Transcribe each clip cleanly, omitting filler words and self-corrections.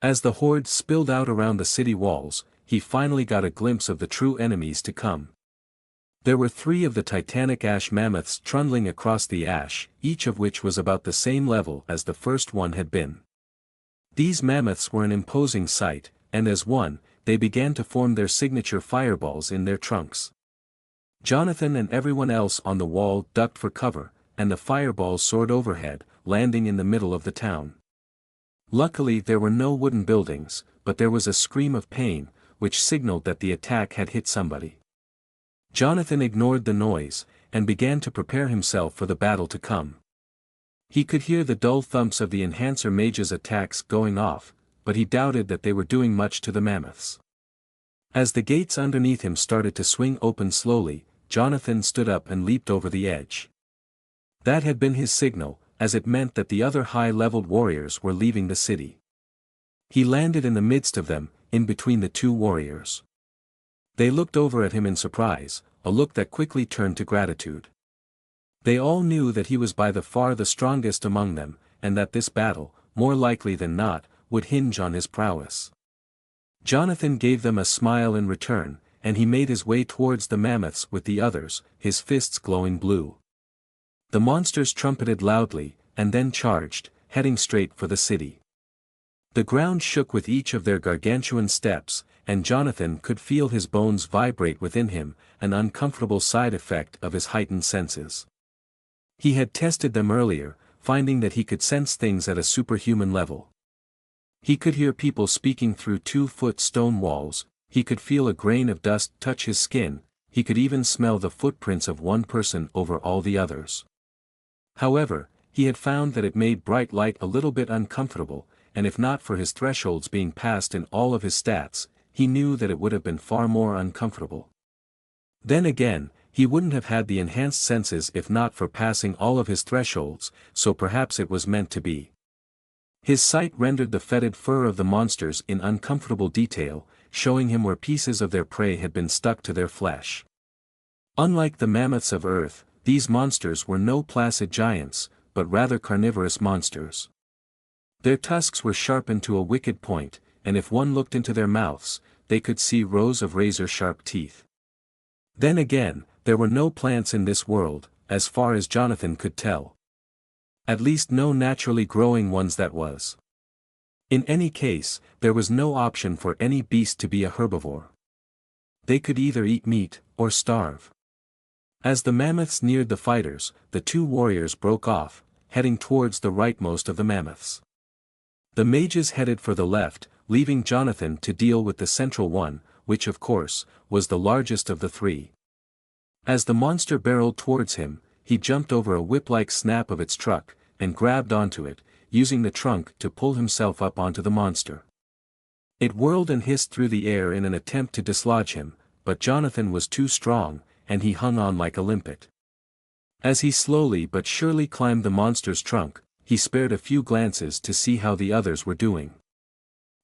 As the horde spilled out around the city walls, he finally got a glimpse of the true enemies to come. There were 3 of the titanic ash mammoths trundling across the ash, each of which was about the same level as the first one had been. These mammoths were an imposing sight, and as one, they began to form their signature fireballs in their trunks. Jonathan and everyone else on the wall ducked for cover, and the fireballs soared overhead, landing in the middle of the town. Luckily there were no wooden buildings, but there was a scream of pain, which signaled that the attack had hit somebody. Jonathan ignored the noise, and began to prepare himself for the battle to come. He could hear the dull thumps of the enhancer mage's attacks going off, but he doubted that they were doing much to the mammoths. As the gates underneath him started to swing open slowly, Jonathan stood up and leaped over the edge. That had been his signal, as it meant that the other high-leveled warriors were leaving the city. He landed in the midst of them, in between the 2 warriors. They looked over at him in surprise, a look that quickly turned to gratitude. They all knew that he was by far the strongest among them, and that this battle, more likely than not, would hinge on his prowess. Jonathan gave them a smile in return, and he made his way towards the mammoths with the others, his fists glowing blue. The monsters trumpeted loudly, and then charged, heading straight for the city. The ground shook with each of their gargantuan steps, and Jonathan could feel his bones vibrate within him, an uncomfortable side effect of his heightened senses. He had tested them earlier, finding that he could sense things at a superhuman level. He could hear people speaking through 2-foot stone walls, he could feel a grain of dust touch his skin, he could even smell the footprints of one person over all the others. However, he had found that it made bright light a little bit uncomfortable, and if not for his thresholds being passed in all of his stats, he knew that it would have been far more uncomfortable. Then again, he wouldn't have had the enhanced senses if not for passing all of his thresholds, so perhaps it was meant to be. His sight rendered the fetid fur of the monsters in uncomfortable detail, showing him where pieces of their prey had been stuck to their flesh. Unlike the mammoths of Earth, these monsters were no placid giants, but rather carnivorous monsters. Their tusks were sharpened to a wicked point, and if one looked into their mouths, they could see rows of razor-sharp teeth. Then again, there were no plants in this world, as far as Jonathan could tell. At least no naturally growing ones that was. In any case, there was no option for any beast to be a herbivore. They could either eat meat, or starve. As the mammoths neared the fighters, the 2 warriors broke off, heading towards the rightmost of the mammoths. The mages headed for the left, leaving Jonathan to deal with the central one, which of course, was the largest of the 3. As the monster barreled towards him, he jumped over a whip-like snap of its truck, and grabbed onto it, using the trunk to pull himself up onto the monster. It whirled and hissed through the air in an attempt to dislodge him, but Jonathan was too strong, and he hung on like a limpet. As he slowly but surely climbed the monster's trunk, he spared a few glances to see how the others were doing.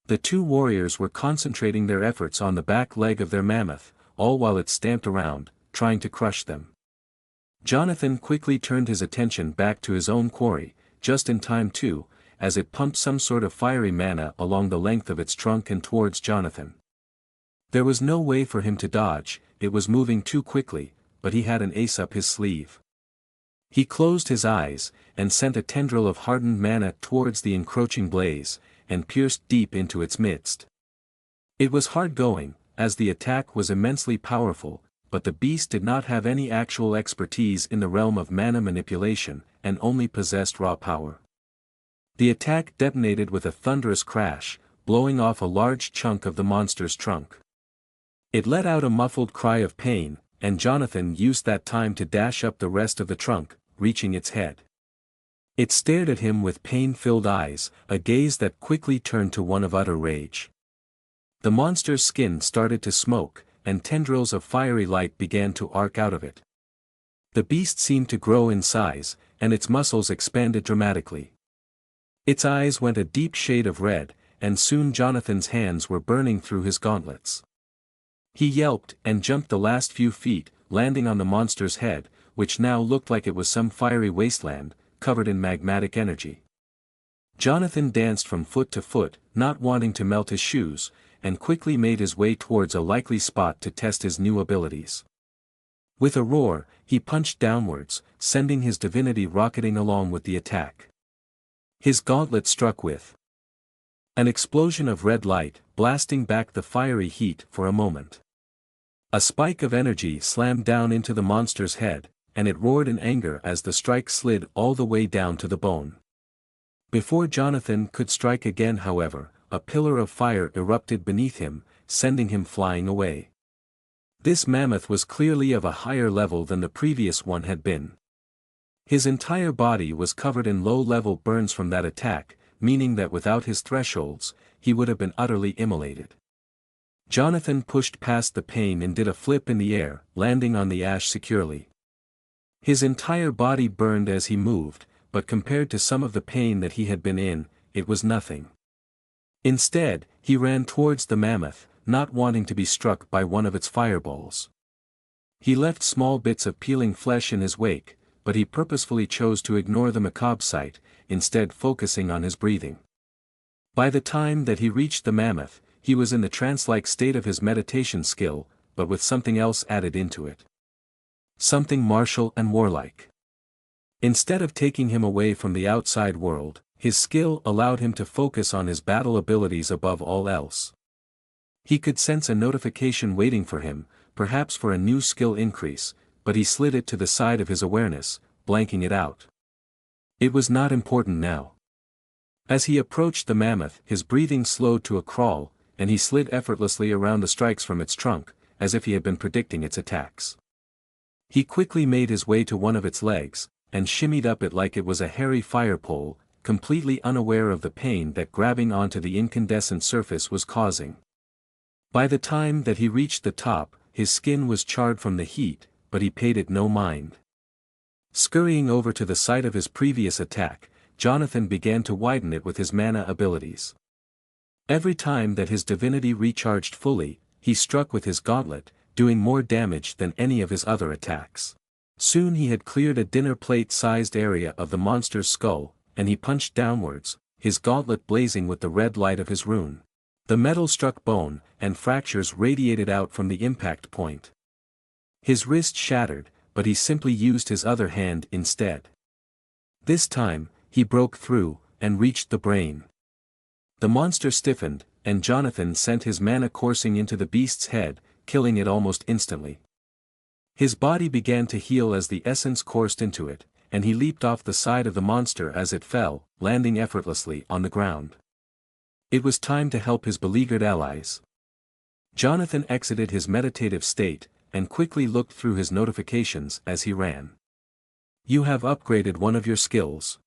The 2 warriors were concentrating their efforts on the back leg of their mammoth, all while it stamped around, trying to crush them. Jonathan quickly turned his attention back to his own quarry, just in time too, as it pumped some sort of fiery mana along the length of its trunk and towards Jonathan. There was no way for him to dodge, it was moving too quickly, but he had an ace up his sleeve. He closed his eyes, and sent a tendril of hardened mana towards the encroaching blaze, and pierced deep into its midst. It was hard going, as the attack was immensely powerful, but the beast did not have any actual expertise in the realm of mana manipulation, and only possessed raw power. The attack detonated with a thunderous crash, blowing off a large chunk of the monster's trunk. It let out a muffled cry of pain, and Jonathan used that time to dash up the rest of the trunk, reaching its head. It stared at him with pain-filled eyes, a gaze that quickly turned to one of utter rage. The monster's skin started to smoke, and tendrils of fiery light began to arc out of it. The beast seemed to grow in size, and its muscles expanded dramatically. Its eyes went a deep shade of red, and soon Jonathan's hands were burning through his gauntlets. He yelped and jumped the last few feet, landing on the monster's head, which now looked like it was some fiery wasteland, covered in magmatic energy. Jonathan danced from foot to foot, not wanting to melt his shoes, and quickly made his way towards a likely spot to test his new abilities. With a roar, he punched downwards, sending his divinity rocketing along with the attack. His gauntlet struck with an explosion of red light, blasting back the fiery heat for a moment. A spike of energy slammed down into the monster's head, and it roared in anger as the strike slid all the way down to the bone. Before Jonathan could strike again, however, a pillar of fire erupted beneath him, sending him flying away. This mammoth was clearly of a higher level than the previous one had been. His entire body was covered in low-level burns from that attack, meaning that without his thresholds, he would have been utterly immolated. Jonathan pushed past the pain and did a flip in the air, landing on the ash securely. His entire body burned as he moved, but compared to some of the pain that he had been in, it was nothing. Instead, he ran towards the mammoth, not wanting to be struck by one of its fireballs. He left small bits of peeling flesh in his wake, but he purposefully chose to ignore the macabre sight, instead focusing on his breathing. By the time that he reached the mammoth, he was in the trance-like state of his meditation skill, but with something else added into it. Something martial and warlike. Instead of taking him away from the outside world, his skill allowed him to focus on his battle abilities above all else. He could sense a notification waiting for him, perhaps for a new skill increase, but he slid it to the side of his awareness, blanking it out. It was not important now. As he approached the mammoth, his breathing slowed to a crawl, and he slid effortlessly around the strikes from its trunk, as if he had been predicting its attacks. He quickly made his way to one of its legs, and shimmied up it like it was a hairy fire pole, completely unaware of the pain that grabbing onto the incandescent surface was causing. By the time that he reached the top, his skin was charred from the heat, but he paid it no mind. Scurrying over to the site of his previous attack, Jonathan began to widen it with his mana abilities. Every time that his divinity recharged fully, he struck with his gauntlet, doing more damage than any of his other attacks. Soon he had cleared a dinner plate-sized area of the monster's skull, and he punched downwards, his gauntlet blazing with the red light of his rune. The metal struck bone, and fractures radiated out from the impact point. His wrist shattered, but he simply used his other hand instead. This time, he broke through, and reached the brain. The monster stiffened, and Jonathan sent his mana coursing into the beast's head, killing it almost instantly. His body began to heal as the essence coursed into it, and he leaped off the side of the monster as it fell, landing effortlessly on the ground. It was time to help his beleaguered allies. Jonathan exited his meditative state, and quickly looked through his notifications as he ran. You have upgraded one of your skills.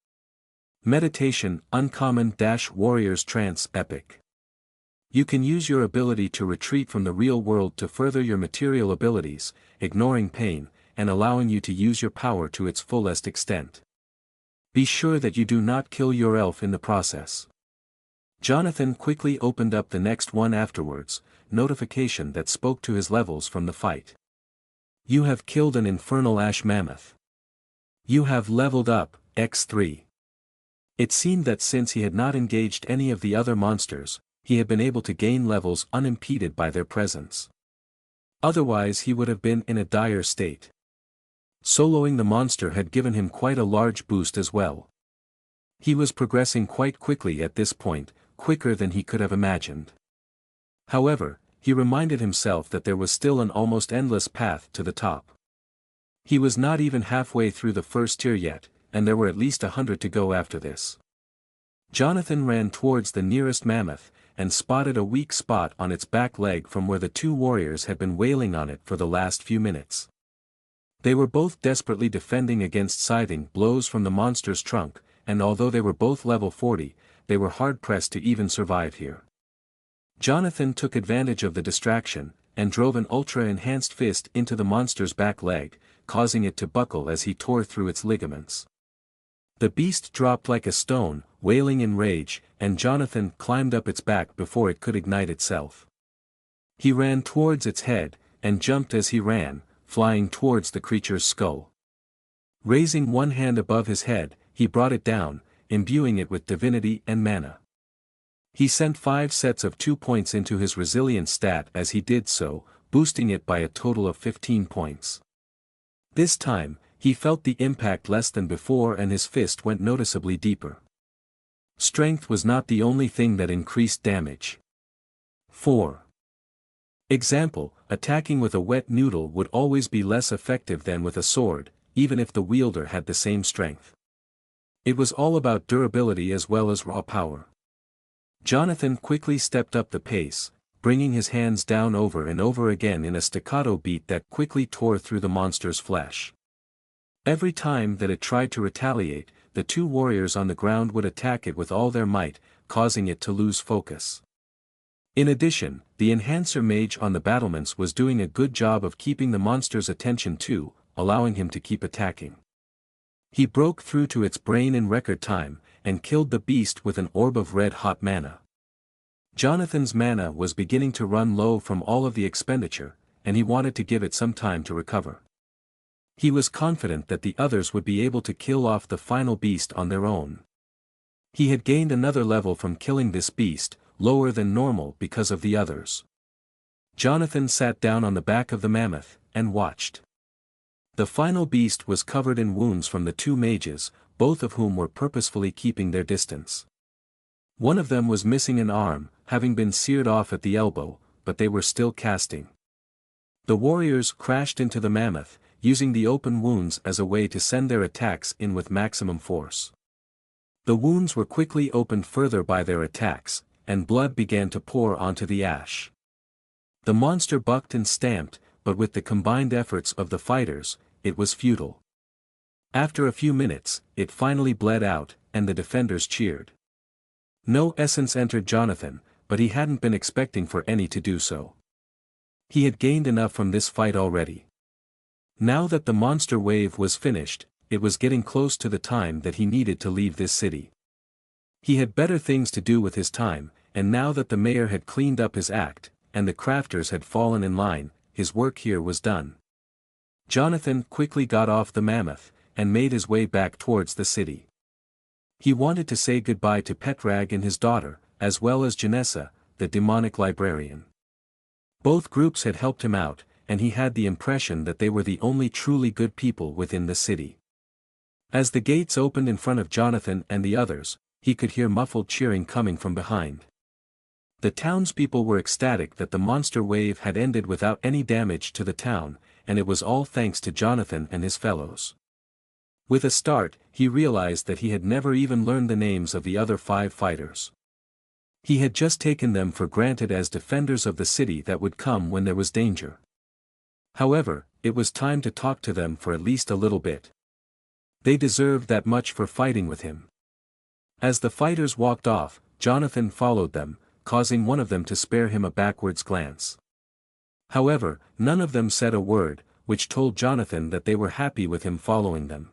Meditation Uncommon - Warriors Trance Epic. You can use your ability to retreat from the real world to further your material abilities, ignoring pain, and allowing you to use your power to its fullest extent. Be sure that you do not kill your elf in the process. Jonathan quickly opened up the next one afterwards, notification that spoke to his levels from the fight. You have killed an infernal ash mammoth. You have leveled up, x3. It seemed that since he had not engaged any of the other monsters, he had been able to gain levels unimpeded by their presence. Otherwise he would have been in a dire state. Soloing the monster had given him quite a large boost as well. He was progressing quite quickly at this point, quicker than he could have imagined. However, he reminded himself that there was still an almost endless path to the top. He was not even halfway through the first tier yet, and there were at least 100 to go after this. Jonathan ran towards the nearest mammoth, and spotted a weak spot on its back leg from where the two warriors had been wailing on it for the last few minutes. They were both desperately defending against scything blows from the monster's trunk, and although they were both level 40, they were hard-pressed to even survive here. Jonathan took advantage of the distraction, and drove an ultra-enhanced fist into the monster's back leg, causing it to buckle as he tore through its ligaments. The beast dropped like a stone, wailing in rage, and Jonathan climbed up its back before it could ignite itself. He ran towards its head, and jumped as he ran, flying towards the creature's skull. Raising one hand above his head, he brought it down, imbuing it with divinity and mana. He sent 5 sets of 2 points into his resilience stat as he did so, boosting it by a total of 15 points. This time, he felt the impact less than before and his fist went noticeably deeper. Strength was not the only thing that increased damage. 4. Example, attacking with a wet noodle would always be less effective than with a sword, even if the wielder had the same strength. It was all about durability as well as raw power. Jonathan quickly stepped up the pace, bringing his hands down over and over again in a staccato beat that quickly tore through the monster's flesh. Every time that it tried to retaliate, the 2 warriors on the ground would attack it with all their might, causing it to lose focus. In addition, the enhancer mage on the battlements was doing a good job of keeping the monster's attention too, allowing him to keep attacking. He broke through to its brain in record time, and killed the beast with an orb of red-hot mana. Jonathan's mana was beginning to run low from all of the expenditure, and he wanted to give it some time to recover. He was confident that the others would be able to kill off the final beast on their own. He had gained another level from killing this beast, lower than normal because of the others. Jonathan sat down on the back of the mammoth, and watched. The final beast was covered in wounds from the 2 mages, both of whom were purposefully keeping their distance. One of them was missing an arm, having been seared off at the elbow, but they were still casting. The warriors crashed into the mammoth, using the open wounds as a way to send their attacks in with maximum force. The wounds were quickly opened further by their attacks, and blood began to pour onto the ash. The monster bucked and stamped, but with the combined efforts of the fighters, it was futile. After a few minutes, it finally bled out, and the defenders cheered. No essence entered Jonathan, but he hadn't been expecting for any to do so. He had gained enough from this fight already. Now that the monster wave was finished, it was getting close to the time that he needed to leave this city. He had better things to do with his time, and now that the mayor had cleaned up his act, and the crafters had fallen in line, his work here was done. Jonathan quickly got off the mammoth, and made his way back towards the city. He wanted to say goodbye to Petrag and his daughter, as well as Janessa, the demonic librarian. Both groups had helped him out, and he had the impression that they were the only truly good people within the city. As the gates opened in front of Jonathan and the others, he could hear muffled cheering coming from behind. The townspeople were ecstatic that the monster wave had ended without any damage to the town, and it was all thanks to Jonathan and his fellows. With a start, he realized that he had never even learned the names of the other 5 fighters. He had just taken them for granted as defenders of the city that would come when there was danger. However, it was time to talk to them for at least a little bit. They deserved that much for fighting with him. As the fighters walked off, Jonathan followed them, causing one of them to spare him a backwards glance. However, none of them said a word, which told Jonathan that they were happy with him following them.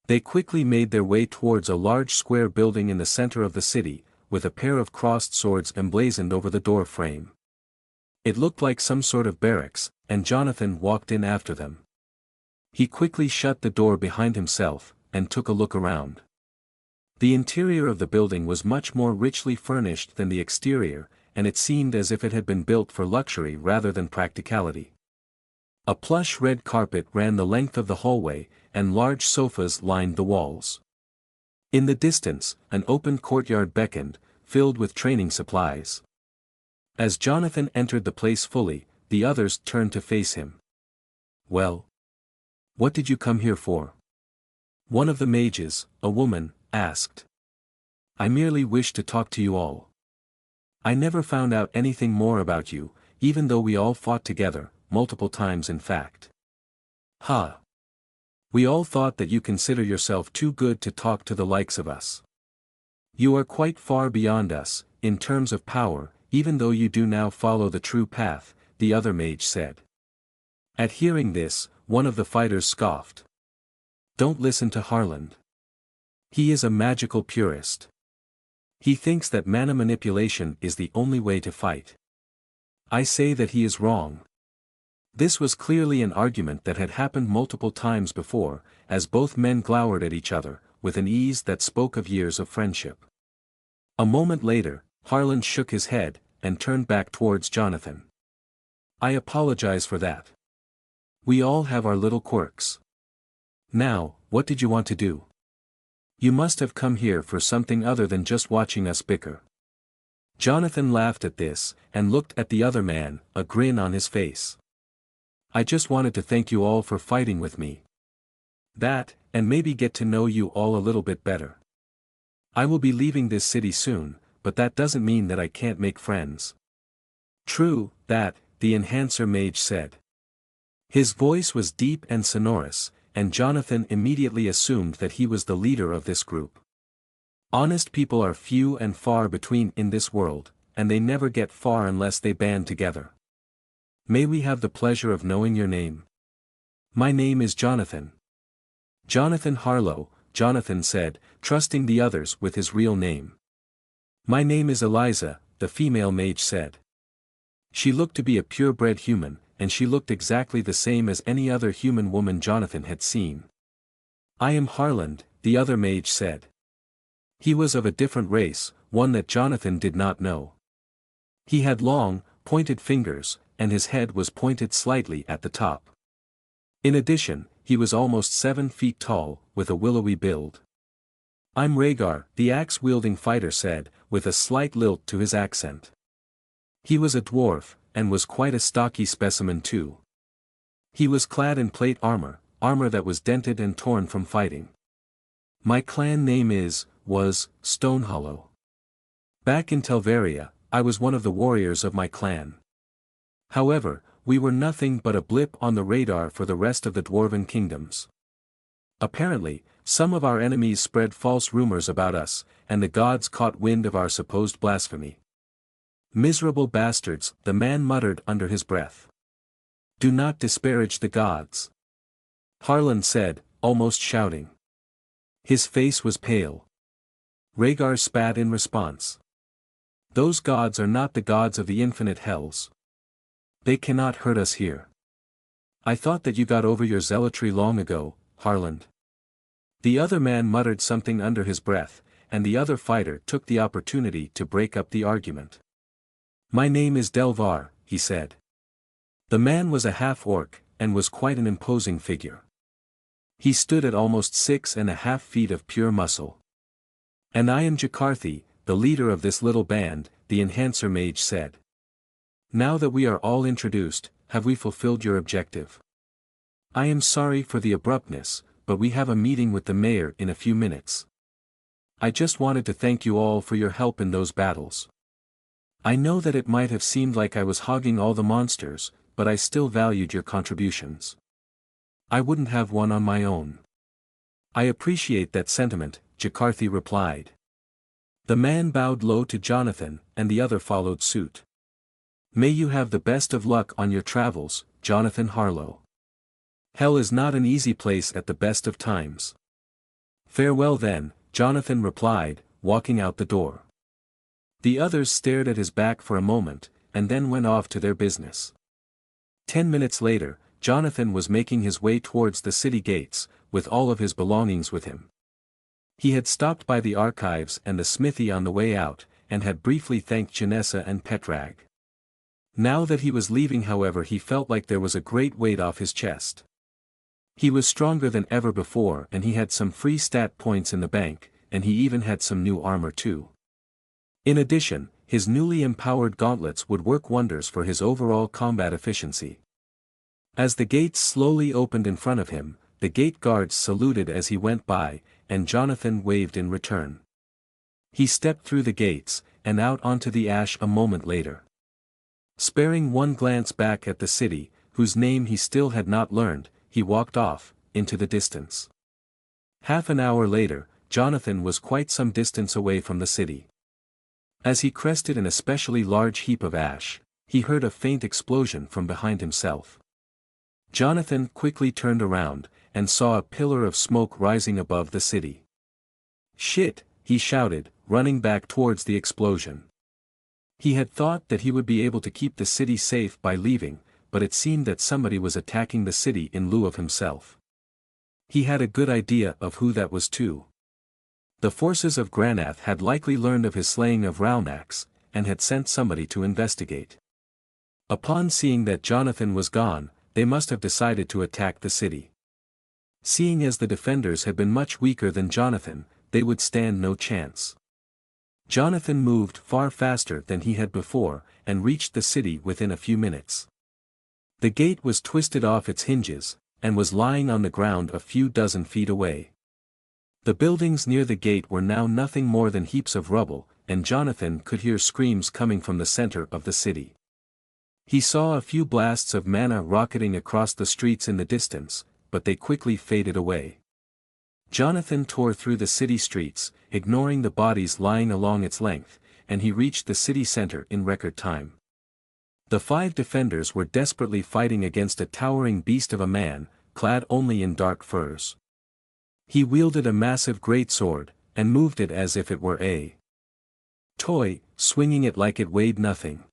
They quickly made their way towards a large square building in the center of the city, with a pair of crossed swords emblazoned over the door frame. It looked like some sort of barracks, and Jonathan walked in after them. He quickly shut the door behind himself, and took a look around. The interior of the building was much more richly furnished than the exterior, and it seemed as if it had been built for luxury rather than practicality. A plush red carpet ran the length of the hallway, and large sofas lined the walls. In the distance, an open courtyard beckoned, filled with training supplies. As Jonathan entered the place fully, the others turned to face him. "Well, what did you come here for?" One of the mages, a woman, asked. "I merely wish to talk to you all. I never found out anything more about you, even though we all fought together, multiple times in fact." "Ha! We all thought that you consider yourself too good to talk to the likes of us. You are quite far beyond us, in terms of power, even though you do now follow the true path," the other mage said. At hearing this, one of the fighters scoffed. "Don't listen to Harland. He is a magical purist. He thinks that mana manipulation is the only way to fight. I say that he is wrong." This was clearly an argument that had happened multiple times before, as both men glowered at each other, with an ease that spoke of years of friendship. A moment later, Harlan shook his head, and turned back towards Jonathan. "I apologize for that. We all have our little quirks. Now, what did you want to do? You must have come here for something other than just watching us bicker." Jonathan laughed at this, and looked at the other man, a grin on his face. "I just wanted to thank you all for fighting with me. That, and maybe get to know you all a little bit better. I will be leaving this city soon, but that doesn't mean that I can't make friends." "True, that," the enhancer mage said. His voice was deep and sonorous, and Jonathan immediately assumed that he was the leader of this group. Honest people are few and far between in this world, and they never get far unless they band together. "May we have the pleasure of knowing your name?" "My name is Jonathan." "Jonathan Harlow," Jonathan said, trusting the others with his real name. "My name is Eliza," the female mage said. She looked to be a purebred human, and she looked exactly the same as any other human woman Jonathan had seen. "I am Harlan," the other mage said. He was of a different race, one that Jonathan did not know. He had long, pointed fingers, and his head was pointed slightly at the top. In addition, he was almost 7 feet tall, with a willowy build. "I'm Rhaegar," the axe-wielding fighter said, with a slight lilt to his accent. He was a dwarf, and was quite a stocky specimen too. He was clad in plate armor that was dented and torn from fighting. "My clan name was Stonehollow. Back in Telvaria, I was one of the warriors of my clan. However, we were nothing but a blip on the radar for the rest of the dwarven kingdoms. Apparently, some of our enemies spread false rumors about us, and the gods caught wind of our supposed blasphemy." "Miserable bastards," the man muttered under his breath. "Do not disparage the gods," Harlan said, almost shouting. His face was pale. Rhaegar spat in response. "Those gods are not the gods of the infinite hells. They cannot hurt us here. I thought that you got over your zealotry long ago, Harlan." The other man muttered something under his breath, and the other fighter took the opportunity to break up the argument. "My name is Delvar," he said. The man was a half-orc, and was quite an imposing figure. He stood at almost 6.5 feet of pure muscle. "And I am Jakarthi, the leader of this little band," the enhancer mage said. "Now that we are all introduced, have we fulfilled your objective? I am sorry for the abruptness, but we have a meeting with the mayor in a few minutes. I just wanted to thank you all for your help in those battles. I know that it might have seemed like I was hogging all the monsters, but I still valued your contributions. I wouldn't have one on my own." "I appreciate that sentiment," Jakarthi replied. The man bowed low to Jonathan, and the other followed suit. "May you have the best of luck on your travels, Jonathan Harlow. Hell is not an easy place at the best of times." "Farewell then," Jonathan replied, walking out the door. The others stared at his back for a moment, and then went off to their business. 10 minutes later, Jonathan was making his way towards the city gates, with all of his belongings with him. He had stopped by the archives and the smithy on the way out, and had briefly thanked Janessa and Petrag. Now that he was leaving, however, he felt like there was a great weight off his chest. He was stronger than ever before, and he had some free stat points in the bank, and he even had some new armor too. In addition, his newly empowered gauntlets would work wonders for his overall combat efficiency. As the gates slowly opened in front of him, the gate guards saluted as he went by, and Jonathan waved in return. He stepped through the gates, and out onto the ash a moment later. Sparing one glance back at the city, whose name he still had not learned, he walked off, into the distance. Half an hour later, Jonathan was quite some distance away from the city. As he crested an especially large heap of ash, he heard a faint explosion from behind himself. Jonathan quickly turned around, and saw a pillar of smoke rising above the city. "Shit," he shouted, running back towards the explosion. He had thought that he would be able to keep the city safe by leaving, but it seemed that somebody was attacking the city in lieu of himself. He had a good idea of who that was too. The forces of Granath had likely learned of his slaying of Ralnax, and had sent somebody to investigate. Upon seeing that Jonathan was gone, they must have decided to attack the city. Seeing as the defenders had been much weaker than Jonathan, they would stand no chance. Jonathan moved far faster than he had before, and reached the city within a few minutes. The gate was twisted off its hinges, and was lying on the ground a few dozen feet away. The buildings near the gate were now nothing more than heaps of rubble, and Jonathan could hear screams coming from the center of the city. He saw a few blasts of mana rocketing across the streets in the distance, but they quickly faded away. Jonathan tore through the city streets, ignoring the bodies lying along its length, and he reached the city center in record time. The 5 defenders were desperately fighting against a towering beast of a man, clad only in dark furs. He wielded a massive greatsword, and moved it as if it were a toy, swinging it like it weighed nothing.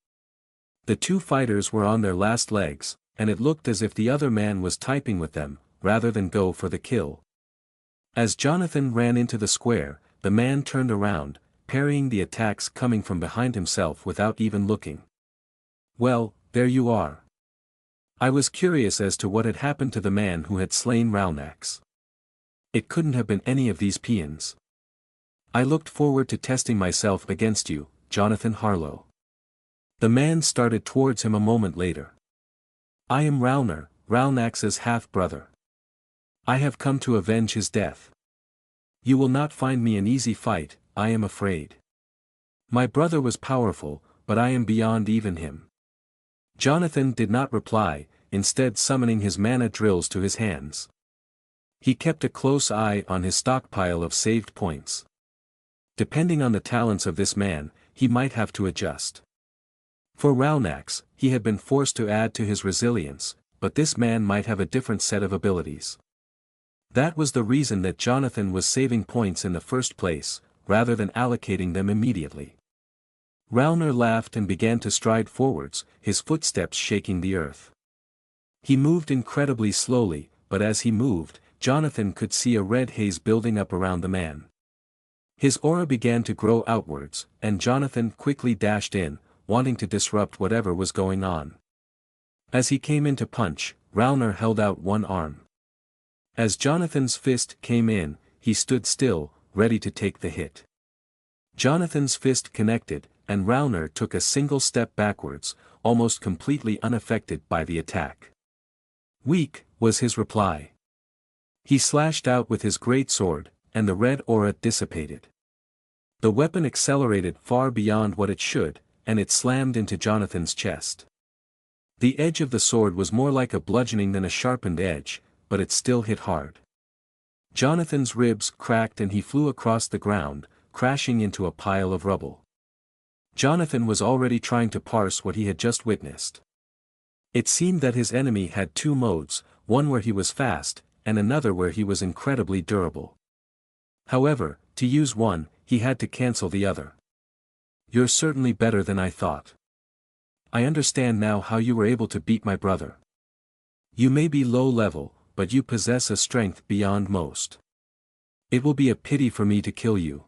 The 2 fighters were on their last legs, and it looked as if the other man was typing with them, rather than go for the kill. As Jonathan ran into the square, the man turned around, parrying the attacks coming from behind himself without even looking. Well, there you are. I was curious as to what had happened to the man who had slain Ralnax. It couldn't have been any of these peons. I looked forward to testing myself against you, Jonathan Harlow. The man started towards him a moment later. I am Ralnar, Ralnax's half-brother. I have come to avenge his death. You will not find me an easy fight, I am afraid. My brother was powerful, but I am beyond even him. Jonathan did not reply, instead summoning his mana drills to his hands. He kept a close eye on his stockpile of saved points. Depending on the talents of this man, he might have to adjust. For Ralnax, he had been forced to add to his resilience, but this man might have a different set of abilities. That was the reason that Jonathan was saving points in the first place, rather than allocating them immediately. Ralnar laughed and began to stride forwards, his footsteps shaking the earth. He moved incredibly slowly, but as he moved, Jonathan could see a red haze building up around the man. His aura began to grow outwards, and Jonathan quickly dashed in, wanting to disrupt whatever was going on. As he came in to punch, Ralnar held out one arm. As Jonathan's fist came in, he stood still, ready to take the hit. Jonathan's fist connected, and Ralnar took a single step backwards, almost completely unaffected by the attack. Weak, was his reply. He slashed out with his greatsword, and the red aura dissipated. The weapon accelerated far beyond what it should, and it slammed into Jonathan's chest. The edge of the sword was more like a bludgeoning than a sharpened edge, but it still hit hard. Jonathan's ribs cracked and he flew across the ground, crashing into a pile of rubble. Jonathan was already trying to parse what he had just witnessed. It seemed that his enemy had 2 modes, one where he was fast, and another where he was incredibly durable. However, to use one, he had to cancel the other. You're certainly better than I thought. I understand now how you were able to beat my brother. You may be low level, but you possess a strength beyond most. It will be a pity for me to kill you.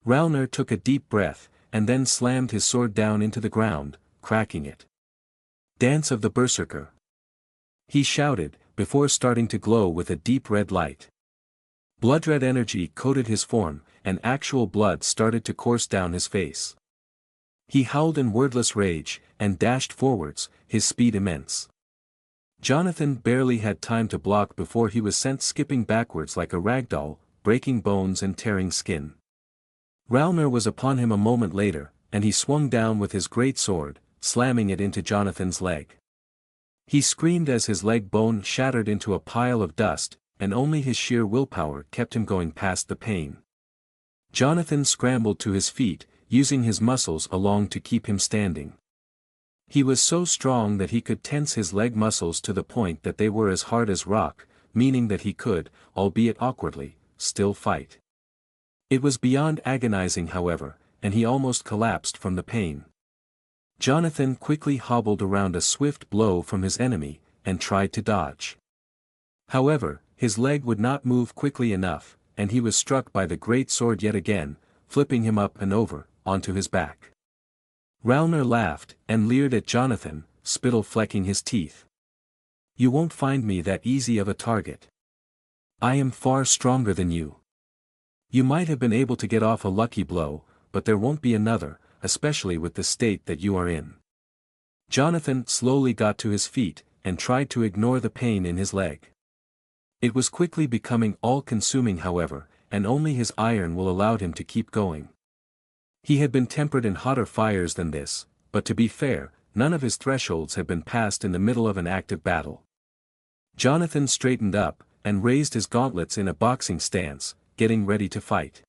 Ralnar took a deep breath, and then slammed his sword down into the ground, cracking it. Dance of the Berserker. He shouted, before starting to glow with a deep red light. Blood-red energy coated his form, and actual blood started to course down his face. He howled in wordless rage, and dashed forwards, his speed immense. Jonathan barely had time to block before he was sent skipping backwards like a ragdoll, breaking bones and tearing skin. Ralnar was upon him a moment later, and he swung down with his great sword, slamming it into Jonathan's leg. He screamed as his leg bone shattered into a pile of dust, and only his sheer willpower kept him going past the pain. Jonathan scrambled to his feet, using his muscles along to keep him standing. He was so strong that he could tense his leg muscles to the point that they were as hard as rock, meaning that he could, albeit awkwardly, still fight. It was beyond agonizing however, and he almost collapsed from the pain. Jonathan quickly hobbled around a swift blow from his enemy, and tried to dodge. However, his leg would not move quickly enough, and he was struck by the great sword yet again, flipping him up and over, onto his back. Ralnar laughed, and leered at Jonathan, spittle flecking his teeth. "You won't find me that easy of a target. I am far stronger than you. You might have been able to get off a lucky blow, but there won't be another, especially with the state that you are in." Jonathan slowly got to his feet, and tried to ignore the pain in his leg. It was quickly becoming all-consuming however, and only his iron will allowed him to keep going. He had been tempered in hotter fires than this, but to be fair, none of his thresholds had been passed in the middle of an active battle. Jonathan straightened up, and raised his gauntlets in a boxing stance, getting ready to fight.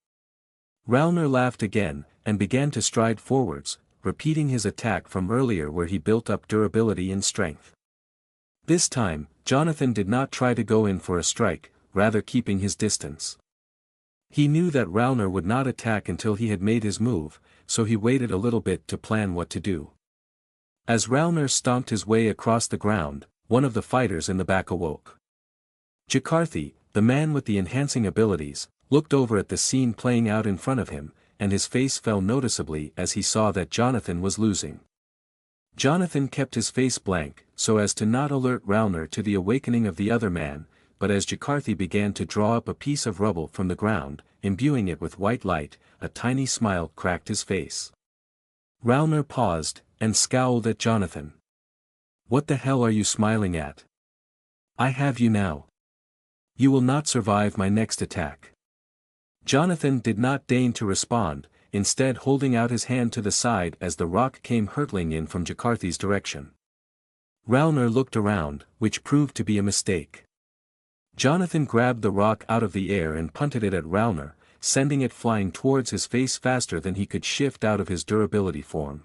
Ralnar laughed again, and began to stride forwards, repeating his attack from earlier where he built up durability and strength. This time, Jonathan did not try to go in for a strike, rather keeping his distance. He knew that Ralnar would not attack until he had made his move, so he waited a little bit to plan what to do. As Ralnar stomped his way across the ground, one of the fighters in the back awoke. Jakarthi, the man with the enhancing abilities, looked over at the scene playing out in front of him, and his face fell noticeably as he saw that Jonathan was losing. Jonathan kept his face blank, so as to not alert Ralnar to the awakening of the other man, but as Jakarthi began to draw up a piece of rubble from the ground, imbuing it with white light, a tiny smile cracked his face. Ralnar paused, and scowled at Jonathan. "What the hell are you smiling at? I have you now. You will not survive my next attack." Jonathan did not deign to respond, instead holding out his hand to the side as the rock came hurtling in from Jakarthi's direction. Ralnar looked around, which proved to be a mistake. Jonathan grabbed the rock out of the air and punted it at Ralnar, sending it flying towards his face faster than he could shift out of his durability form.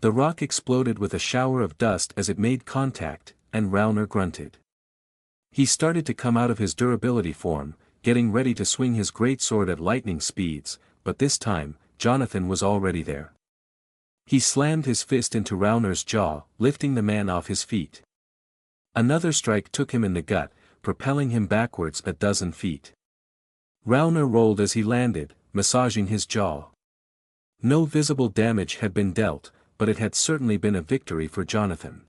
The rock exploded with a shower of dust as it made contact, and Ralnar grunted. He started to come out of his durability form, getting ready to swing his greatsword at lightning speeds, but this time, Jonathan was already there. He slammed his fist into Ralnar's jaw, lifting the man off his feet. Another strike took him in the gut, propelling him backwards a dozen feet. Ralnar rolled as he landed, massaging his jaw. No visible damage had been dealt, but it had certainly been a victory for Jonathan.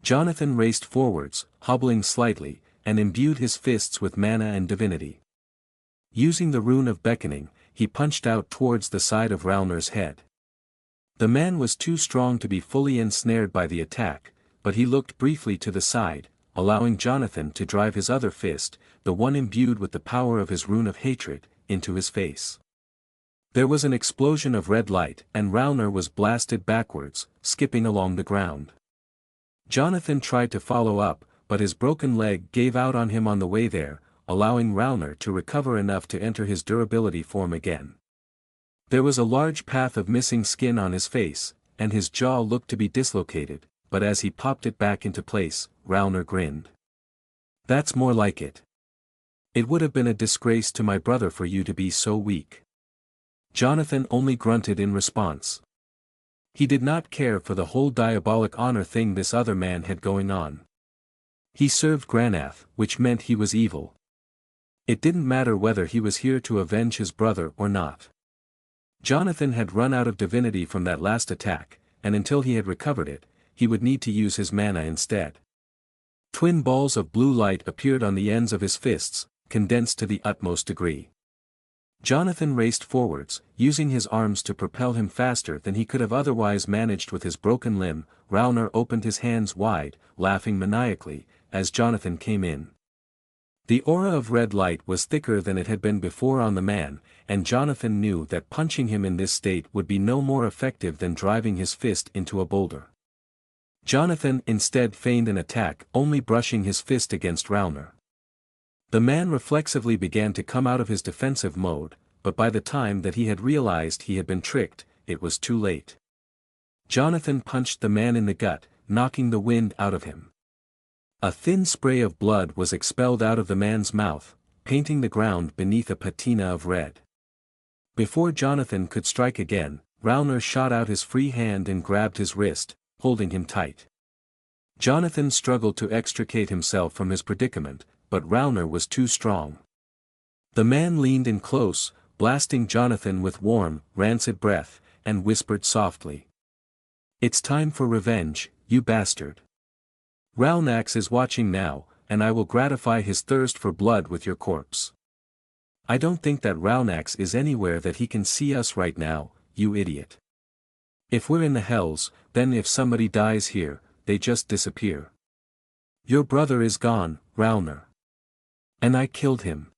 Jonathan raced forwards, hobbling slightly, and imbued his fists with mana and divinity. Using the rune of beckoning, he punched out towards the side of Ralnar's head. The man was too strong to be fully ensnared by the attack, but he looked briefly to the side, allowing Jonathan to drive his other fist, the one imbued with the power of his rune of hatred, into his face. There was an explosion of red light and Ralnar was blasted backwards, skipping along the ground. Jonathan tried to follow up, but his broken leg gave out on him on the way there, allowing Ralnar to recover enough to enter his durability form again. There was a large path of missing skin on his face, and his jaw looked to be dislocated, but as he popped it back into place, Ralnar grinned. "That's more like it. It would have been a disgrace to my brother for you to be so weak." Jonathan only grunted in response. He did not care for the whole diabolic honor thing this other man had going on. He served Granath, which meant he was evil. It didn't matter whether he was here to avenge his brother or not. Jonathan had run out of divinity from that last attack, and until he had recovered it, he would need to use his mana instead. Twin balls of blue light appeared on the ends of his fists, condensed to the utmost degree. Jonathan raced forwards, using his arms to propel him faster than he could have otherwise managed with his broken limb. Ralnar opened his hands wide, laughing maniacally, as Jonathan came in. The aura of red light was thicker than it had been before on the man, and Jonathan knew that punching him in this state would be no more effective than driving his fist into a boulder. Jonathan instead feigned an attack, only brushing his fist against Ralnar. The man reflexively began to come out of his defensive mode, but by the time that he had realized he had been tricked, it was too late. Jonathan punched the man in the gut, knocking the wind out of him. A thin spray of blood was expelled out of the man's mouth, painting the ground beneath a patina of red. Before Jonathan could strike again, Ralnar shot out his free hand and grabbed his wrist, holding him tight. Jonathan struggled to extricate himself from his predicament, but Ralnar was too strong. The man leaned in close, blasting Jonathan with warm, rancid breath, and whispered softly. "It's time for revenge, you bastard. Ralnar is watching now, and I will gratify his thirst for blood with your corpse. I don't think that Ralnar is anywhere that he can see us right now, you idiot. If we're in the hells, then if somebody dies here, they just disappear. Your brother is gone, Ralnar. And I killed him."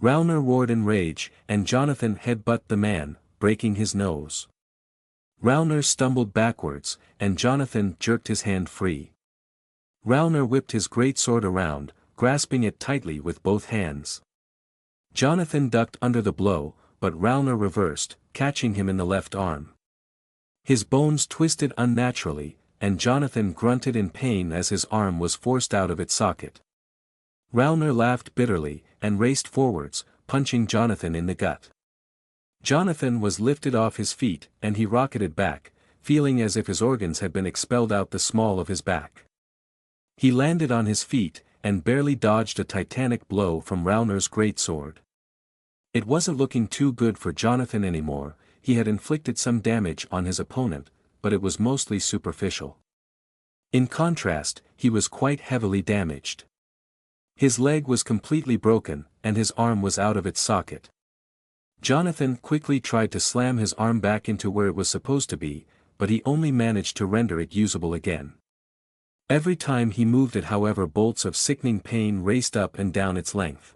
Ralnar roared in rage, and Jonathan headbutted the man, breaking his nose. Ralnar stumbled backwards, and Jonathan jerked his hand free. Ralnar whipped his greatsword around, grasping it tightly with both hands. Jonathan ducked under the blow, but Ralnar reversed, catching him in the left arm. His bones twisted unnaturally, and Jonathan grunted in pain as his arm was forced out of its socket. Ralnar laughed bitterly, and raced forwards, punching Jonathan in the gut. Jonathan was lifted off his feet, and he rocketed back, feeling as if his organs had been expelled out the small of his back. He landed on his feet, and barely dodged a titanic blow from Ralnar's greatsword. It wasn't looking too good for Jonathan anymore. He had inflicted some damage on his opponent, but it was mostly superficial. In contrast, he was quite heavily damaged. His leg was completely broken, and his arm was out of its socket. Jonathan quickly tried to slam his arm back into where it was supposed to be, but he only managed to render it usable again. Every time he moved it, however, bolts of sickening pain raced up and down its length.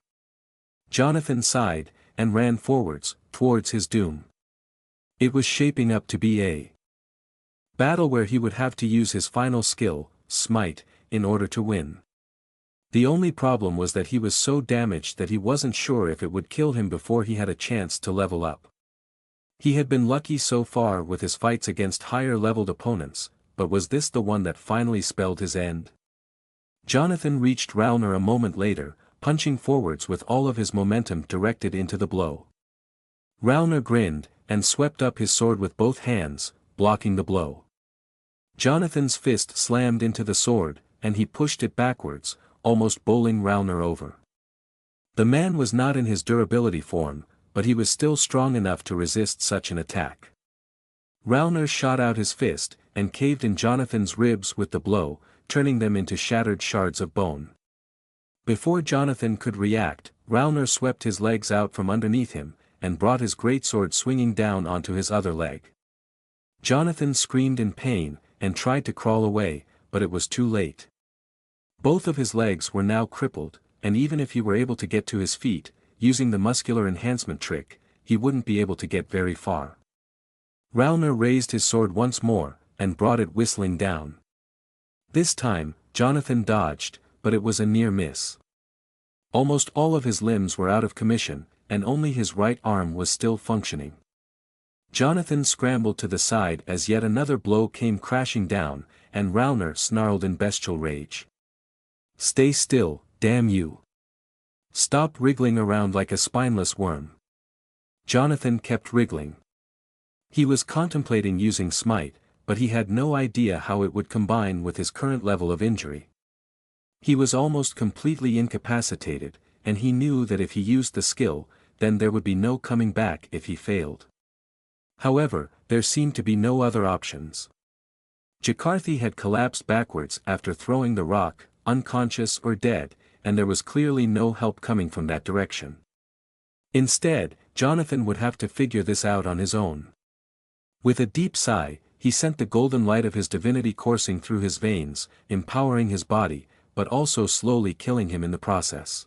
Jonathan sighed, and ran forwards, towards his doom. It was shaping up to be a battle where he would have to use his final skill, Smite, in order to win. The only problem was that he was so damaged that he wasn't sure if it would kill him before he had a chance to level up. He had been lucky so far with his fights against higher-leveled opponents, but was this the one that finally spelled his end? Jonathan reached Ralnar a moment later, punching forwards with all of his momentum directed into the blow. Ralnar grinned, and swept up his sword with both hands, blocking the blow. Jonathan's fist slammed into the sword, and he pushed it backwards, almost bowling Ralnar over. The man was not in his durability form, but he was still strong enough to resist such an attack. Ralnar shot out his fist, and caved in Jonathan's ribs with the blow, turning them into shattered shards of bone. Before Jonathan could react, Ralnar swept his legs out from underneath him, and brought his greatsword swinging down onto his other leg. Jonathan screamed in pain, and tried to crawl away, but it was too late. Both of his legs were now crippled, and even if he were able to get to his feet, using the muscular enhancement trick, he wouldn't be able to get very far. Ralnar raised his sword once more, and brought it whistling down. This time, Jonathan dodged, but it was a near miss. Almost all of his limbs were out of commission, and only his right arm was still functioning. Jonathan scrambled to the side as yet another blow came crashing down, and Ralnar snarled in bestial rage. "Stay still, damn you! Stop wriggling around like a spineless worm." Jonathan kept wriggling. He was contemplating using Smite, but he had no idea how it would combine with his current level of injury. He was almost completely incapacitated, and he knew that if he used the skill, then there would be no coming back if he failed. However, there seemed to be no other options. Jakarthi had collapsed backwards after throwing the rock, unconscious or dead, and there was clearly no help coming from that direction. Instead, Jonathan would have to figure this out on his own. With a deep sigh, he sent the golden light of his divinity coursing through his veins, empowering his body, but also slowly killing him in the process.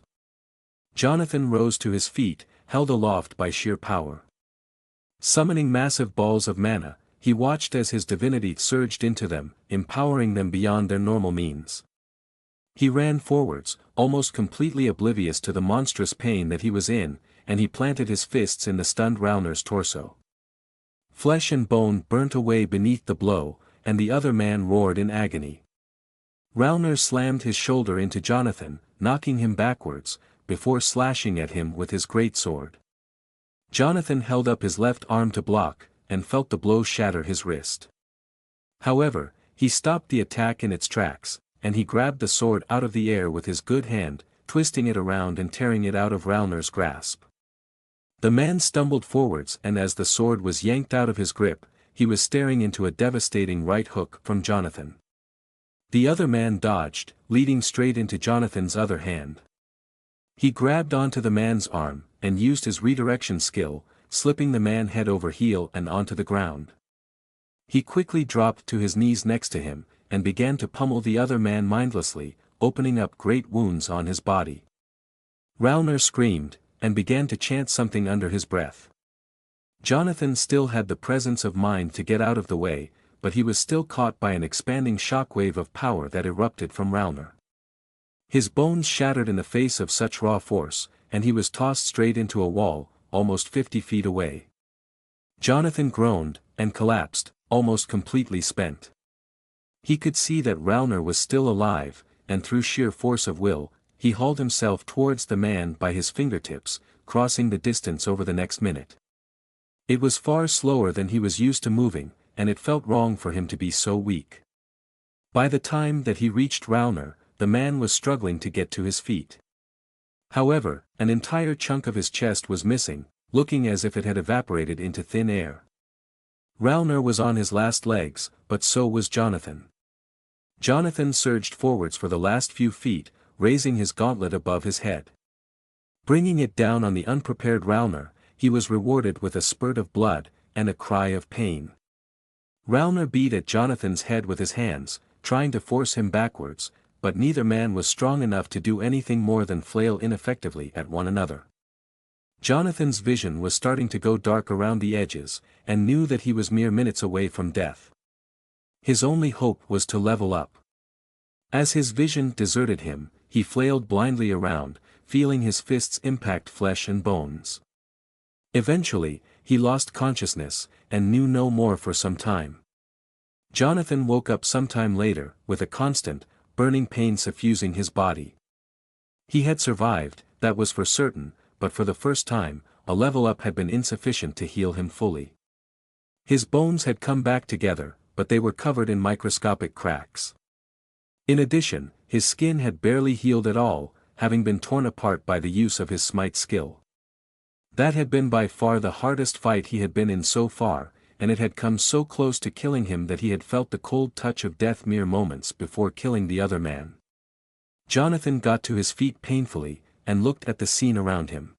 Jonathan rose to his feet, held aloft by sheer power. Summoning massive balls of mana, he watched as his divinity surged into them, empowering them beyond their normal means. He ran forwards, almost completely oblivious to the monstrous pain that he was in, and he planted his fists in the stunned Ralnar's torso. Flesh and bone burnt away beneath the blow, and the other man roared in agony. Ralnar slammed his shoulder into Jonathan, knocking him backwards, before slashing at him with his greatsword. Jonathan held up his left arm to block, and felt the blow shatter his wrist. However, he stopped the attack in its tracks, and he grabbed the sword out of the air with his good hand, twisting it around and tearing it out of Ralnar's grasp. The man stumbled forwards, and as the sword was yanked out of his grip, he was staring into a devastating right hook from Jonathan. The other man dodged, leading straight into Jonathan's other hand. He grabbed onto the man's arm, and used his redirection skill, slipping the man head over heel and onto the ground. He quickly dropped to his knees next to him, and began to pummel the other man mindlessly, opening up great wounds on his body. Ralnar screamed, and began to chant something under his breath. Jonathan still had the presence of mind to get out of the way, but he was still caught by an expanding shockwave of power that erupted from Ralnar. His bones shattered in the face of such raw force, and he was tossed straight into a wall, almost 50 feet away. Jonathan groaned, and collapsed, almost completely spent. He could see that Ralnar was still alive, and through sheer force of will, he hauled himself towards the man by his fingertips, crossing the distance over the next minute. It was far slower than he was used to moving, and it felt wrong for him to be so weak. By the time that he reached Ralnar, the man was struggling to get to his feet. However, an entire chunk of his chest was missing, looking as if it had evaporated into thin air. Ralnar was on his last legs, but so was Jonathan. Jonathan surged forwards for the last few feet, raising his gauntlet above his head. Bringing it down on the unprepared Ralnar, he was rewarded with a spurt of blood, and a cry of pain. Ralnar beat at Jonathan's head with his hands, trying to force him backwards, but neither man was strong enough to do anything more than flail ineffectively at one another. Jonathan's vision was starting to go dark around the edges, and knew that he was mere minutes away from death. His only hope was to level up. As his vision deserted him, he flailed blindly around, feeling his fists impact flesh and bones. Eventually, he lost consciousness, and knew no more for some time. Jonathan woke up sometime later, with a constant, burning pain suffusing his body. He had survived, that was for certain, but for the first time, a level up had been insufficient to heal him fully. His bones had come back together, but they were covered in microscopic cracks. In addition, his skin had barely healed at all, having been torn apart by the use of his smite skill. That had been by far the hardest fight he had been in so far, and it had come so close to killing him that he had felt the cold touch of death mere moments before killing the other man. Jonathan got to his feet painfully, and looked at the scene around him.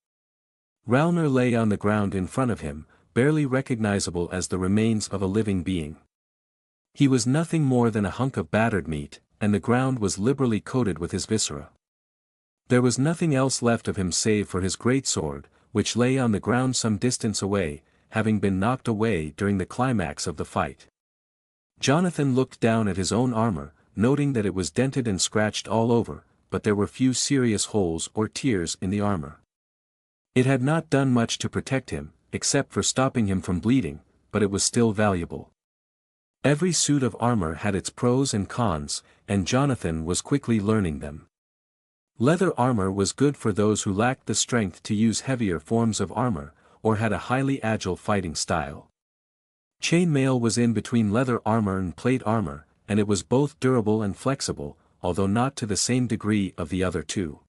Ralnar lay on the ground in front of him, barely recognizable as the remains of a living being. He was nothing more than a hunk of battered meat, and the ground was liberally coated with his viscera. There was nothing else left of him save for his great sword, which lay on the ground some distance away, having been knocked away during the climax of the fight. Jonathan looked down at his own armor, noting that it was dented and scratched all over, but there were few serious holes or tears in the armor. It had not done much to protect him, except for stopping him from bleeding, but it was still valuable. Every suit of armor had its pros and cons, and Jonathan was quickly learning them. Leather armor was good for those who lacked the strength to use heavier forms of armor, or had a highly agile fighting style. Chainmail was in between leather armor and plate armor, and it was both durable and flexible, although not to the same degree of the other two.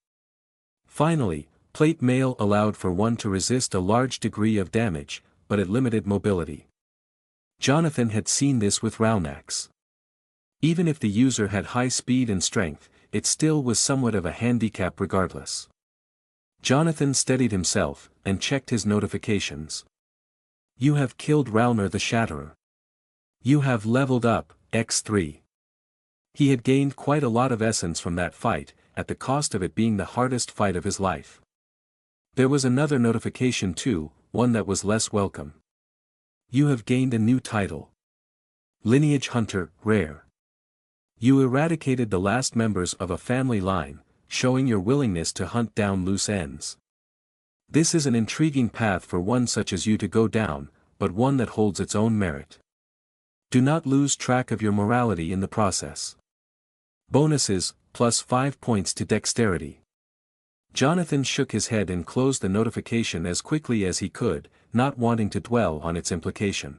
Finally, plate mail allowed for one to resist a large degree of damage, but it limited mobility. Jonathan had seen this with Ralnar's. Even if the user had high speed and strength, it still was somewhat of a handicap regardless. Jonathan steadied himself, and checked his notifications. You have killed Ralnar the Shatterer. You have leveled up, X3. He had gained quite a lot of essence from that fight, at the cost of it being the hardest fight of his life. There was another notification too, one that was less welcome. You have gained a new title. Lineage Hunter, Rare. You eradicated the last members of a family line, showing your willingness to hunt down loose ends. This is an intriguing path for one such as you to go down, but one that holds its own merit. Do not lose track of your morality in the process. Bonuses, plus 5 points to dexterity. Jonathan shook his head and closed the notification as quickly as he could, not wanting to dwell on its implication.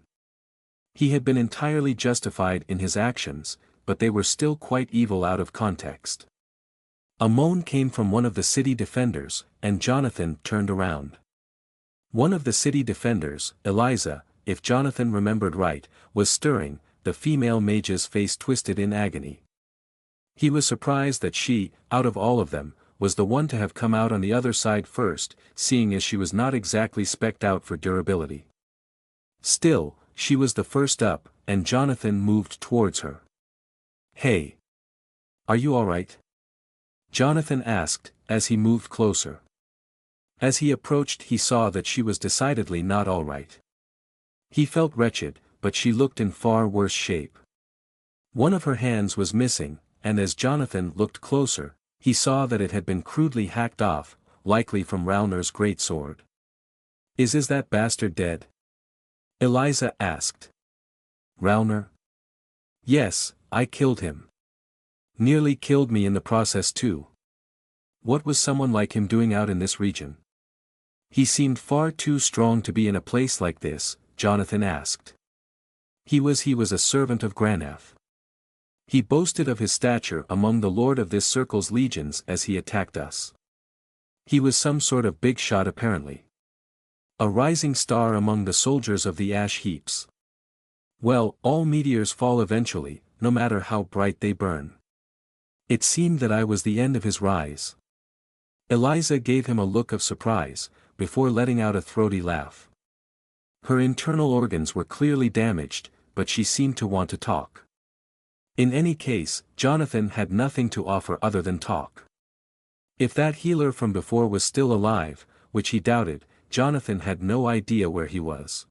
He had been entirely justified in his actions, but they were still quite evil out of context. A moan came from one of the city defenders, and Jonathan turned around. One of the city defenders, Eliza, if Jonathan remembered right, was stirring, the female mage's face twisted in agony. He was surprised that she, out of all of them, was the one to have come out on the other side first, seeing as she was not exactly specced out for durability. Still, she was the first up, and Jonathan moved towards her. "Hey! Are you alright?" Jonathan asked, as he moved closer. As he approached he saw that she was decidedly not alright. He felt wretched, but she looked in far worse shape. One of her hands was missing, and as Jonathan looked closer, he saw that it had been crudely hacked off, likely from Ralnar's greatsword. Is that bastard dead?" Eliza asked. "Ralnar?" "Yes, I killed him. Nearly killed me in the process too. What was someone like him doing out in this region?" "He seemed far too strong to be in a place like this," Jonathan asked. He was a servant of Graneth. He boasted of his stature among the lord of this circle's legions as he attacked us. He was some sort of big shot apparently. A rising star among the soldiers of the ash heaps. Well, all meteors fall eventually, no matter how bright they burn. It seemed that I was the end of his rise. Eliza gave him a look of surprise, before letting out a throaty laugh. Her internal organs were clearly damaged, but she seemed to want to talk. In any case, Jonathan had nothing to offer other than talk. If that healer from before was still alive, which he doubted, Jonathan had no idea where he was.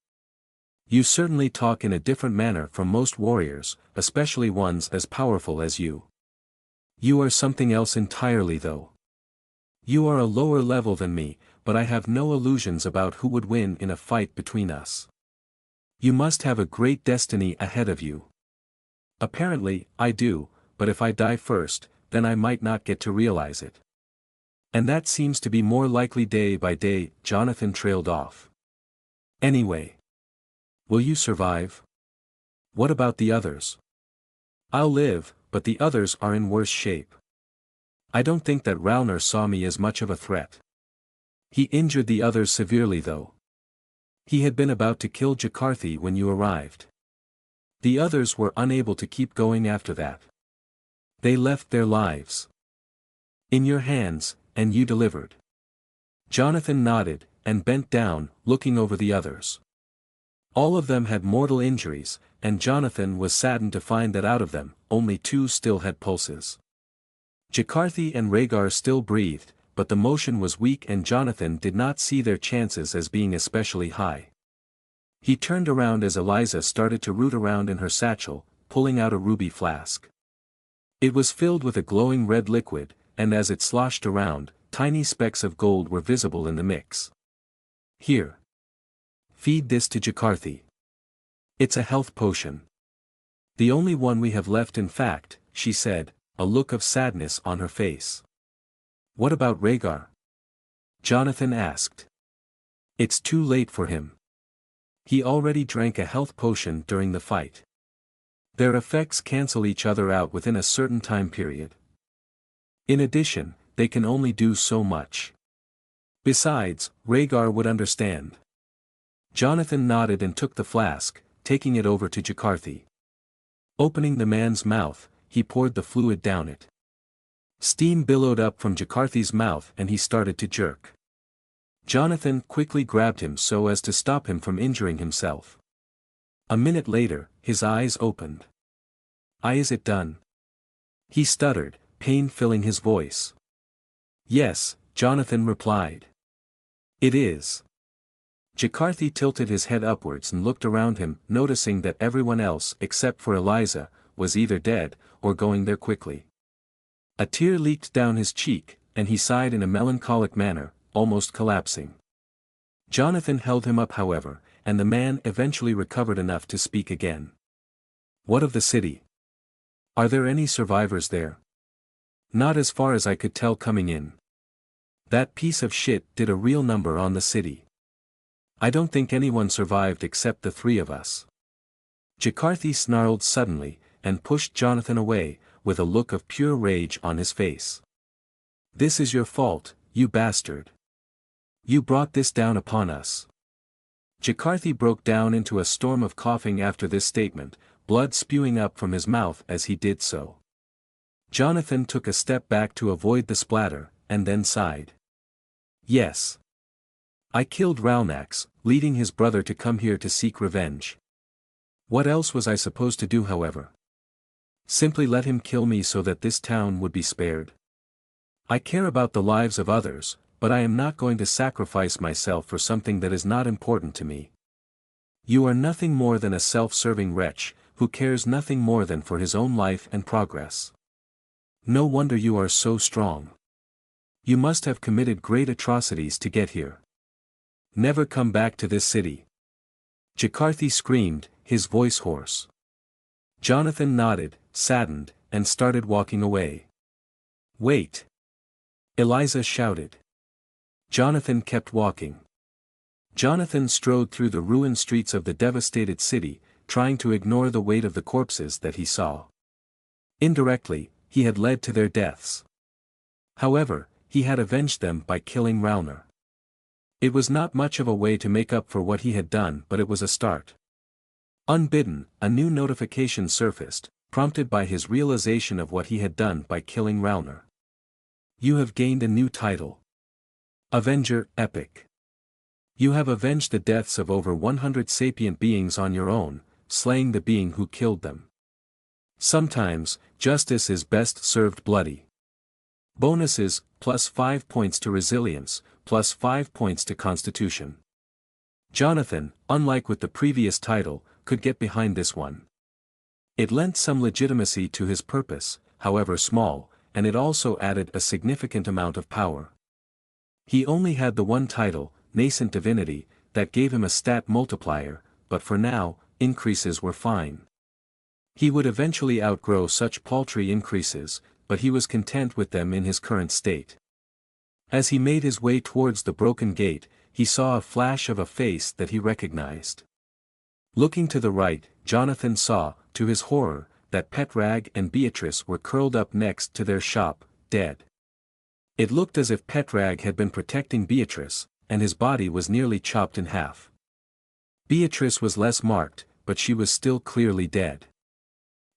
"You certainly talk in a different manner from most warriors, especially ones as powerful as you. You are something else entirely though. You are a lower level than me, but I have no illusions about who would win in a fight between us. You must have a great destiny ahead of you." "Apparently, I do, but if I die first, then I might not get to realize it. And that seems to be more likely day by day." Jonathan trailed off. "Anyway. Will you survive? What about the others?" "I'll live, but the others are in worse shape. I don't think that Ralnar saw me as much of a threat. He injured the others severely though. He had been about to kill Jakarthi when you arrived. The others were unable to keep going after that. They left their lives in your hands, and you delivered." Jonathan nodded, and bent down, looking over the others. All of them had mortal injuries, and Jonathan was saddened to find that out of them, only 2 still had pulses. Jakarthi and Rhaegar still breathed, but the motion was weak and Jonathan did not see their chances as being especially high. He turned around as Eliza started to root around in her satchel, pulling out a ruby flask. It was filled with a glowing red liquid, and as it sloshed around, tiny specks of gold were visible in the mix. "Here. Feed this to Jakarthi. It's a health potion. The only one we have left in fact," she said, a look of sadness on her face. "What about Rhaegar?" Jonathan asked. "It's too late for him. He already drank a health potion during the fight. Their effects cancel each other out within a certain time period. In addition, they can only do so much. Besides, Rhaegar would understand." Jonathan nodded and took the flask, taking it over to Jakarthi. Opening the man's mouth, he poured the fluid down it. Steam billowed up from Jakarthi's mouth and he started to jerk. Jonathan quickly grabbed him so as to stop him from injuring himself. A minute later, his eyes opened. Is it done?" he stuttered, pain filling his voice. "Yes," Jonathan replied. "It is." Jakarthi tilted his head upwards and looked around him, noticing that everyone else except for Eliza was either dead, or going there quickly. A tear leaked down his cheek, and he sighed in a melancholic manner, almost collapsing. Jonathan held him up however, and the man eventually recovered enough to speak again. "What of the city? Are there any survivors there?" "Not as far as I could tell coming in. That piece of shit did a real number on the city. I don't think anyone survived except the 3 of us." Jakarthi snarled suddenly, and pushed Jonathan away, with a look of pure rage on his face. This is your fault, you bastard. You brought this down upon us. Jakarthi broke down into a storm of coughing after this statement, blood spewing up from his mouth as he did so. Jonathan took a step back to avoid the splatter, and then sighed. Yes. I killed Ralnar, leading his brother to come here to seek revenge. What else was I supposed to do, however? Simply let him kill me so that this town would be spared. I care about the lives of others, but I am not going to sacrifice myself for something that is not important to me. You are nothing more than a self-serving wretch, who cares nothing more than for his own life and progress. No wonder you are so strong. You must have committed great atrocities to get here. Never come back to this city. Jakarthi screamed, his voice hoarse. Jonathan nodded, saddened, and started walking away. Wait! Eliza shouted. Jonathan kept walking. Jonathan strode through the ruined streets of the devastated city, trying to ignore the weight of the corpses that he saw. Indirectly, he had led to their deaths. However, he had avenged them by killing Ralnar. It was not much of a way to make up for what he had done, but it was a start. Unbidden, a new notification surfaced, prompted by his realization of what he had done by killing Ralnar. You have gained a new title. Avenger, Epic. You have avenged the deaths of over 100 sapient beings on your own, slaying the being who killed them. Sometimes, justice is best served bloody. Bonuses, +5 points to resilience, +5 points to constitution. Jonathan, unlike with the previous title, could get behind this one. It lent some legitimacy to his purpose, however small, and it also added a significant amount of power. He only had the one title, Nascent Divinity, that gave him a stat multiplier, but for now, increases were fine. He would eventually outgrow such paltry increases, but he was content with them in his current state. As he made his way towards the broken gate, he saw a flash of a face that he recognized. Looking to the right, Jonathan saw, to his horror, that Petrag and Beatrice were curled up next to their shop, dead. It looked as if Petrag had been protecting Beatrice, and his body was nearly chopped in half. Beatrice was less marked, but she was still clearly dead.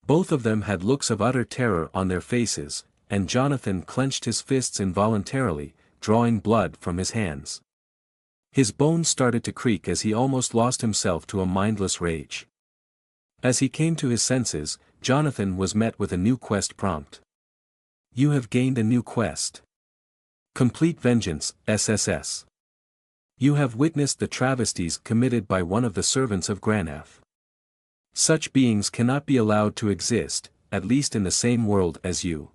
Both of them had looks of utter terror on their faces, and Jonathan clenched his fists involuntarily, drawing blood from his hands. His bones started to creak as he almost lost himself to a mindless rage. As he came to his senses, Jonathan was met with a new quest prompt. You have gained a new quest. Complete Vengeance, SSS. You have witnessed the travesties committed by one of the servants of Granath. Such beings cannot be allowed to exist, at least in the same world as you.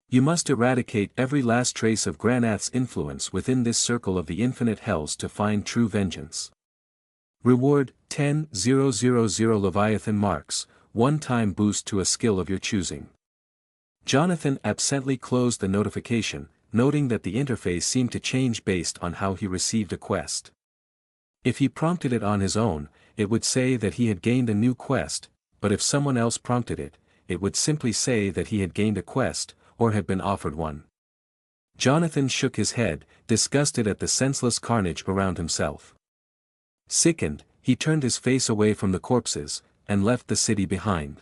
You must eradicate every last trace of Granath's influence within this circle of the infinite hells to find true vengeance. Reward, 10,000 Leviathan marks, one-time boost to a skill of your choosing. Jonathan absently closed the notification, noting that the interface seemed to change based on how he received a quest. If he prompted it on his own, it would say that he had gained a new quest, but if someone else prompted it, it would simply say that he had gained a quest, or had been offered one. Jonathan shook his head, disgusted at the senseless carnage around himself. Sickened, he turned his face away from the corpses, and left the city behind.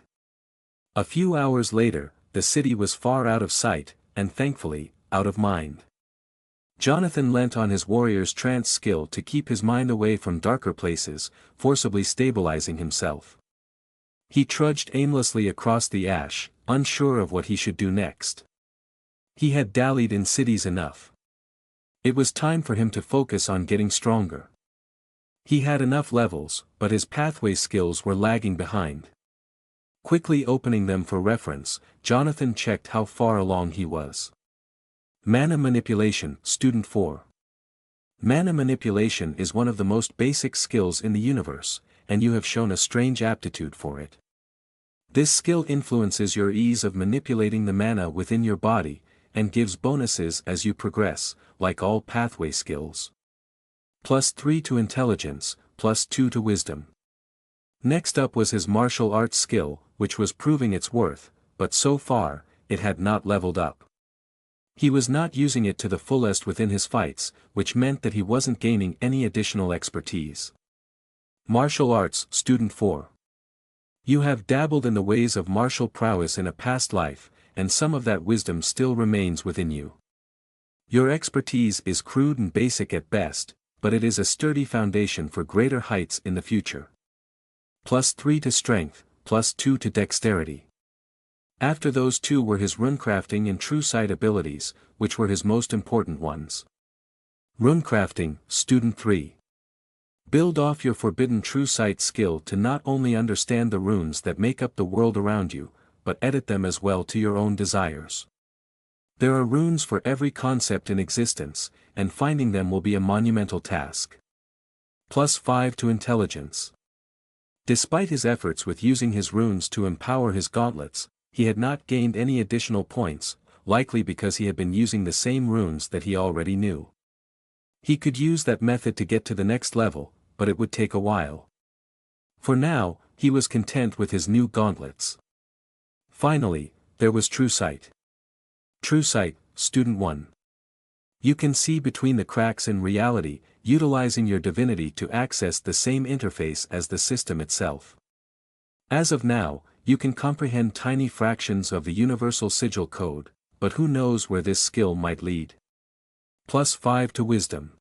A few hours later, the city was far out of sight, and thankfully, out of mind. Jonathan leant on his warrior's trance skill to keep his mind away from darker places, forcibly stabilizing himself. He trudged aimlessly across the ash, unsure of what he should do next. He had dallied in cities enough. It was time for him to focus on getting stronger. He had enough levels, but his pathway skills were lagging behind. Quickly opening them for reference, Jonathan checked how far along he was. Mana Manipulation, Student 4. Mana Manipulation is one of the most basic skills in the universe, and you have shown a strange aptitude for it. This skill influences your ease of manipulating the mana within your body, and gives bonuses as you progress, like all pathway skills. +3 to Intelligence, +2 to Wisdom. Next up was his martial arts skill, which was proving its worth, but so far, it had not leveled up. He was not using it to the fullest within his fights, which meant that he wasn't gaining any additional expertise. Martial Arts, Student 4. You have dabbled in the ways of martial prowess in a past life, and some of that wisdom still remains within you. Your expertise is crude and basic at best, but it is a sturdy foundation for greater heights in the future. +3 to Strength, +2 to Dexterity. After those two were his runecrafting and true sight abilities, which were his most important ones. Runecrafting, Student 3. Build off your forbidden true sight skill to not only understand the runes that make up the world around you, but edit them as well to your own desires. There are runes for every concept in existence, and finding them will be a monumental task. +5 to Intelligence. Despite his efforts with using his runes to empower his gauntlets, he had not gained any additional points, likely because he had been using the same runes that he already knew. He could use that method to get to the next level, but it would take a while. For now, he was content with his new gauntlets. Finally, there was True Sight. True Sight, Student 1. You can see between the cracks in reality, utilizing your divinity to access the same interface as the system itself. As of now, you can comprehend tiny fractions of the universal sigil code, but who knows where this skill might lead. +5 to Wisdom.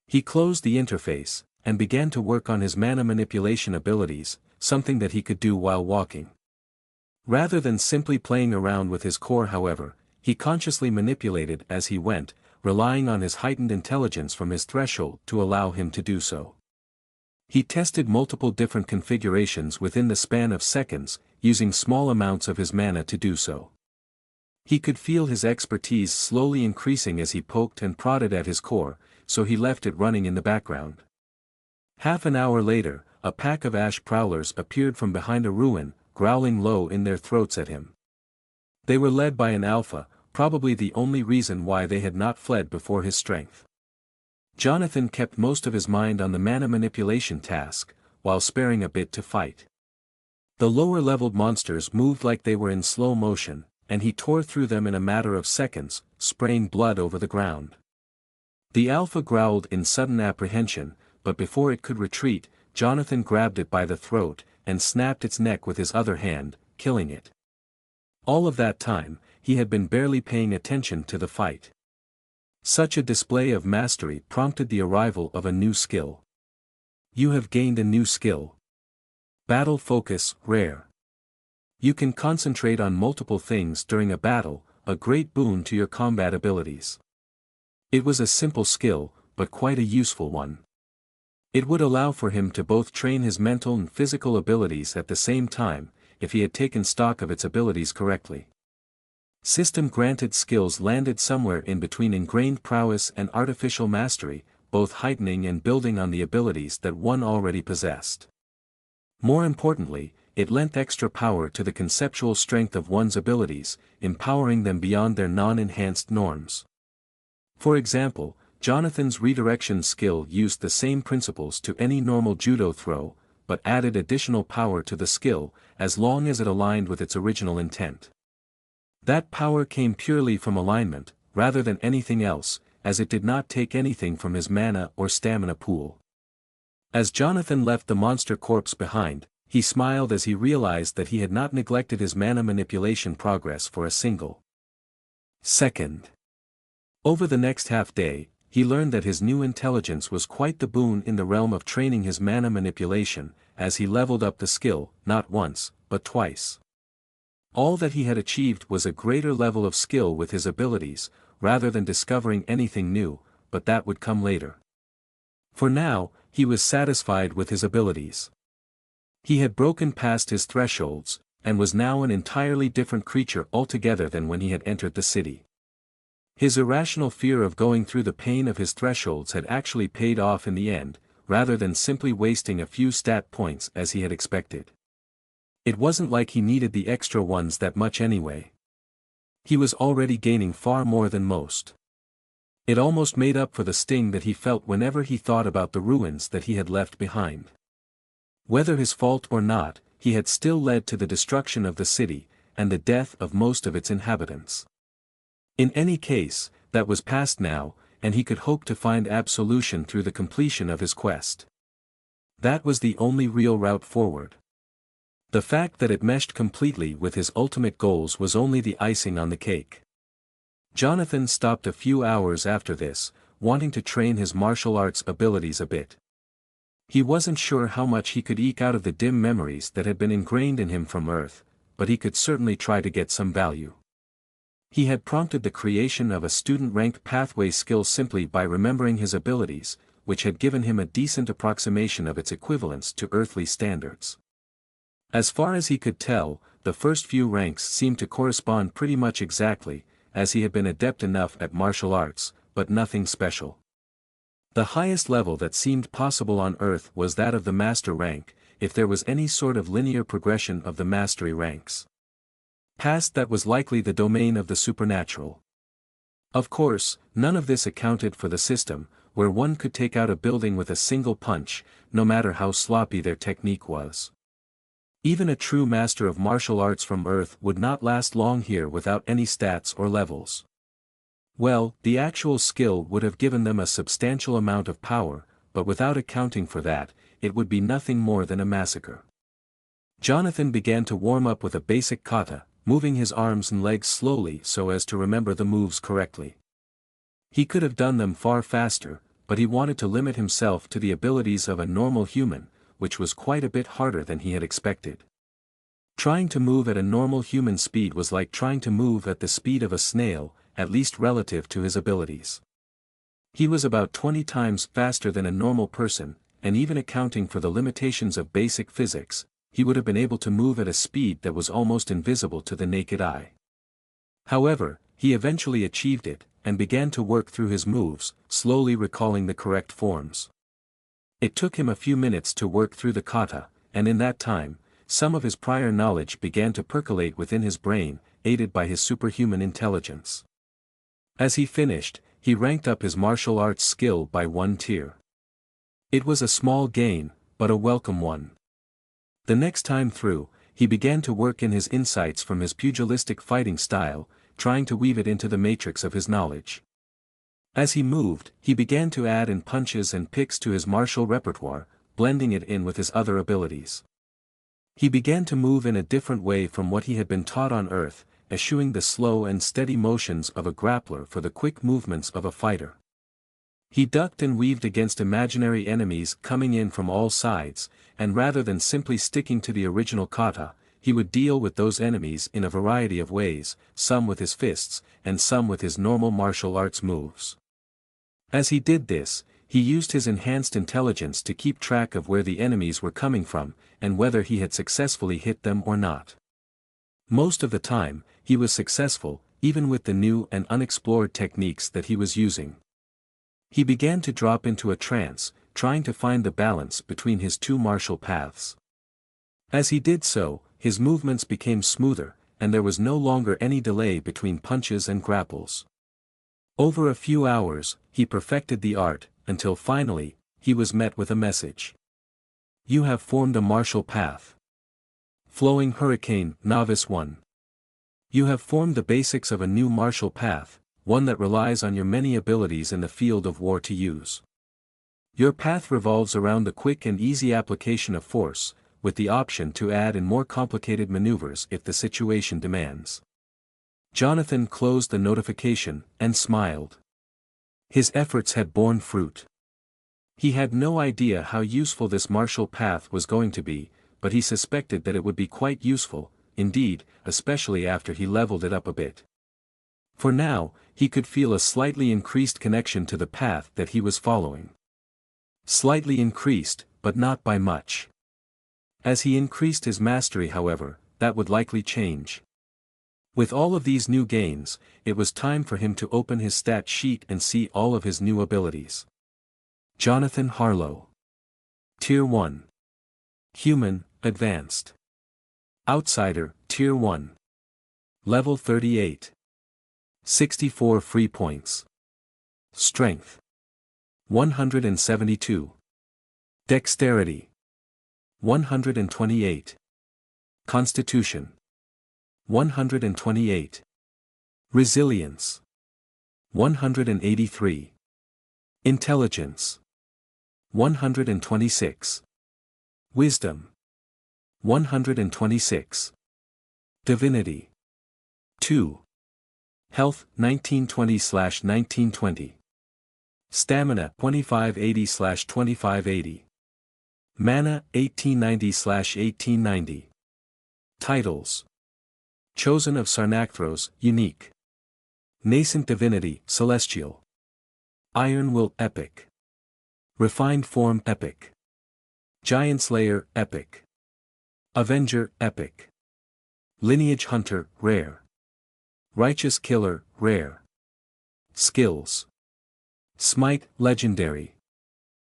He closed the interface, and began to work on his mana manipulation abilities, something that he could do while walking. Rather than simply playing around with his core, however, he consciously manipulated as he went, relying on his heightened intelligence from his threshold to allow him to do so. He tested multiple different configurations within the span of seconds, using small amounts of his mana to do so. He could feel his expertise slowly increasing as he poked and prodded at his core, so he left it running in the background. Half an hour later, a pack of ash prowlers appeared from behind a ruin, growling low in their throats at him. They were led by an alpha, probably the only reason why they had not fled before his strength. Jonathan kept most of his mind on the mana manipulation task, while sparing a bit to fight. The lower-leveled monsters moved like they were in slow motion, and he tore through them in a matter of seconds, spraying blood over the ground. The alpha growled in sudden apprehension, but before it could retreat, Jonathan grabbed it by the throat, and snapped its neck with his other hand, killing it. All of that time, he had been barely paying attention to the fight. Such a display of mastery prompted the arrival of a new skill. You have gained a new skill. Battle Focus, Rare. You can concentrate on multiple things during a battle, a great boon to your combat abilities. It was a simple skill, but quite a useful one. It would allow for him to both train his mental and physical abilities at the same time, if he had taken stock of its abilities correctly. System-granted skills landed somewhere in between ingrained prowess and artificial mastery, both heightening and building on the abilities that one already possessed. More importantly, it lent extra power to the conceptual strength of one's abilities, empowering them beyond their non-enhanced norms. For example, Jonathan's redirection skill used the same principles to any normal judo throw, but added additional power to the skill, as long as it aligned with its original intent. That power came purely from alignment, rather than anything else, as it did not take anything from his mana or stamina pool. As Jonathan left the monster corpse behind, he smiled as he realized that he had not neglected his mana manipulation progress for a single second. Over the next half-day, he learned that his new intelligence was quite the boon in the realm of training his mana manipulation, as he leveled up the skill, not once, but twice. All that he had achieved was a greater level of skill with his abilities, rather than discovering anything new, but that would come later. For now, he was satisfied with his abilities. He had broken past his thresholds, and was now an entirely different creature altogether than when he had entered the city. His irrational fear of going through the pain of his thresholds had actually paid off in the end, rather than simply wasting a few stat points as he had expected. It wasn't like he needed the extra ones that much anyway. He was already gaining far more than most. It almost made up for the sting that he felt whenever he thought about the ruins that he had left behind. Whether his fault or not, he had still led to the destruction of the city, and the death of most of its inhabitants. In any case, that was past now, and he could hope to find absolution through the completion of his quest. That was the only real route forward. The fact that it meshed completely with his ultimate goals was only the icing on the cake. Jonathan stopped a few hours after this, wanting to train his martial arts abilities a bit. He wasn't sure how much he could eke out of the dim memories that had been ingrained in him from Earth, but he could certainly try to get some value. He had prompted the creation of a student-ranked pathway skill simply by remembering his abilities, which had given him a decent approximation of its equivalence to earthly standards. As far as he could tell, the first few ranks seemed to correspond pretty much exactly, as he had been adept enough at martial arts, but nothing special. The highest level that seemed possible on Earth was that of the master rank, if there was any sort of linear progression of the mastery ranks. Past that was likely the domain of the supernatural. Of course, none of this accounted for the system, where one could take out a building with a single punch, no matter how sloppy their technique was. Even a true master of martial arts from Earth would not last long here without any stats or levels. Well, the actual skill would have given them a substantial amount of power, but without accounting for that, it would be nothing more than a massacre. Jonathan began to warm up with a basic kata, moving his arms and legs slowly so as to remember the moves correctly. He could have done them far faster, but he wanted to limit himself to the abilities of a normal human, which was quite a bit harder than he had expected. Trying to move at a normal human speed was like trying to move at the speed of a snail, at least relative to his abilities. He was about 20 times faster than a normal person, and even accounting for the limitations of basic physics, he would have been able to move at a speed that was almost invisible to the naked eye. However, he eventually achieved it, and began to work through his moves, slowly recalling the correct forms. It took him a few minutes to work through the kata, and in that time, some of his prior knowledge began to percolate within his brain, aided by his superhuman intelligence. As he finished, he ranked up his martial arts skill by 1 tier. It was a small gain, but a welcome one. The next time through, he began to work in his insights from his pugilistic fighting style, trying to weave it into the matrix of his knowledge. As he moved, he began to add in punches and kicks to his martial repertoire, blending it in with his other abilities. He began to move in a different way from what he had been taught on Earth, eschewing the slow and steady motions of a grappler for the quick movements of a fighter. He ducked and weaved against imaginary enemies coming in from all sides, and rather than simply sticking to the original kata, he would deal with those enemies in a variety of ways, some with his fists, and some with his normal martial arts moves. As he did this, he used his enhanced intelligence to keep track of where the enemies were coming from, and whether he had successfully hit them or not. Most of the time, he was successful, even with the new and unexplored techniques that he was using. He began to drop into a trance, trying to find the balance between his two martial paths. As he did so, his movements became smoother, and there was no longer any delay between punches and grapples. Over a few hours, he perfected the art, until finally, he was met with a message. You have formed a martial path. Flowing Hurricane, Novice 1. You have formed the basics of a new martial path, one that relies on your many abilities in the field of war to use. Your path revolves around the quick and easy application of force, with the option to add in more complicated maneuvers if the situation demands. Jonathan closed the notification, and smiled. His efforts had borne fruit. He had no idea how useful this martial path was going to be, but he suspected that it would be quite useful, indeed, especially after he leveled it up a bit. For now, he could feel a slightly increased connection to the path that he was following. Slightly increased, but not by much. As he increased his mastery, however, that would likely change. With all of these new gains, it was time for him to open his stat sheet and see all of his new abilities. Jonathan Harlow. Tier 1. Human, Advanced. Outsider, Tier 1. Level 38. 64 free points. Strength. 172. Dexterity. 128. Constitution. 128. Resilience. 183. Intelligence. 126. Wisdom. 126. Divinity. 2. Health 1920/1920. Stamina 2580/2580. Mana 1890/1890. Titles. Chosen of Sarnathros, unique. Nascent Divinity, celestial. Iron Will, epic. Refined Form, epic. Giant Slayer, epic. Avenger, epic. Lineage Hunter, rare. Righteous Killer, rare. Skills. Smite, legendary.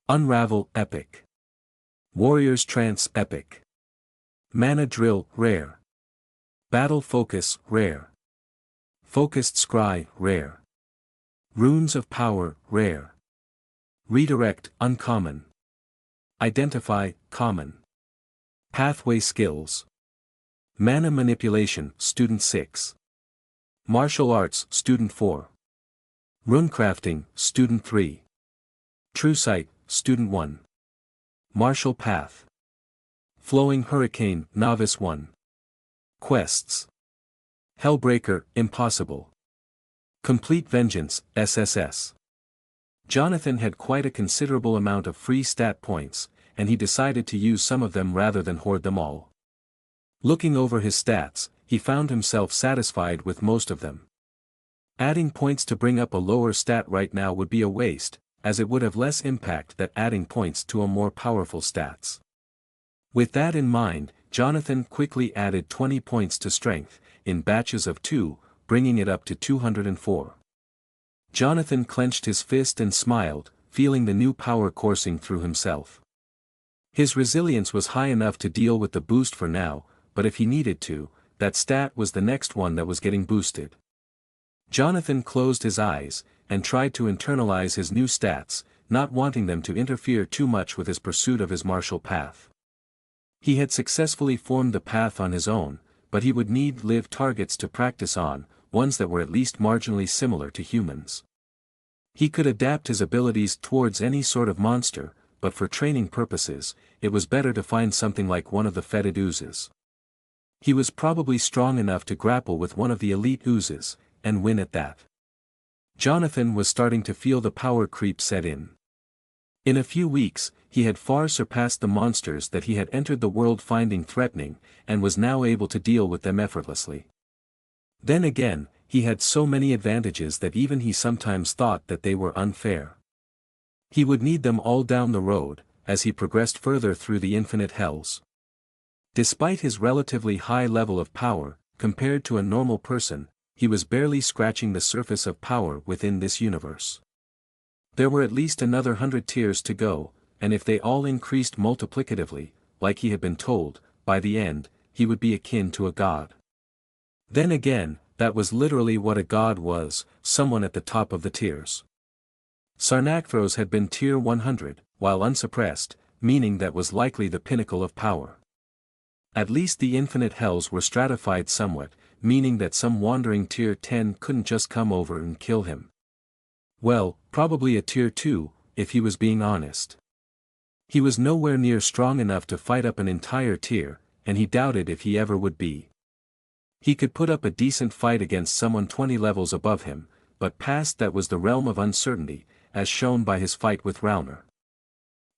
Unravel, epic. Warrior's Trance, epic. Mana Drill, rare. Battle Focus, rare. Focused Scry, rare. Runes of Power, rare. Redirect, uncommon. Identify, common. Pathway Skills. Mana Manipulation, Student 6. Martial Arts, Student 4. Runecrafting, Student 3. True Sight, Student 1. Martial Path. Flowing Hurricane, Novice 1. Quests. Hellbreaker, Impossible. Complete Vengeance, SSS. Jonathan had quite a considerable amount of free stat points, and he decided to use some of them rather than hoard them all. Looking over his stats, he found himself satisfied with most of them. Adding points to bring up a lower stat right now would be a waste, as it would have less impact than adding points to a more powerful stats. With that in mind, Jonathan quickly added 20 points to strength, in batches of 2, bringing it up to 204. Jonathan clenched his fist and smiled, feeling the new power coursing through himself. His resilience was high enough to deal with the boost for now, but if he needed to, that stat was the next one that was getting boosted. Jonathan closed his eyes, and tried to internalize his new stats, not wanting them to interfere too much with his pursuit of his martial path. He had successfully formed the path on his own, but he would need live targets to practice on, ones that were at least marginally similar to humans. He could adapt his abilities towards any sort of monster, but for training purposes, it was better to find something like one of the fetid oozes. He was probably strong enough to grapple with one of the elite oozes, and win at that. Jonathan was starting to feel the power creep set in. In a few weeks, he had far surpassed the monsters that he had entered the world finding threatening, and was now able to deal with them effortlessly. Then again, he had so many advantages that even he sometimes thought that they were unfair. He would need them all down the road, as he progressed further through the infinite hells. Despite his relatively high level of power, compared to a normal person, he was barely scratching the surface of power within this universe. There were at least another 100 tiers to go, and if they all increased multiplicatively, like he had been told, by the end, he would be akin to a god. Then again, that was literally what a god was, someone at the top of the tiers. Sarnathros had been tier 100, while unsuppressed, meaning that was likely the pinnacle of power. At least the infinite hells were stratified somewhat, meaning that some wandering tier 10 couldn't just come over and kill him. Well, probably a tier 2, if he was being honest. He was nowhere near strong enough to fight up an entire tier, and he doubted if he ever would be. He could put up a decent fight against someone 20 levels above him, but past that was the realm of uncertainty, as shown by his fight with Ralnar.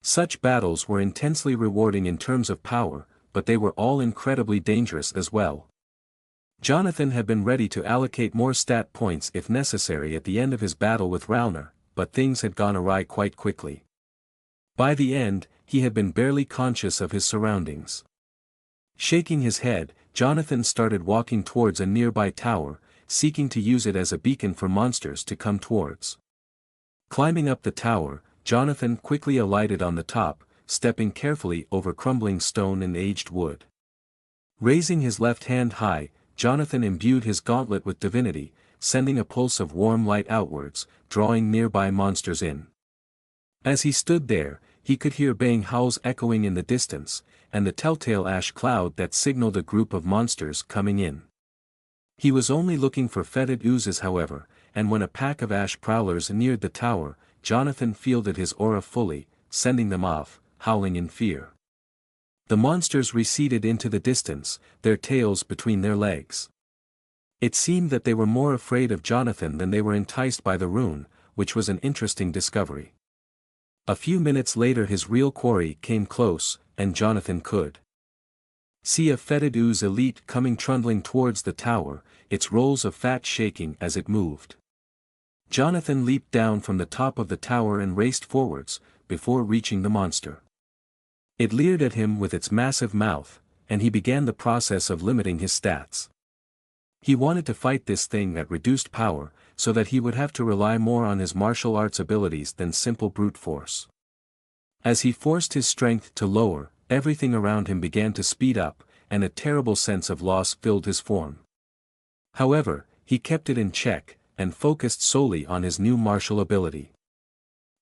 Such battles were intensely rewarding in terms of power, but they were all incredibly dangerous as well. Jonathan had been ready to allocate more stat points if necessary at the end of his battle with Ralnar, but things had gone awry quite quickly. By the end, he had been barely conscious of his surroundings. Shaking his head, Jonathan started walking towards a nearby tower, seeking to use it as a beacon for monsters to come towards. Climbing up the tower, Jonathan quickly alighted on the top, stepping carefully over crumbling stone and aged wood. Raising his left hand high, Jonathan imbued his gauntlet with divinity, sending a pulse of warm light outwards, drawing nearby monsters in. As he stood there, he could hear baying howls echoing in the distance, and the telltale ash cloud that signaled a group of monsters coming in. He was only looking for fetid oozes however, and when a pack of ash prowlers neared the tower, Jonathan fielded his aura fully, sending them off, howling in fear. The monsters receded into the distance, their tails between their legs. It seemed that they were more afraid of Jonathan than they were enticed by the rune, which was an interesting discovery. A few minutes later his real quarry came close, and Jonathan could see a fetid ooze elite coming trundling towards the tower, its rolls of fat shaking as it moved. Jonathan leaped down from the top of the tower and raced forwards, before reaching the monster. It leered at him with its massive mouth, and he began the process of limiting his stats. He wanted to fight this thing at reduced power, so that he would have to rely more on his martial arts abilities than simple brute force. As he forced his strength to lower, everything around him began to speed up, and a terrible sense of loss filled his form. However, he kept it in check, and focused solely on his new martial ability.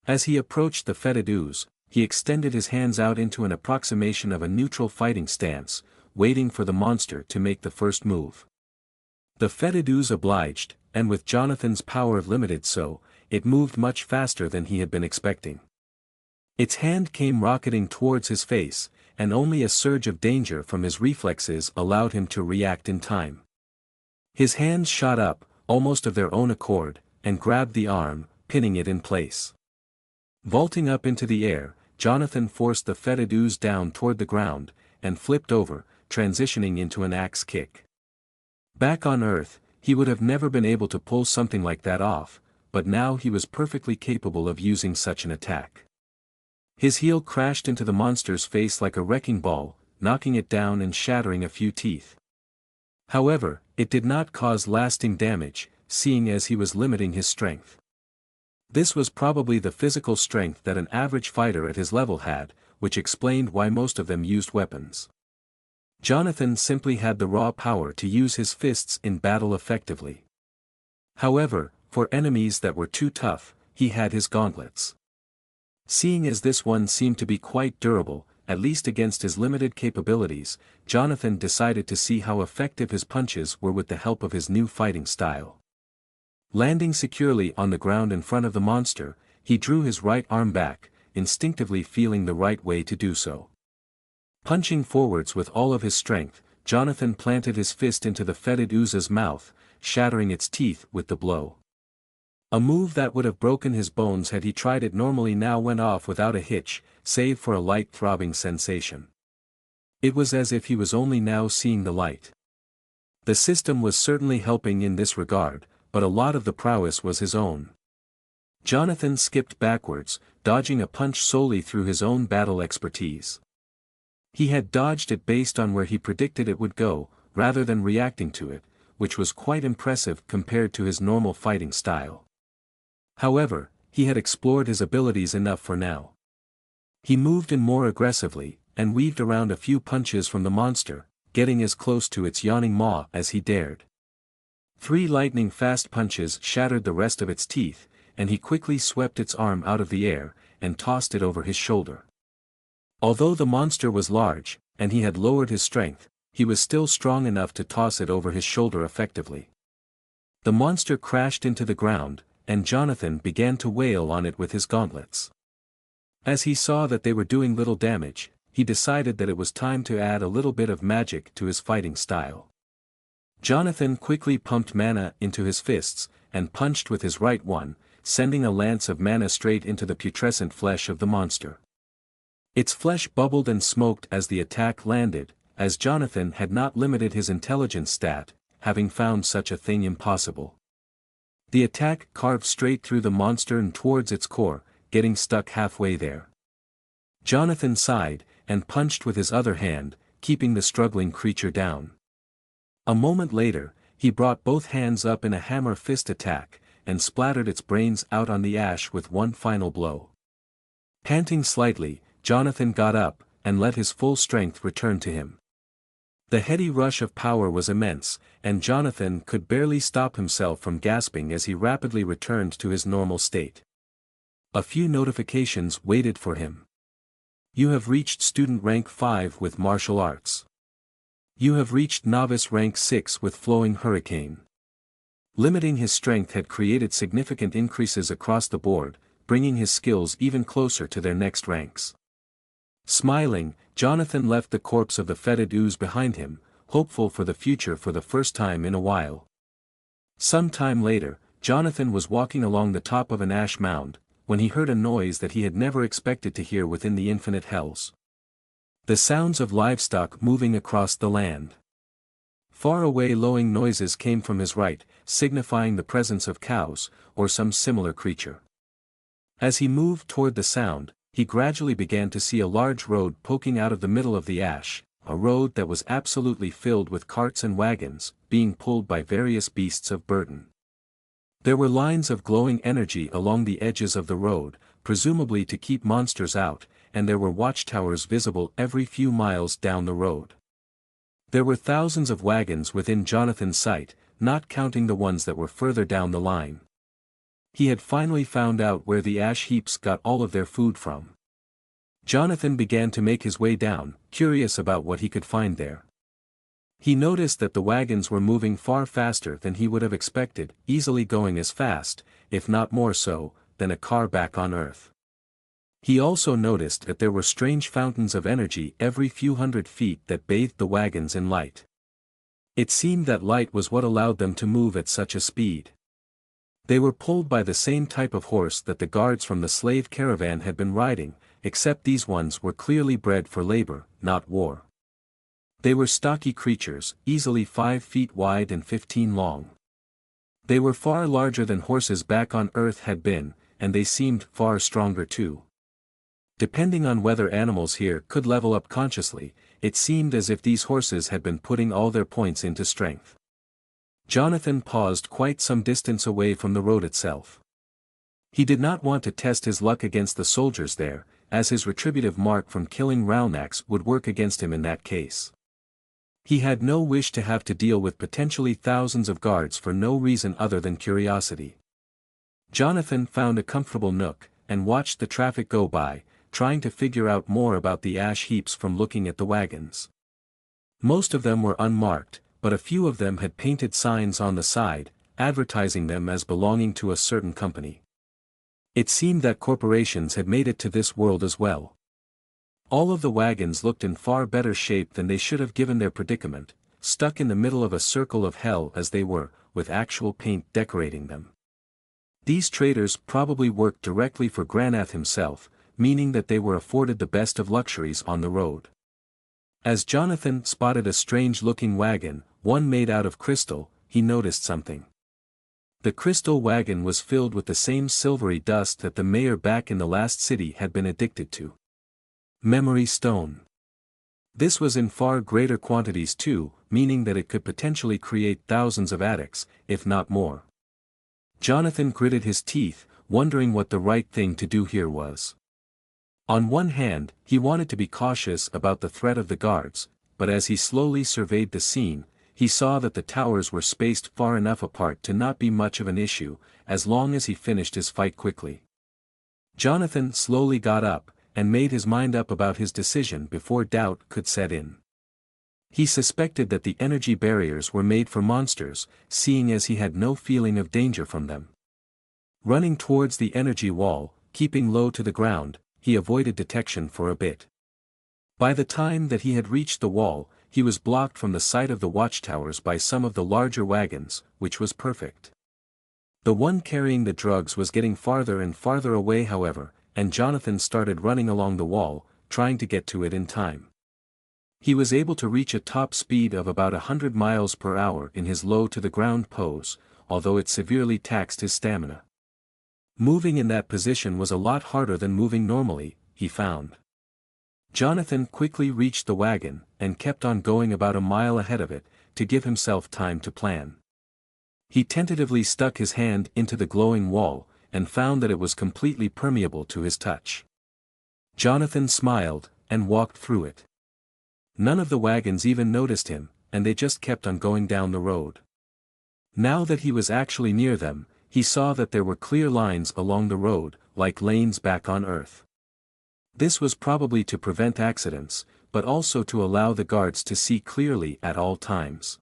As he approached the fetid ooze, he extended his hands out into an approximation of a neutral fighting stance, waiting for the monster to make the first move. The fetid ooze obliged, and with Jonathan's power limited so, it moved much faster than he had been expecting. Its hand came rocketing towards his face, and only a surge of danger from his reflexes allowed him to react in time. His hands shot up, almost of their own accord, and grabbed the arm, pinning it in place. Vaulting up into the air, Jonathan forced the fetid ooze down toward the ground, and flipped over, transitioning into an axe kick. Back on Earth, he would have never been able to pull something like that off, but now he was perfectly capable of using such an attack. His heel crashed into the monster's face like a wrecking ball, knocking it down and shattering a few teeth. However, it did not cause lasting damage, seeing as he was limiting his strength. This was probably the physical strength that an average fighter at his level had, which explained why most of them used weapons. Jonathan simply had the raw power to use his fists in battle effectively. However, for enemies that were too tough, he had his gauntlets. Seeing as this one seemed to be quite durable, at least against his limited capabilities, Jonathan decided to see how effective his punches were with the help of his new fighting style. Landing securely on the ground in front of the monster, he drew his right arm back, instinctively feeling the right way to do so. Punching forwards with all of his strength, Jonathan planted his fist into the fetid ooze's mouth, shattering its teeth with the blow. A move that would have broken his bones had he tried it normally now went off without a hitch, save for a light throbbing sensation. It was as if he was only now seeing the light. The system was certainly helping in this regard, but a lot of the prowess was his own. Jonathan skipped backwards, dodging a punch solely through his own battle expertise. He had dodged it based on where he predicted it would go, rather than reacting to it, which was quite impressive compared to his normal fighting style. However, he had explored his abilities enough for now. He moved in more aggressively, and weaved around a few punches from the monster, getting as close to its yawning maw as he dared. 3 lightning-fast punches shattered the rest of its teeth, and he quickly swept its arm out of the air, and tossed it over his shoulder. Although the monster was large, and he had lowered his strength, he was still strong enough to toss it over his shoulder effectively. The monster crashed into the ground, and Jonathan began to wail on it with his gauntlets. As he saw that they were doing little damage, he decided that it was time to add a little bit of magic to his fighting style. Jonathan quickly pumped mana into his fists, and punched with his right one, sending a lance of mana straight into the putrescent flesh of the monster. Its flesh bubbled and smoked as the attack landed, as Jonathan had not limited his intelligence stat, having found such a thing impossible. The attack carved straight through the monster and towards its core, getting stuck halfway there. Jonathan sighed, and punched with his other hand, keeping the struggling creature down. A moment later, he brought both hands up in a hammer fist attack, and splattered its brains out on the ash with one final blow. Panting slightly, Jonathan got up, and let his full strength return to him. The heady rush of power was immense, and Jonathan could barely stop himself from gasping as he rapidly returned to his normal state. A few notifications waited for him. You have reached student rank 5 with martial arts. You have reached novice rank 6 with flowing hurricane. Limiting his strength had created significant increases across the board, bringing his skills even closer to their next ranks. Smiling, Jonathan left the corpse of the fetid ooze behind him, hopeful for the future for the first time in a while. Some time later, Jonathan was walking along the top of an ash mound, when he heard a noise that he had never expected to hear within the infinite hells. The sounds of livestock moving across the land. Far away lowing noises came from his right, signifying the presence of cows, or some similar creature. As he moved toward the sound, he gradually began to see a large road poking out of the middle of the ash, a road that was absolutely filled with carts and wagons, being pulled by various beasts of burden. There were lines of glowing energy along the edges of the road, presumably to keep monsters out, and there were watchtowers visible every few miles down the road. There were thousands of wagons within Jonathan's sight, not counting the ones that were further down the line. He had finally found out where the ash heaps got all of their food from. Jonathan began to make his way down, curious about what he could find there. He noticed that the wagons were moving far faster than he would have expected, easily going as fast, if not more so, than a car back on Earth. He also noticed that there were strange fountains of energy every few hundred feet that bathed the wagons in light. It seemed that light was what allowed them to move at such a speed. They were pulled by the same type of horse that the guards from the slave caravan had been riding, except these ones were clearly bred for labor, not war. They were stocky creatures, easily 5 feet wide and 15 long. They were far larger than horses back on Earth had been, and they seemed far stronger too. Depending on whether animals here could level up consciously, it seemed as if these horses had been putting all their points into strength. Jonathan paused quite some distance away from the road itself. He did not want to test his luck against the soldiers there, as his retributive mark from killing Ralnar would work against him in that case. He had no wish to have to deal with potentially thousands of guards for no reason other than curiosity. Jonathan found a comfortable nook, and watched the traffic go by, trying to figure out more about the ash heaps from looking at the wagons. Most of them were unmarked, but a few of them had painted signs on the side, advertising them as belonging to a certain company. It seemed that corporations had made it to this world as well. All of the wagons looked in far better shape than they should have given their predicament, stuck in the middle of a circle of hell as they were, with actual paint decorating them. These traders probably worked directly for Granath himself, meaning that they were afforded the best of luxuries on the road. As Jonathan spotted a strange-looking wagon, one made out of crystal, he noticed something. The crystal wagon was filled with the same silvery dust that the mayor back in the last city had been addicted to. Memory stone. This was in far greater quantities too, meaning that it could potentially create thousands of addicts, if not more. Jonathan gritted his teeth, wondering what the right thing to do here was. On one hand, he wanted to be cautious about the threat of the guards, but as he slowly surveyed the scene, he saw that the towers were spaced far enough apart to not be much of an issue, as long as he finished his fight quickly. Jonathan slowly got up, and made his mind up about his decision before doubt could set in. He suspected that the energy barriers were made for monsters, seeing as he had no feeling of danger from them. Running towards the energy wall, keeping low to the ground, he avoided detection for a bit. By the time that he had reached the wall, he was blocked from the sight of the watchtowers by some of the larger wagons, which was perfect. The one carrying the drugs was getting farther and farther away however, and Jonathan started running along the wall, trying to get to it in time. He was able to reach a top speed of about 100 miles per hour in his low-to-the-ground pose, although it severely taxed his stamina. Moving in that position was a lot harder than moving normally, he found. Jonathan quickly reached the wagon, and kept on going about a mile ahead of it, to give himself time to plan. He tentatively stuck his hand into the glowing wall, and found that it was completely permeable to his touch. Jonathan smiled, and walked through it. None of the wagons even noticed him, and they just kept on going down the road. Now that he was actually near them, he saw that there were clear lines along the road, like lanes back on Earth. This was probably to prevent accidents, but also to allow the guards to see clearly at all times.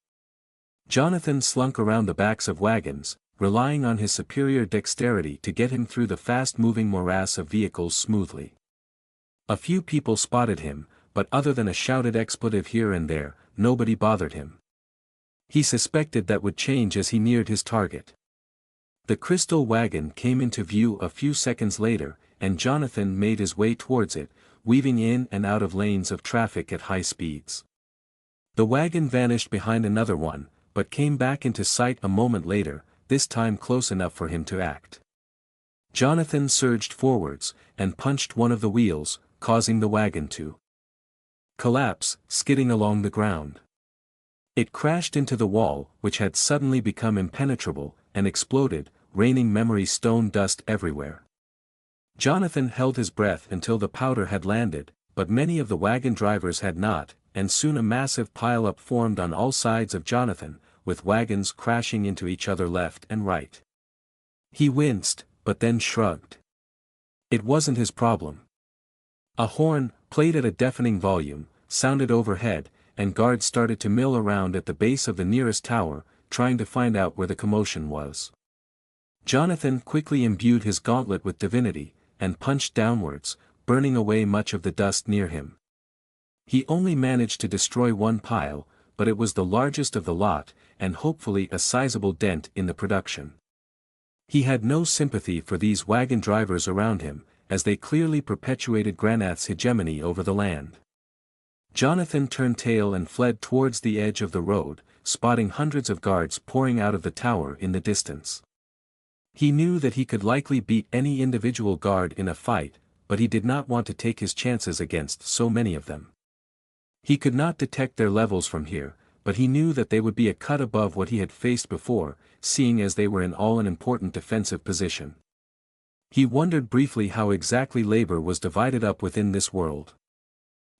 Jonathan slunk around the backs of wagons, relying on his superior dexterity to get him through the fast-moving morass of vehicles smoothly. A few people spotted him, but other than a shouted expletive here and there, nobody bothered him. He suspected that would change as he neared his target. The crystal wagon came into view a few seconds later, and Jonathan made his way towards it, weaving in and out of lanes of traffic at high speeds. The wagon vanished behind another one, but came back into sight a moment later, this time close enough for him to act. Jonathan surged forwards, and punched one of the wheels, causing the wagon to collapse, skidding along the ground. It crashed into the wall, which had suddenly become impenetrable, and exploded, raining memory stone dust everywhere. Jonathan held his breath until the powder had landed, but many of the wagon drivers had not, and soon a massive pile-up formed on all sides of Jonathan, with wagons crashing into each other left and right. He winced, but then shrugged. It wasn't his problem. A horn, played at a deafening volume, sounded overhead, and guards started to mill around at the base of the nearest tower, trying to find out where the commotion was. Jonathan quickly imbued his gauntlet with divinity, and punched downwards, burning away much of the dust near him. He only managed to destroy one pile, but it was the largest of the lot, and hopefully a sizable dent in the production. He had no sympathy for these wagon drivers around him, as they clearly perpetuated Granath's hegemony over the land. Jonathan turned tail and fled towards the edge of the road, spotting hundreds of guards pouring out of the tower in the distance. He knew that he could likely beat any individual guard in a fight, but he did not want to take his chances against so many of them. He could not detect their levels from here, but he knew that they would be a cut above what he had faced before, seeing as they were in all an important defensive position. He wondered briefly how exactly labor was divided up within this world.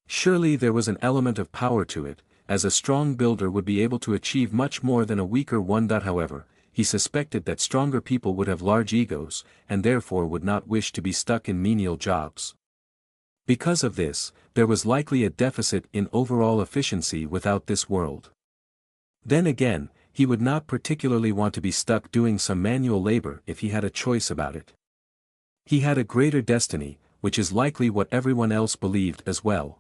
Surely there was an element of power to it, as a strong builder would be able to achieve much more than a weaker one. However, he suspected that stronger people would have large egos, and therefore would not wish to be stuck in menial jobs. Because of this, there was likely a deficit in overall efficiency without this world. Then again, he would not particularly want to be stuck doing some manual labor if he had a choice about it. He had a greater destiny, which is likely what everyone else believed as well.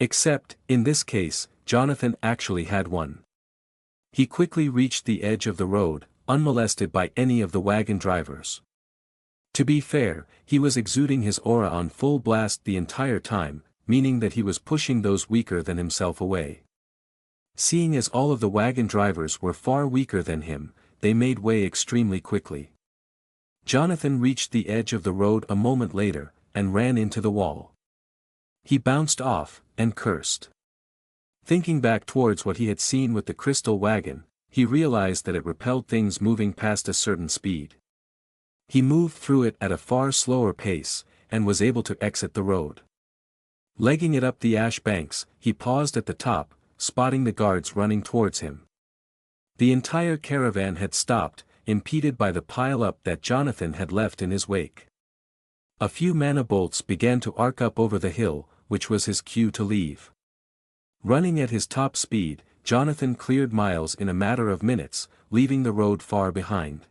Except, in this case, Jonathan actually had one. He quickly reached the edge of the road, unmolested by any of the wagon drivers. To be fair, he was exuding his aura on full blast the entire time, meaning that he was pushing those weaker than himself away. Seeing as all of the wagon drivers were far weaker than him, they made way extremely quickly. Jonathan reached the edge of the road a moment later, and ran into the wall. He bounced off, and cursed. Thinking back towards what he had seen with the crystal wagon, he realized that it repelled things moving past a certain speed. He moved through it at a far slower pace, and was able to exit the road. Legging it up the ash banks, he paused at the top, spotting the guards running towards him. The entire caravan had stopped, impeded by the pile-up that Jonathan had left in his wake. A few mana bolts began to arc up over the hill, which was his cue to leave. Running at his top speed, Jonathan cleared miles in a matter of minutes, leaving the road far behind.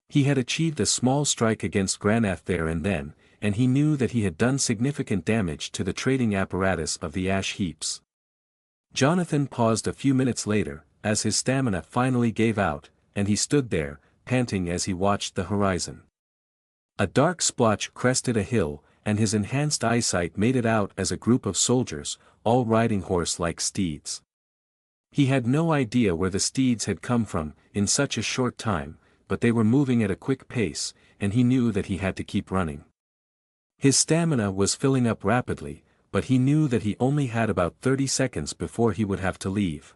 He had achieved a small strike against Granath there and then, and he knew that he had done significant damage to the trading apparatus of the ash heaps. Jonathan paused a few minutes later, as his stamina finally gave out, and he stood there, panting as he watched the horizon. A dark splotch crested a hill, and his enhanced eyesight made it out as a group of soldiers, all riding horse-like steeds. He had no idea where the steeds had come from, in such a short time, but they were moving at a quick pace, and he knew that he had to keep running. His stamina was filling up rapidly, but he knew that he only had about 30 seconds before he would have to leave.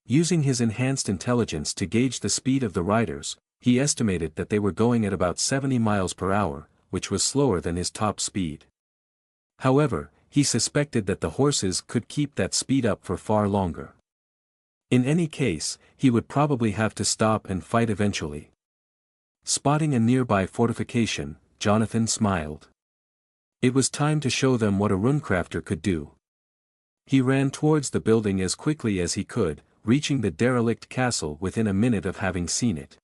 Using his enhanced intelligence to gauge the speed of the riders, he estimated that they were going at about 70 miles per hour, which was slower than his top speed. However, he suspected that the horses could keep that speed up for far longer. In any case, he would probably have to stop and fight eventually. Spotting a nearby fortification, Jonathan smiled. It was time to show them what a runecrafter could do. He ran towards the building as quickly as he could, reaching the derelict castle within a minute of having seen it.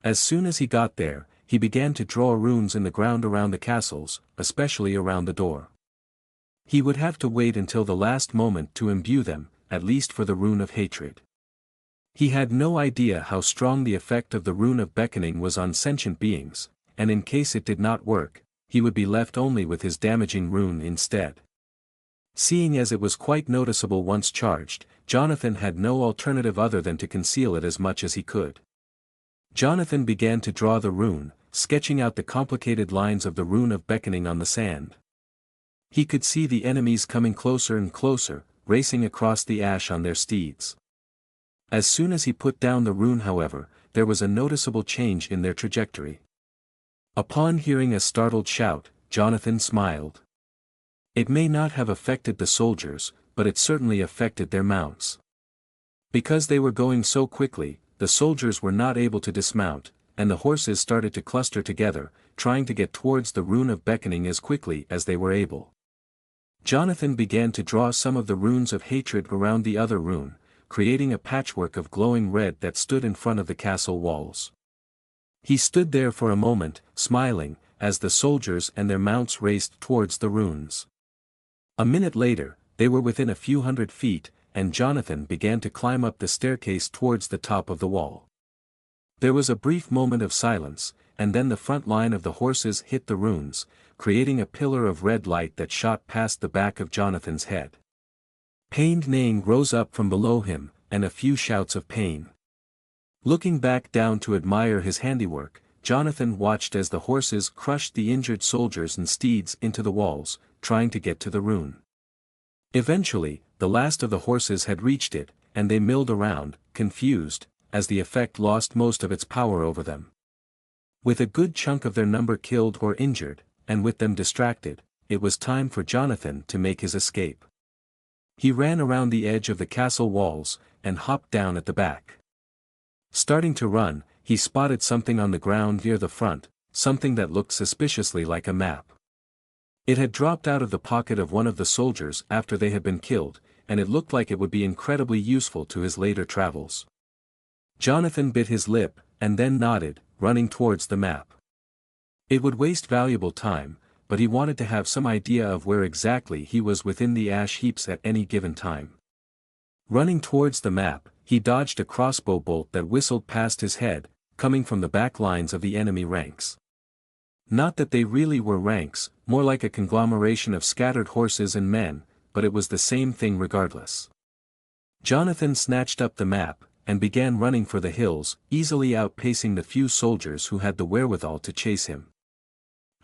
As soon as he got there, he began to draw runes in the ground around the castles, especially around the door. He would have to wait until the last moment to imbue them, at least for the rune of hatred. He had no idea how strong the effect of the rune of beckoning was on sentient beings, and in case it did not work, he would be left only with his damaging rune instead. Seeing as it was quite noticeable once charged, Jonathan had no alternative other than to conceal it as much as he could. Jonathan began to draw the rune, sketching out the complicated lines of the rune of beckoning on the sand. He could see the enemies coming closer and closer, racing across the ash on their steeds. As soon as he put down the rune, however, there was a noticeable change in their trajectory. Upon hearing a startled shout, Jonathan smiled. It may not have affected the soldiers, but it certainly affected their mounts. Because they were going so quickly, the soldiers were not able to dismount, and the horses started to cluster together, trying to get towards the rune of beckoning as quickly as they were able. Jonathan began to draw some of the runes of hatred around the other rune, creating a patchwork of glowing red that stood in front of the castle walls. He stood there for a moment, smiling, as the soldiers and their mounts raced towards the runes. A minute later, they were within a few hundred feet, and Jonathan began to climb up the staircase towards the top of the wall. There was a brief moment of silence, and then the front line of the horses hit the runes, creating a pillar of red light that shot past the back of Jonathan's head. Pained neighing rose up from below him, and a few shouts of pain. Looking back down to admire his handiwork, Jonathan watched as the horses crushed the injured soldiers and steeds into the walls, trying to get to the rune. Eventually, the last of the horses had reached it, and they milled around, confused, as the effect lost most of its power over them. With a good chunk of their number killed or injured, and with them distracted, it was time for Jonathan to make his escape. He ran around the edge of the castle walls, and hopped down at the back. Starting to run, he spotted something on the ground near the front, something that looked suspiciously like a map. It had dropped out of the pocket of one of the soldiers after they had been killed, and it looked like it would be incredibly useful to his later travels. Jonathan bit his lip, and then nodded, running towards the map. It would waste valuable time, but he wanted to have some idea of where exactly he was within the ash heaps at any given time. Running towards the map, he dodged a crossbow bolt that whistled past his head, coming from the back lines of the enemy ranks. Not that they really were ranks, more like a conglomeration of scattered horses and men, but it was the same thing regardless. Jonathan snatched up the map, and began running for the hills, easily outpacing the few soldiers who had the wherewithal to chase him.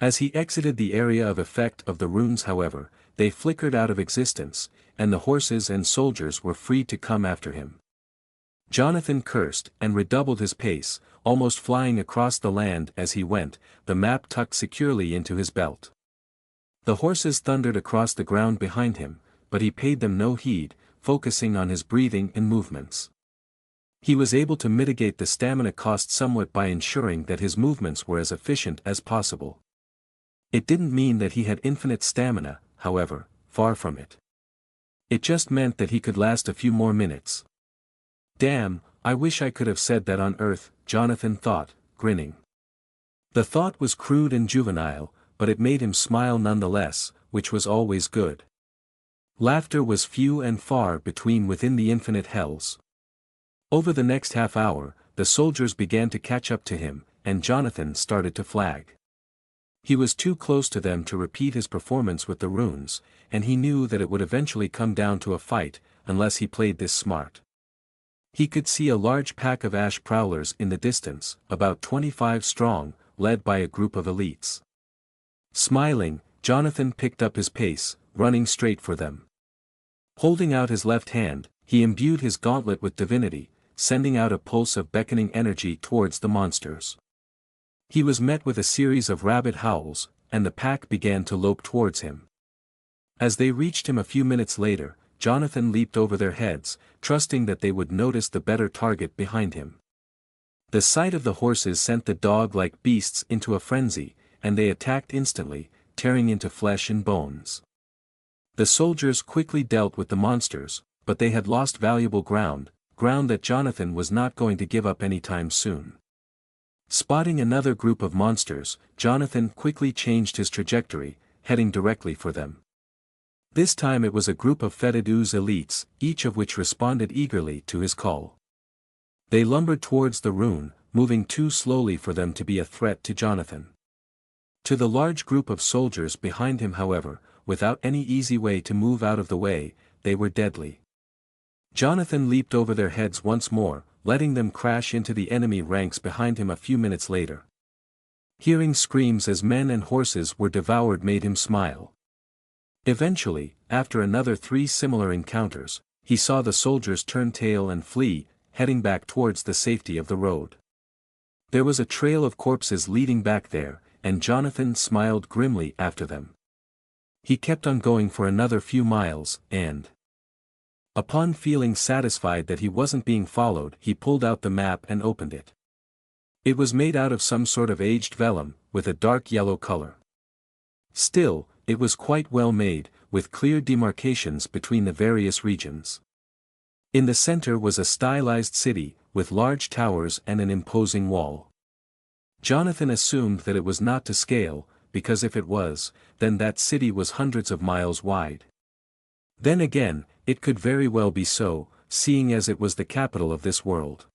As he exited the area of effect of the runes, however, they flickered out of existence, and the horses and soldiers were free to come after him. Jonathan cursed and redoubled his pace, almost flying across the land as he went, the map tucked securely into his belt. The horses thundered across the ground behind him, but he paid them no heed, focusing on his breathing and movements. He was able to mitigate the stamina cost somewhat by ensuring that his movements were as efficient as possible. It didn't mean that he had infinite stamina, however, far from it. It just meant that he could last a few more minutes. Damn, I wish I could have said that on Earth, Jonathan thought, grinning. The thought was crude and juvenile, but it made him smile nonetheless, which was always good. Laughter was few and far between within the infinite hells. Over the next half hour, the soldiers began to catch up to him, and Jonathan started to flag. He was too close to them to repeat his performance with the runes, and he knew that it would eventually come down to a fight, unless he played this smart. He could see a large pack of ash prowlers in the distance, about 25 strong, led by a group of elites. Smiling, Jonathan picked up his pace, running straight for them. Holding out his left hand, he imbued his gauntlet with divinity, sending out a pulse of beckoning energy towards the monsters. He was met with a series of rabid howls, and the pack began to lope towards him. As they reached him a few minutes later, Jonathan leaped over their heads, trusting that they would notice the better target behind him. The sight of the horses sent the dog-like beasts into a frenzy, and they attacked instantly, tearing into flesh and bones. The soldiers quickly dealt with the monsters, but they had lost valuable ground, ground that Jonathan was not going to give up anytime soon. Spotting another group of monsters, Jonathan quickly changed his trajectory, heading directly for them. This time it was a group of fetid ooze elites, each of which responded eagerly to his call. They lumbered towards the rune, moving too slowly for them to be a threat to Jonathan. To the large group of soldiers behind him, however, without any easy way to move out of the way, they were deadly. Jonathan leaped over their heads once more, letting them crash into the enemy ranks behind him a few minutes later. Hearing screams as men and horses were devoured made him smile. Eventually, after another 3 similar encounters, he saw the soldiers turn tail and flee, heading back towards the safety of the road. There was a trail of corpses leading back there, and Jonathan smiled grimly after them. He kept on going for another few miles, and upon feeling satisfied that he wasn't being followed, he pulled out the map and opened it. It was made out of some sort of aged vellum, with a dark yellow color. Still, it was quite well made, with clear demarcations between the various regions. In the center was a stylized city, with large towers and an imposing wall. Jonathan assumed that it was not to scale, because if it was, then that city was hundreds of miles wide. Then again, it could very well be so, seeing as it was the capital of this world.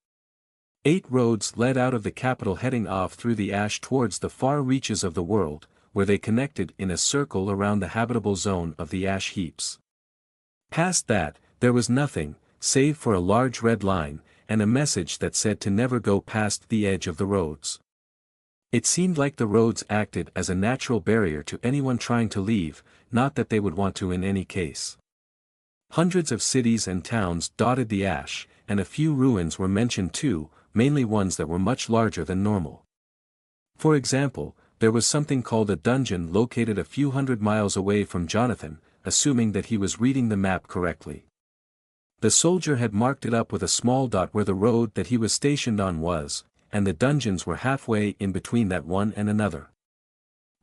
8 roads led out of the capital, heading off through the ash towards the far reaches of the world, where they connected in a circle around the habitable zone of the ash heaps. Past that, there was nothing, save for a large red line, and a message that said to never go past the edge of the roads. It seemed like the roads acted as a natural barrier to anyone trying to leave, not that they would want to in any case. Hundreds of cities and towns dotted the ash, and a few ruins were mentioned too, mainly ones that were much larger than normal. For example, there was something called a dungeon located a few hundred miles away from Jonathan, assuming that he was reading the map correctly. The soldier had marked it up with a small dot where the road that he was stationed on was, and the dungeons were halfway in between that one and another.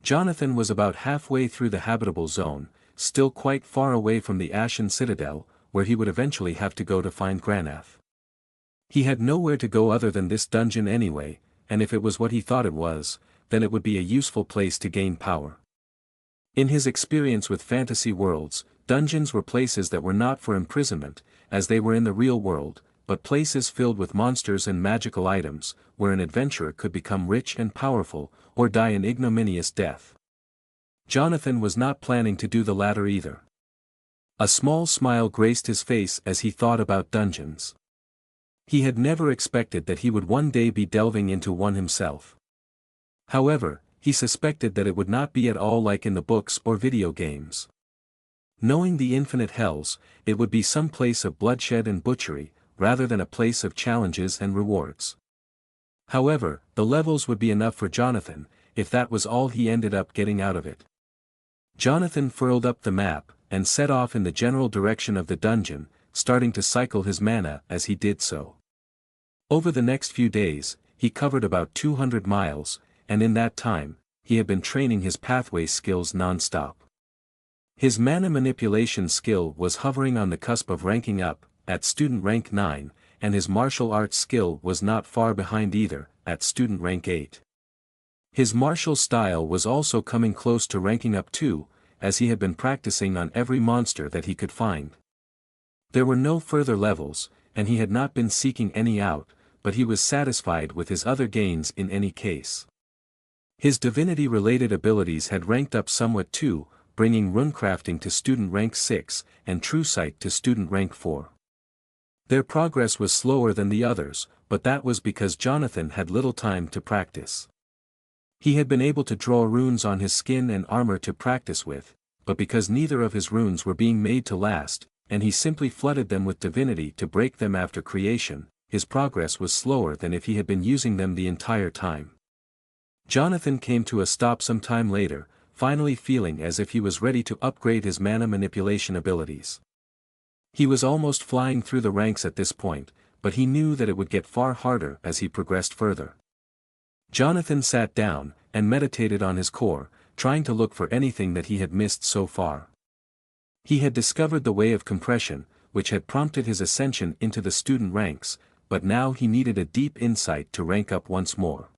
Jonathan was about halfway through the habitable zone, still quite far away from the Ashen Citadel, where he would eventually have to go to find Granath. He had nowhere to go other than this dungeon anyway, and if it was what he thought it was, then it would be a useful place to gain power. In his experience with fantasy worlds, dungeons were places that were not for imprisonment, as they were in the real world, but places filled with monsters and magical items, where an adventurer could become rich and powerful, or die an ignominious death. Jonathan was not planning to do the latter either. A small smile graced his face as he thought about dungeons. He had never expected that he would one day be delving into one himself. However, he suspected that it would not be at all like in the books or video games. Knowing the infinite hells, it would be some place of bloodshed and butchery, rather than a place of challenges and rewards. However, the levels would be enough for Jonathan, if that was all he ended up getting out of it. Jonathan furled up the map, and set off in the general direction of the dungeon, starting to cycle his mana as he did so. Over the next few days, he covered about 200 miles, and in that time, he had been training his pathway skills non-stop. His mana manipulation skill was hovering on the cusp of ranking up, at student rank 9, and his martial arts skill was not far behind either, at student rank 8. His martial style was also coming close to ranking up too, as he had been practicing on every monster that he could find. There were no further levels, and he had not been seeking any out, but he was satisfied with his other gains in any case. His divinity-related abilities had ranked up somewhat too, bringing runecrafting to student rank 6, and true sight to student rank 4. Their progress was slower than the others, but that was because Jonathan had little time to practice. He had been able to draw runes on his skin and armor to practice with, but because neither of his runes were being made to last, and he simply flooded them with divinity to break them after creation, his progress was slower than if he had been using them the entire time. Jonathan came to a stop some time later, finally feeling as if he was ready to upgrade his mana manipulation abilities. He was almost flying through the ranks at this point, but he knew that it would get far harder as he progressed further. Jonathan sat down, and meditated on his core, trying to look for anything that he had missed so far. He had discovered the way of compression, which had prompted his ascension into the student ranks, but now he needed a deep insight to rank up once more.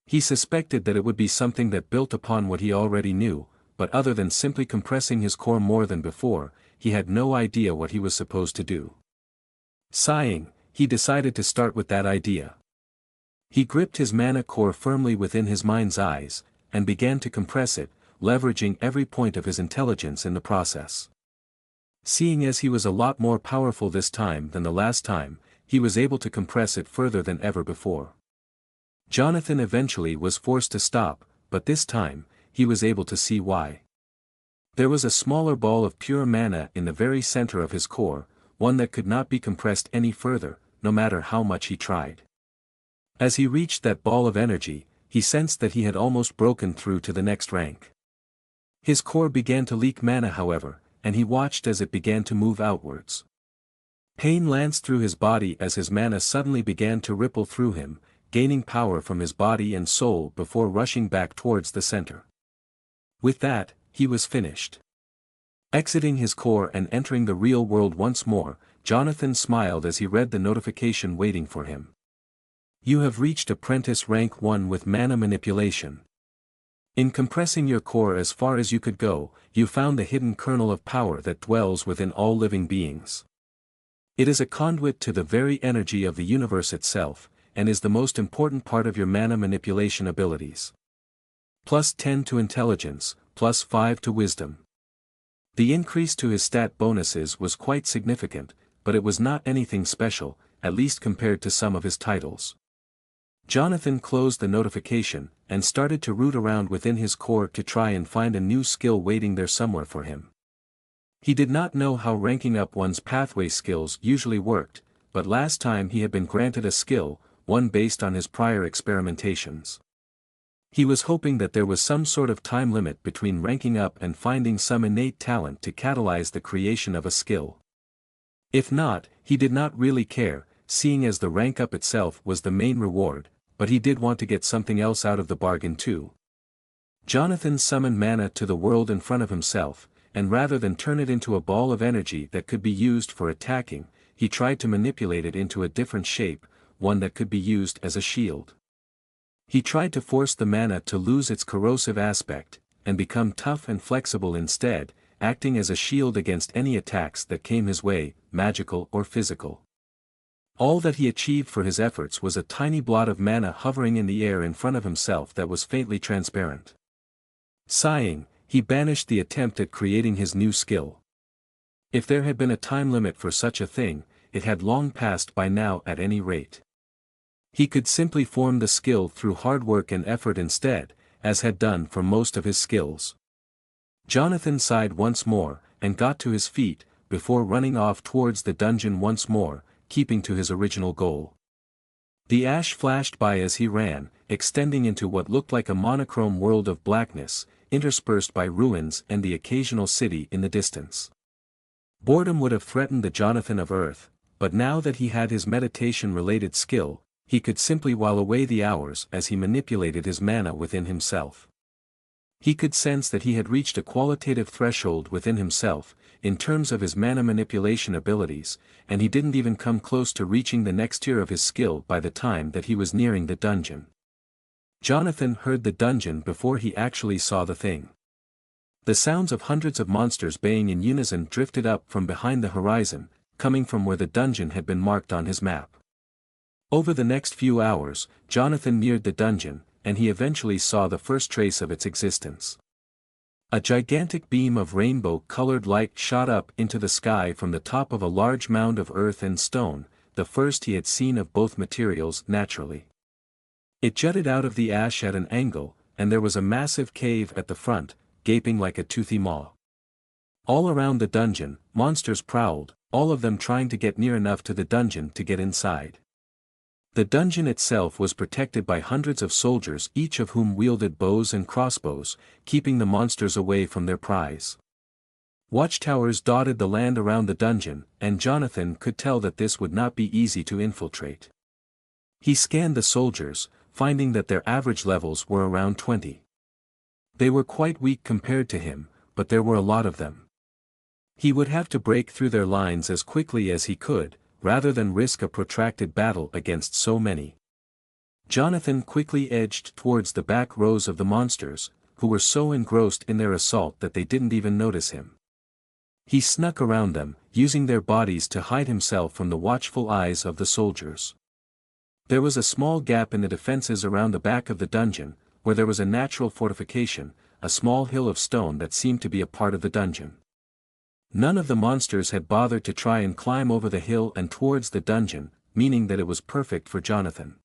He suspected that it would be something that built upon what he already knew, but other than simply compressing his core more than before, he had no idea what he was supposed to do. Sighing, he decided to start with that idea. He gripped his mana core firmly within his mind's eyes, and began to compress it, leveraging every point of his intelligence in the process. Seeing as he was a lot more powerful this time than the last time, he was able to compress it further than ever before. Jonathan eventually was forced to stop, but this time, he was able to see why. There was a smaller ball of pure mana in the very center of his core, one that could not be compressed any further, no matter how much he tried. As he reached that ball of energy, he sensed that he had almost broken through to the next rank. His core began to leak mana however, and he watched as it began to move outwards. Pain lanced through his body as his mana suddenly began to ripple through him, gaining power from his body and soul before rushing back towards the center. With that, he was finished. Exiting his core and entering the real world once more, Jonathan smiled as he read the notification waiting for him. You have reached Apprentice Rank 1 with Mana Manipulation. In compressing your core as far as you could go, you found the hidden kernel of power that dwells within all living beings. It is a conduit to the very energy of the universe itself, and is the most important part of your mana manipulation abilities. Plus 10 to intelligence, plus 5 to wisdom. The increase to his stat bonuses was quite significant, but it was not anything special, at least compared to some of his titles. Jonathan closed the notification, and started to root around within his core to try and find a new skill waiting there somewhere for him. He did not know how ranking up one's pathway skills usually worked, but last time he had been granted a skill, one based on his prior experimentations. He was hoping that there was some sort of time limit between ranking up and finding some innate talent to catalyze the creation of a skill. If not, he did not really care, seeing as the rank up itself was the main reward, but he did want to get something else out of the bargain too. Jonathan summoned mana to the world in front of himself, and rather than turn it into a ball of energy that could be used for attacking, he tried to manipulate it into a different shape, one that could be used as a shield. He tried to force the mana to lose its corrosive aspect, and become tough and flexible instead, acting as a shield against any attacks that came his way, magical or physical. All that he achieved for his efforts was a tiny blot of mana hovering in the air in front of himself that was faintly transparent. Sighing, he banished the attempt at creating his new skill. If there had been a time limit for such a thing, it had long passed by now at any rate. He could simply form the skill through hard work and effort instead, as had done for most of his skills. Jonathan sighed once more, and got to his feet, before running off towards the dungeon once more, keeping to his original goal. The ash flashed by as he ran, extending into what looked like a monochrome world of blackness, interspersed by ruins and the occasional city in the distance. Boredom would have threatened the Jonathan of Earth, but now that he had his meditation-related skill, he could simply while away the hours as he manipulated his mana within himself. He could sense that he had reached a qualitative threshold within himself, in terms of his mana manipulation abilities, and he didn't even come close to reaching the next tier of his skill by the time that he was nearing the dungeon. Jonathan heard the dungeon before he actually saw the thing. The sounds of hundreds of monsters baying in unison drifted up from behind the horizon, coming from where the dungeon had been marked on his map. Over the next few hours, Jonathan neared the dungeon, and he eventually saw the first trace of its existence. A gigantic beam of rainbow-colored light shot up into the sky from the top of a large mound of earth and stone, the first he had seen of both materials naturally. It jutted out of the ash at an angle, and there was a massive cave at the front, gaping like a toothy maw. All around the dungeon, monsters prowled, all of them trying to get near enough to the dungeon to get inside. The dungeon itself was protected by hundreds of soldiers, each of whom wielded bows and crossbows, keeping the monsters away from their prize. Watchtowers dotted the land around the dungeon, and Jonathan could tell that this would not be easy to infiltrate. He scanned the soldiers, finding that their average levels were around 20. They were quite weak compared to him, but there were a lot of them. He would have to break through their lines as quickly as he could, rather than risk a protracted battle against so many. Jonathan quickly edged towards the back rows of the monsters, who were so engrossed in their assault that they didn't even notice him. He snuck around them, using their bodies to hide himself from the watchful eyes of the soldiers. There was a small gap in the defenses around the back of the dungeon, where there was a natural fortification, a small hill of stone that seemed to be a part of the dungeon. None of the monsters had bothered to try and climb over the hill and towards the dungeon, meaning that it was perfect for Jonathan.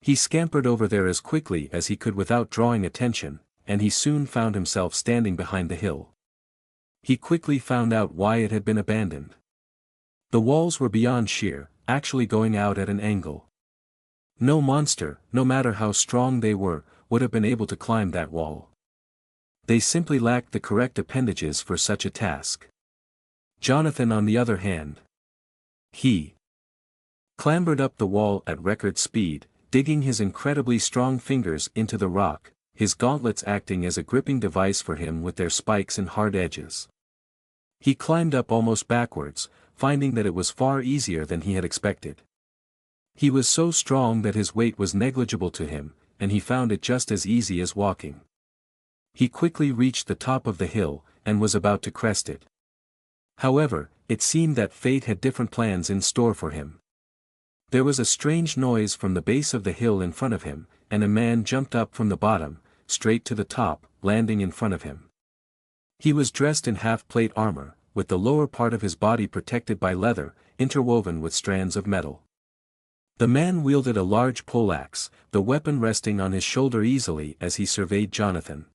He scampered over there as quickly as he could without drawing attention, and he soon found himself standing behind the hill. He quickly found out why it had been abandoned. The walls were beyond sheer, actually going out at an angle. No monster, no matter how strong they were, would have been able to climb that wall. They simply lacked the correct appendages for such a task. Jonathan, on the other hand, he clambered up the wall at record speed, digging his incredibly strong fingers into the rock, his gauntlets acting as a gripping device for him with their spikes and hard edges. He climbed up almost backwards, finding that it was far easier than he had expected. He was so strong that his weight was negligible to him, and he found it just as easy as walking. He quickly reached the top of the hill, and was about to crest it. However, it seemed that fate had different plans in store for him. There was a strange noise from the base of the hill in front of him, and a man jumped up from the bottom, straight to the top, landing in front of him. He was dressed in half-plate armor, with the lower part of his body protected by leather, interwoven with strands of metal. The man wielded a large poleaxe, the weapon resting on his shoulder easily as he surveyed Jonathan.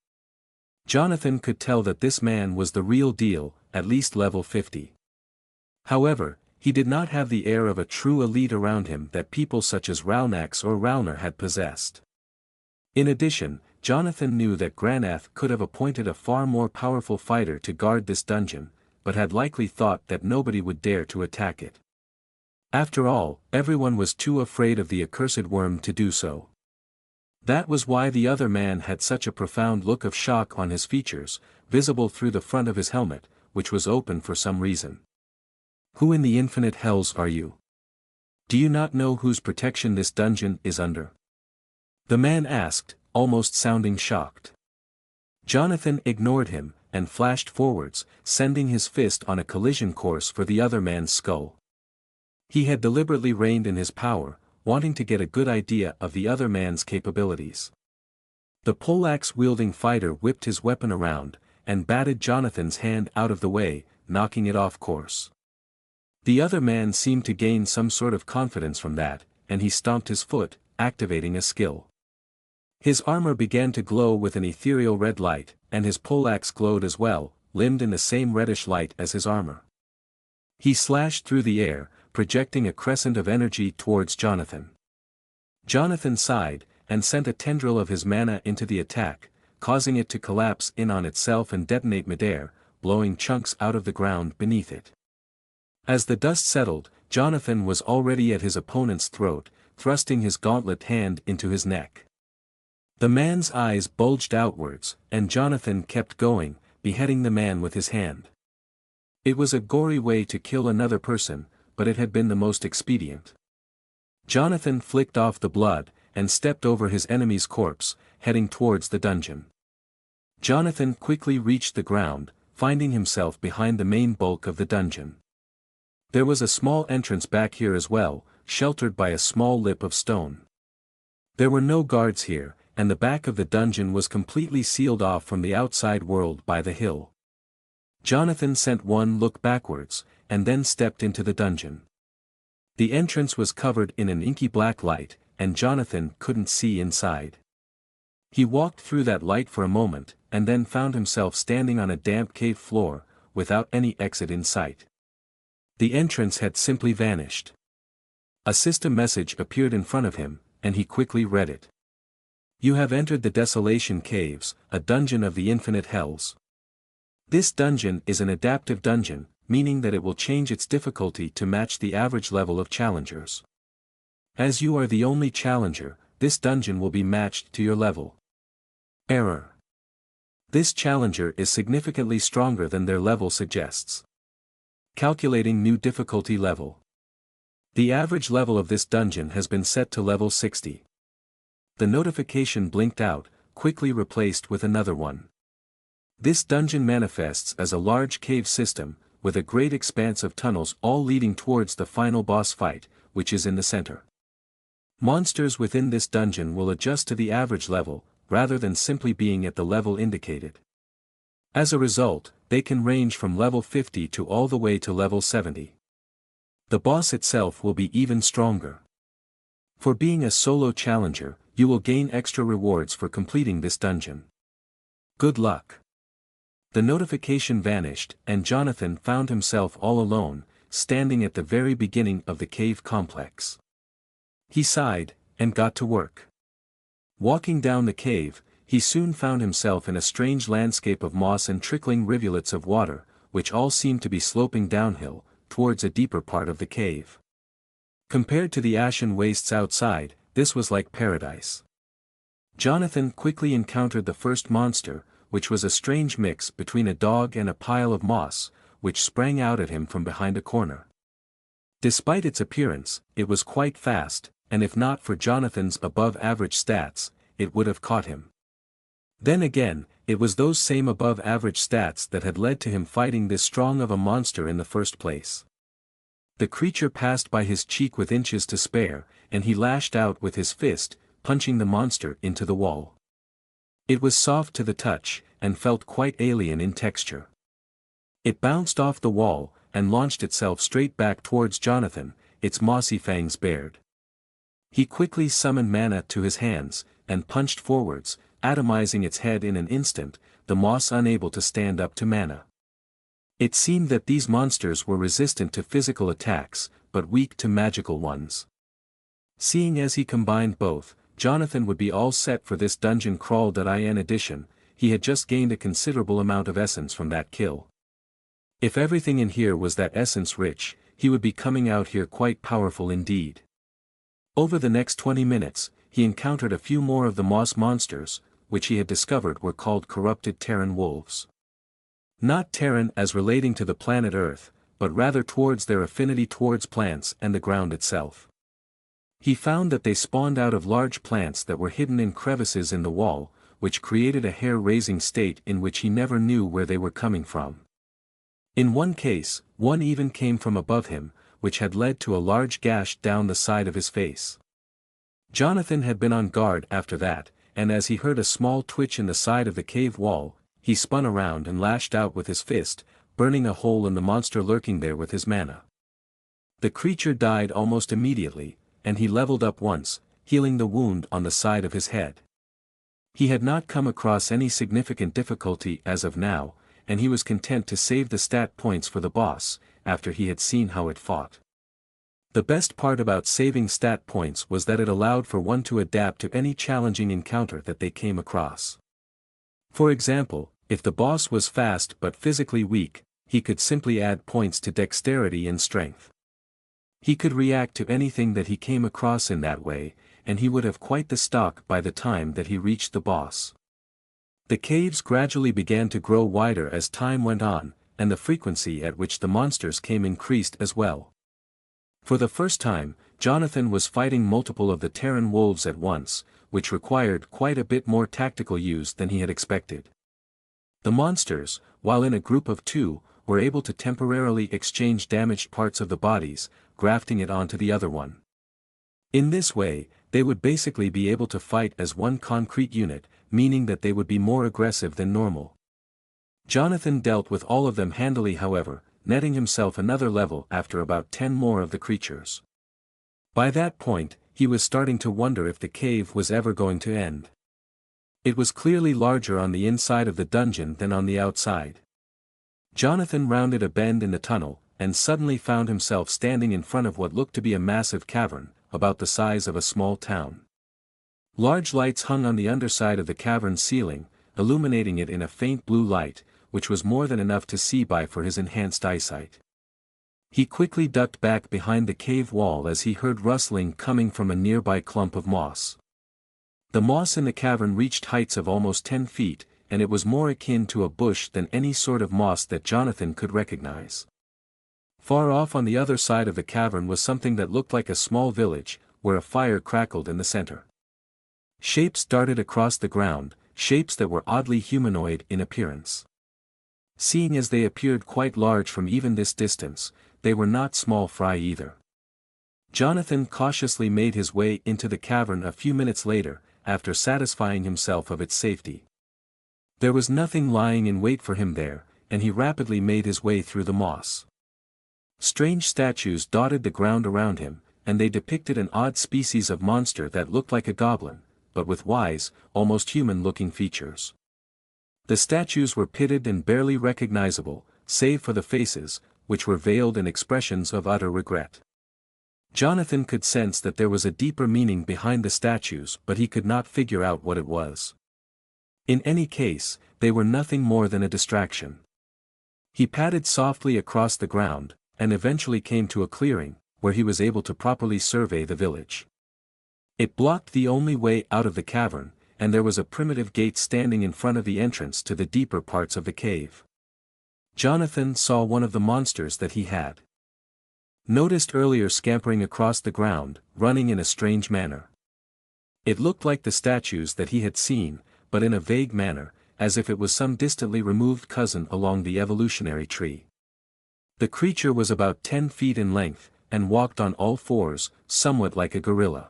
Jonathan could tell that this man was the real deal, at least level 50. However, he did not have the air of a true elite around him that people such as Ralnar or Ralnar had possessed. In addition, Jonathan knew that Granath could have appointed a far more powerful fighter to guard this dungeon, but had likely thought that nobody would dare to attack it. After all, everyone was too afraid of the accursed worm to do so. That was why the other man had such a profound look of shock on his features, visible through the front of his helmet, which was open for some reason. "Who in the infinite hells are you? Do you not know whose protection this dungeon is under?" the man asked, almost sounding shocked. Jonathan ignored him, and flashed forwards, sending his fist on a collision course for the other man's skull. He had deliberately reined in his power, wanting to get a good idea of the other man's capabilities. The poleaxe-wielding fighter whipped his weapon around, and batted Jonathan's hand out of the way, knocking it off course. The other man seemed to gain some sort of confidence from that, and he stomped his foot, activating a skill. His armor began to glow with an ethereal red light, and his poleaxe glowed as well, limned in the same reddish light as his armor. He slashed through the air, projecting a crescent of energy towards Jonathan. Jonathan sighed, and sent a tendril of his mana into the attack, causing it to collapse in on itself and detonate midair, blowing chunks out of the ground beneath it. As the dust settled, Jonathan was already at his opponent's throat, thrusting his gauntlet hand into his neck. The man's eyes bulged outwards, and Jonathan kept going, beheading the man with his hand. It was a gory way to kill another person, but it had been the most expedient. Jonathan flicked off the blood, and stepped over his enemy's corpse, heading towards the dungeon. Jonathan quickly reached the ground, finding himself behind the main bulk of the dungeon. There was a small entrance back here as well, sheltered by a small lip of stone. There were no guards here, and the back of the dungeon was completely sealed off from the outside world by the hill. Jonathan sent one look backwards, and then stepped into the dungeon. The entrance was covered in an inky black light, and Jonathan couldn't see inside. He walked through that light for a moment, and then found himself standing on a damp cave floor, without any exit in sight. The entrance had simply vanished. A system message appeared in front of him, and he quickly read it. "You have entered the Desolation Caves, a dungeon of the infinite hells. This dungeon is an adaptive dungeon, meaning that it will change its difficulty to match the average level of challengers. As you are the only challenger, this dungeon will be matched to your level. Error. This challenger is significantly stronger than their level suggests. Calculating new difficulty level. The average level of this dungeon has been set to level 60. The notification blinked out, quickly replaced with another one. This dungeon manifests as a large cave system, with a great expanse of tunnels all leading towards the final boss fight, which is in the center. Monsters within this dungeon will adjust to the average level, rather than simply being at the level indicated. As a result, they can range from level 50 to all the way to level 70. The boss itself will be even stronger. For being a solo challenger, you will gain extra rewards for completing this dungeon. Good luck. The notification vanished, and Jonathan found himself all alone, standing at the very beginning of the cave complex. He sighed, and got to work. Walking down the cave, he soon found himself in a strange landscape of moss and trickling rivulets of water, which all seemed to be sloping downhill, towards a deeper part of the cave. Compared to the ashen wastes outside, this was like paradise. Jonathan quickly encountered the first monster, which was a strange mix between a dog and a pile of moss, which sprang out at him from behind a corner. Despite its appearance, it was quite fast, and if not for Jonathan's above-average stats, it would have caught him. Then again, it was those same above-average stats that had led to him fighting this strong of a monster in the first place. The creature passed by his cheek with inches to spare, and he lashed out with his fist, punching the monster into the wall. It was soft to the touch, and felt quite alien in texture. It bounced off the wall, and launched itself straight back towards Jonathan, its mossy fangs bared. He quickly summoned mana to his hands, and punched forwards, atomizing its head in an instant, the moss unable to stand up to mana. It seemed that these monsters were resistant to physical attacks, but weak to magical ones. Seeing as he combined both, Jonathan would be all set for this dungeon crawl.in edition. He had just gained a considerable amount of essence from that kill. If everything in here was that essence rich, he would be coming out here quite powerful indeed. Over the next 20 minutes, he encountered a few more of the moss monsters, which he had discovered were called corrupted Terran wolves. Not Terran as relating to the planet Earth, but rather towards their affinity towards plants and the ground itself. He found that they spawned out of large plants that were hidden in crevices in the wall, which created a hair-raising state in which he never knew where they were coming from. In one case, one even came from above him, which had led to a large gash down the side of his face. Jonathan had been on guard after that, and as he heard a small twitch in the side of the cave wall, he spun around and lashed out with his fist, burning a hole in the monster lurking there with his mana. The creature died almost immediately, and he leveled up once, healing the wound on the side of his head. He had not come across any significant difficulty as of now, and he was content to save the stat points for the boss, after he had seen how it fought. The best part about saving stat points was that it allowed for one to adapt to any challenging encounter that they came across. For example, if the boss was fast but physically weak, he could simply add points to dexterity and strength. He could react to anything that he came across in that way, and he would have quite the stock by the time that he reached the boss. The caves gradually began to grow wider as time went on, and the frequency at which the monsters came increased as well. For the first time, Jonathan was fighting multiple of the Terran wolves at once, which required quite a bit more tactical use than he had expected. The monsters, while in a group of two, were able to temporarily exchange damaged parts of the bodies, grafting it onto the other one. In this way, they would basically be able to fight as one concrete unit, meaning that they would be more aggressive than normal. Jonathan dealt with all of them handily, however, netting himself another level after about 10 more of the creatures. By that point, he was starting to wonder if the cave was ever going to end. It was clearly larger on the inside of the dungeon than on the outside. Jonathan rounded a bend in the tunnel, and suddenly found himself standing in front of what looked to be a massive cavern, about the size of a small town. Large lights hung on the underside of the cavern's ceiling, illuminating it in a faint blue light, which was more than enough to see by for his enhanced eyesight. He quickly ducked back behind the cave wall as he heard rustling coming from a nearby clump of moss. The moss in the cavern reached heights of almost 10 feet, and it was more akin to a bush than any sort of moss that Jonathan could recognize. Far off on the other side of the cavern was something that looked like a small village, where a fire crackled in the center. Shapes darted across the ground, shapes that were oddly humanoid in appearance. Seeing as they appeared quite large from even this distance, they were not small fry either. Jonathan cautiously made his way into the cavern a few minutes later, after satisfying himself of its safety. There was nothing lying in wait for him there, and he rapidly made his way through the moss. Strange statues dotted the ground around him, and they depicted an odd species of monster that looked like a goblin, but with wise, almost human-looking features. The statues were pitted and barely recognizable, save for the faces, which were veiled in expressions of utter regret. Jonathan could sense that there was a deeper meaning behind the statues, but he could not figure out what it was. In any case, they were nothing more than a distraction. He padded softly across the ground, and eventually came to a clearing, where he was able to properly survey the village. It blocked the only way out of the cavern, and there was a primitive gate standing in front of the entrance to the deeper parts of the cave. Jonathan saw one of the monsters that he had noticed earlier scampering across the ground, running in a strange manner. It looked like the statues that he had seen, but in a vague manner, as if it was some distantly removed cousin along the evolutionary tree. The creature was about 10 feet in length, and walked on all fours, somewhat like a gorilla.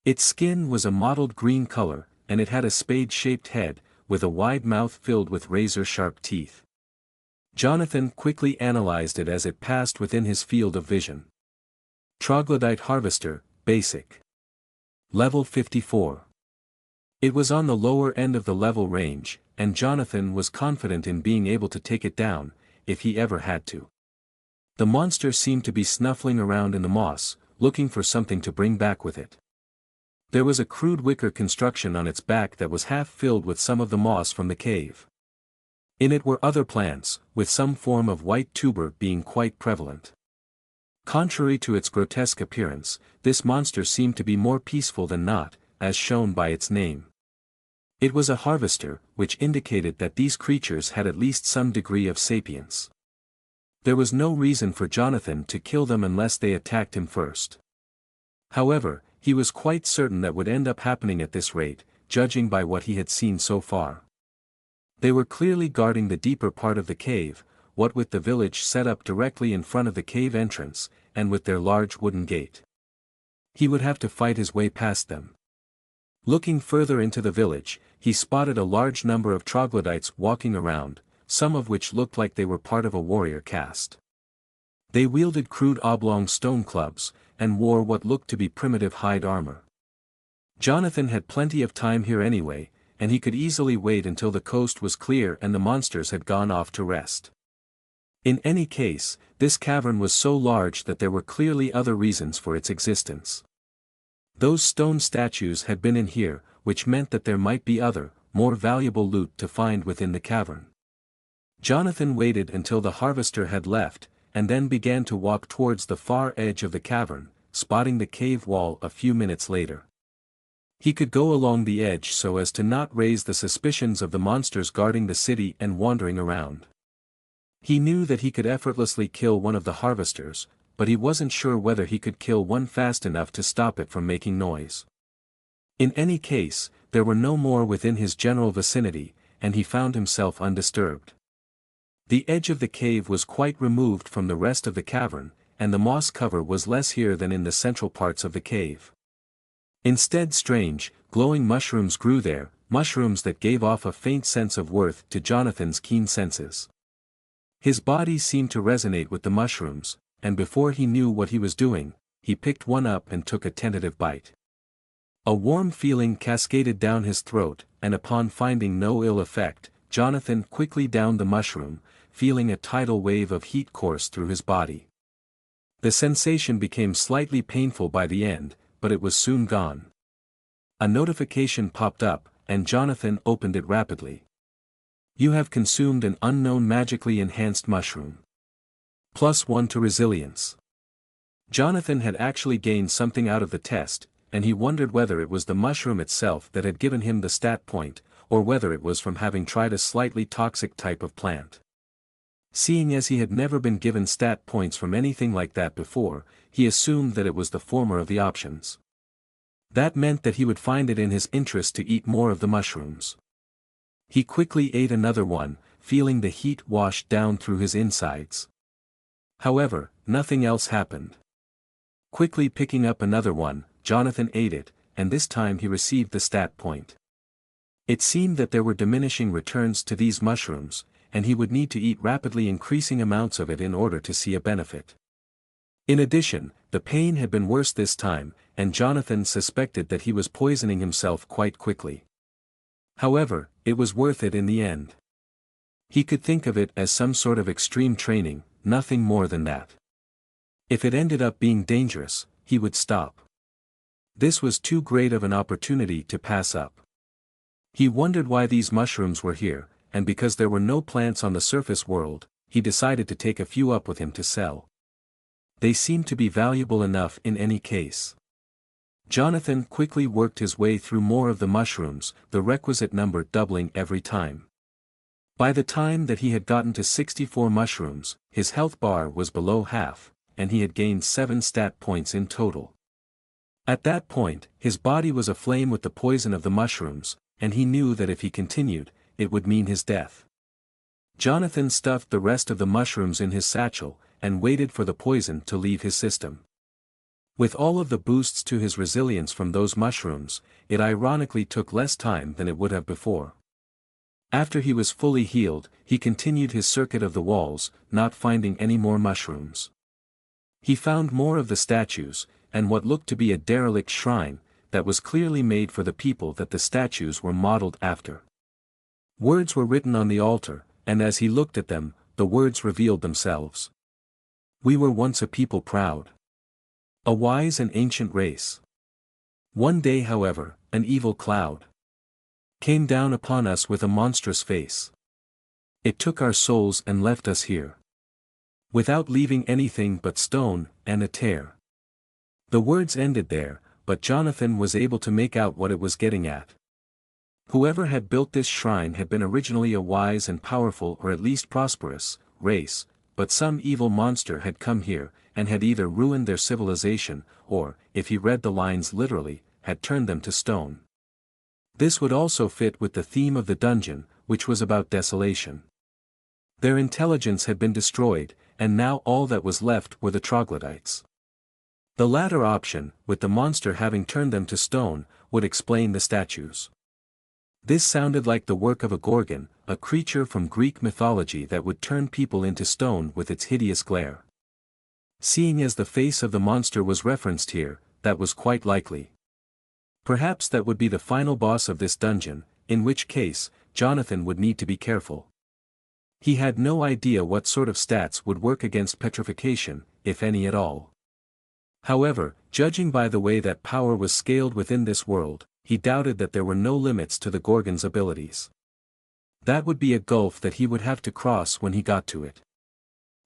Its skin was a mottled green color, and it had a spade-shaped head, with a wide mouth filled with razor-sharp teeth. Jonathan quickly analyzed it as it passed within his field of vision. Troglodyte Harvester, Basic. Level 54. It was on the lower end of the level range, and Jonathan was confident in being able to take it down, if he ever had to. The monster seemed to be snuffling around in the moss, looking for something to bring back with it. There was a crude wicker construction on its back that was half filled with some of the moss from the cave. In it were other plants, with some form of white tuber being quite prevalent. Contrary to its grotesque appearance, this monster seemed to be more peaceful than not, as shown by its name. It was a harvester, which indicated that these creatures had at least some degree of sapience. There was no reason for Jonathan to kill them unless they attacked him first. However, he was quite certain that would end up happening at this rate, judging by what he had seen so far. They were clearly guarding the deeper part of the cave, what with the village set up directly in front of the cave entrance, and with their large wooden gate. He would have to fight his way past them. Looking further into the village, he spotted a large number of troglodytes walking around, some of which looked like they were part of a warrior caste. They wielded crude oblong stone clubs, and wore what looked to be primitive hide armor. Jonathan had plenty of time here anyway, and he could easily wait until the coast was clear and the monsters had gone off to rest. In any case, this cavern was so large that there were clearly other reasons for its existence. Those stone statues had been in here, which meant that there might be other, more valuable loot to find within the cavern. Jonathan waited until the harvester had left, and then began to walk towards the far edge of the cavern, spotting the cave wall a few minutes later. He could go along the edge so as to not raise the suspicions of the monsters guarding the city and wandering around. He knew that he could effortlessly kill one of the harvesters, but he wasn't sure whether he could kill one fast enough to stop it from making noise. In any case, there were no more within his general vicinity, and he found himself undisturbed. The edge of the cave was quite removed from the rest of the cavern, and the moss cover was less here than in the central parts of the cave. Instead, strange, glowing mushrooms grew there, mushrooms that gave off a faint sense of worth to Jonathan's keen senses. His body seemed to resonate with the mushrooms, and before he knew what he was doing, he picked one up and took a tentative bite. A warm feeling cascaded down his throat, and upon finding no ill effect, Jonathan quickly downed the mushroom, feeling a tidal wave of heat course through his body. The sensation became slightly painful by the end, but it was soon gone. A notification popped up, and Jonathan opened it rapidly. You have consumed an unknown magically enhanced mushroom. +1 to resilience. Jonathan had actually gained something out of the test, and he wondered whether it was the mushroom itself that had given him the stat point, or whether it was from having tried a slightly toxic type of plant. Seeing as he had never been given stat points from anything like that before, he assumed that it was the former of the options. That meant that he would find it in his interest to eat more of the mushrooms. He quickly ate another one, feeling the heat wash down through his insides. However, nothing else happened. Quickly picking up another one, Jonathan ate it, and this time he received the stat point. It seemed that there were diminishing returns to these mushrooms, and he would need to eat rapidly increasing amounts of it in order to see a benefit. In addition, the pain had been worse this time, and Jonathan suspected that he was poisoning himself quite quickly. However, it was worth it in the end. He could think of it as some sort of extreme training, nothing more than that. If it ended up being dangerous, he would stop. This was too great of an opportunity to pass up. He wondered why these mushrooms were here, and because there were no plants on the surface world, he decided to take a few up with him to sell. They seemed to be valuable enough in any case. Jonathan quickly worked his way through more of the mushrooms, the requisite number doubling every time. By the time that he had gotten to 64 mushrooms, his health bar was below half, and he had gained 7 stat points in total. At that point, his body was aflame with the poison of the mushrooms, and he knew that if he continued, it would mean his death. Jonathan stuffed the rest of the mushrooms in his satchel, and waited for the poison to leave his system. With all of the boosts to his resilience from those mushrooms, it ironically took less time than it would have before. After he was fully healed, he continued his circuit of the walls, not finding any more mushrooms. He found more of the statues, and what looked to be a derelict shrine, that was clearly made for the people that the statues were modeled after. Words were written on the altar, and as he looked at them, the words revealed themselves. We were once a people proud. A wise and ancient race. One day, however, an evil cloud came down upon us with a monstrous face. It took our souls and left us here, without leaving anything but stone and a tear. The words ended there, but Jonathan was able to make out what it was getting at. Whoever had built this shrine had been originally a wise and powerful, or at least prosperous, race, but some evil monster had come here, and had either ruined their civilization, or, if he read the lines literally, had turned them to stone. This would also fit with the theme of the dungeon, which was about desolation. Their intelligence had been destroyed, and now all that was left were the troglodytes. The latter option, with the monster having turned them to stone, would explain the statues. This sounded like the work of a gorgon, a creature from Greek mythology that would turn people into stone with its hideous glare. Seeing as the face of the monster was referenced here, that was quite likely. Perhaps that would be the final boss of this dungeon, in which case, Jonathan would need to be careful. He had no idea what sort of stats would work against petrification, if any at all. However, judging by the way that power was scaled within this world, he doubted that there were no limits to the Gorgon's abilities. That would be a gulf that he would have to cross when he got to it.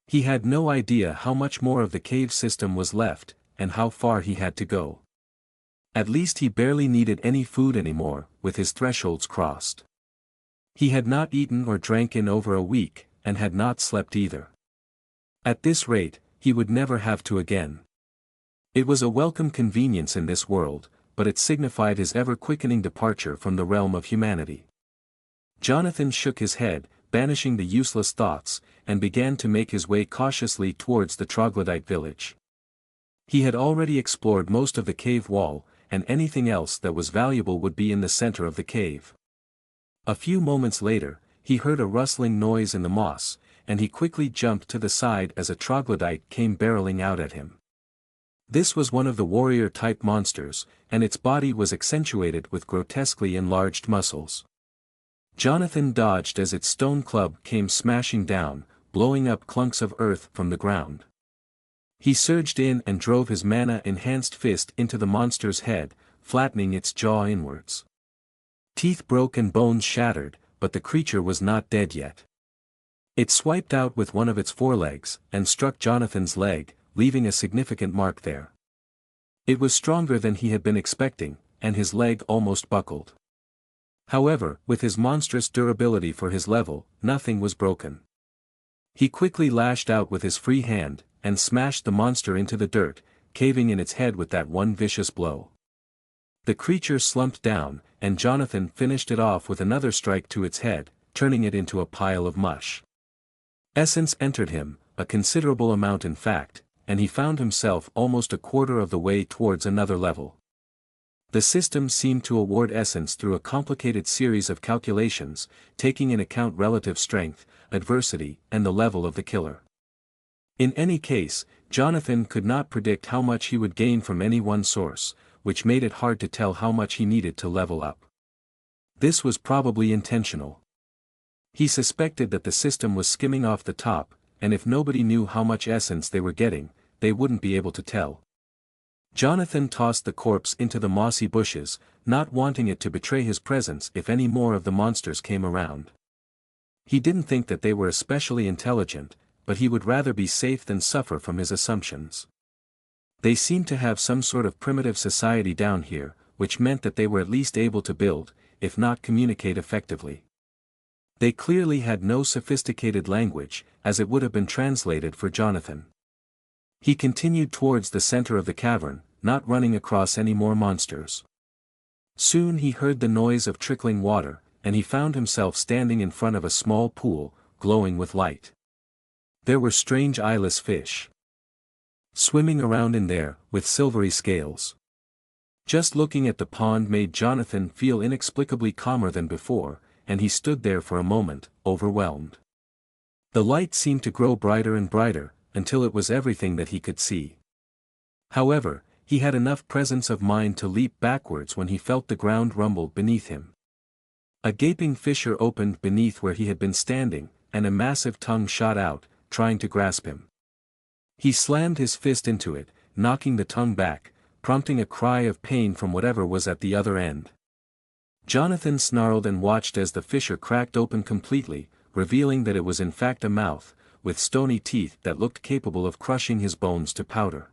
He had no idea how much more of the cave system was left, and how far he had to go. At least he barely needed any food anymore, with his thresholds crossed. He had not eaten or drank in over a week, and had not slept either. At this rate, he would never have to again. It was a welcome convenience in this world, but it signified his ever-quickening departure from the realm of humanity. Jonathan shook his head, banishing the useless thoughts, and began to make his way cautiously towards the troglodyte village. He had already explored most of the cave wall, and anything else that was valuable would be in the center of the cave. A few moments later, he heard a rustling noise in the moss, and he quickly jumped to the side as a troglodyte came barreling out at him. This was one of the warrior-type monsters, and its body was accentuated with grotesquely enlarged muscles. Jonathan dodged as its stone club came smashing down, blowing up clunks of earth from the ground. He surged in and drove his mana-enhanced fist into the monster's head, flattening its jaw inwards. Teeth broke and bones shattered, but the creature was not dead yet. It swiped out with one of its forelegs, and struck Jonathan's leg, leaving a significant mark there. It was stronger than he had been expecting, and his leg almost buckled. However, with his monstrous durability for his level, nothing was broken. He quickly lashed out with his free hand, and smashed the monster into the dirt, caving in its head with that one vicious blow. The creature slumped down, and Jonathan finished it off with another strike to its head, turning it into a pile of mush. Essence entered him, a considerable amount in fact, and he found himself almost a quarter of the way towards another level. The system seemed to award essence through a complicated series of calculations, taking in account relative strength, adversity, and the level of the killer. In any case, Jonathan could not predict how much he would gain from any one source, which made it hard to tell how much he needed to level up. This was probably intentional. He suspected that the system was skimming off the top, and if nobody knew how much essence they were getting, they wouldn't be able to tell. Jonathan tossed the corpse into the mossy bushes, not wanting it to betray his presence if any more of the monsters came around. He didn't think that they were especially intelligent, but he would rather be safe than suffer from his assumptions. They seemed to have some sort of primitive society down here, which meant that they were at least able to build, if not communicate effectively. They clearly had no sophisticated language, as it would have been translated for Jonathan. He continued towards the center of the cavern, not running across any more monsters. Soon he heard the noise of trickling water, and he found himself standing in front of a small pool, glowing with light. There were strange eyeless fish swimming around in there, with silvery scales. Just looking at the pond made Jonathan feel inexplicably calmer than before, and he stood there for a moment, overwhelmed. The light seemed to grow brighter and brighter, until it was everything that he could see. However, he had enough presence of mind to leap backwards when he felt the ground rumble beneath him. A gaping fissure opened beneath where he had been standing, and a massive tongue shot out, trying to grasp him. He slammed his fist into it, knocking the tongue back, prompting a cry of pain from whatever was at the other end. Jonathan snarled and watched as the fissure cracked open completely, revealing that it was in fact a mouth, with stony teeth that looked capable of crushing his bones to powder.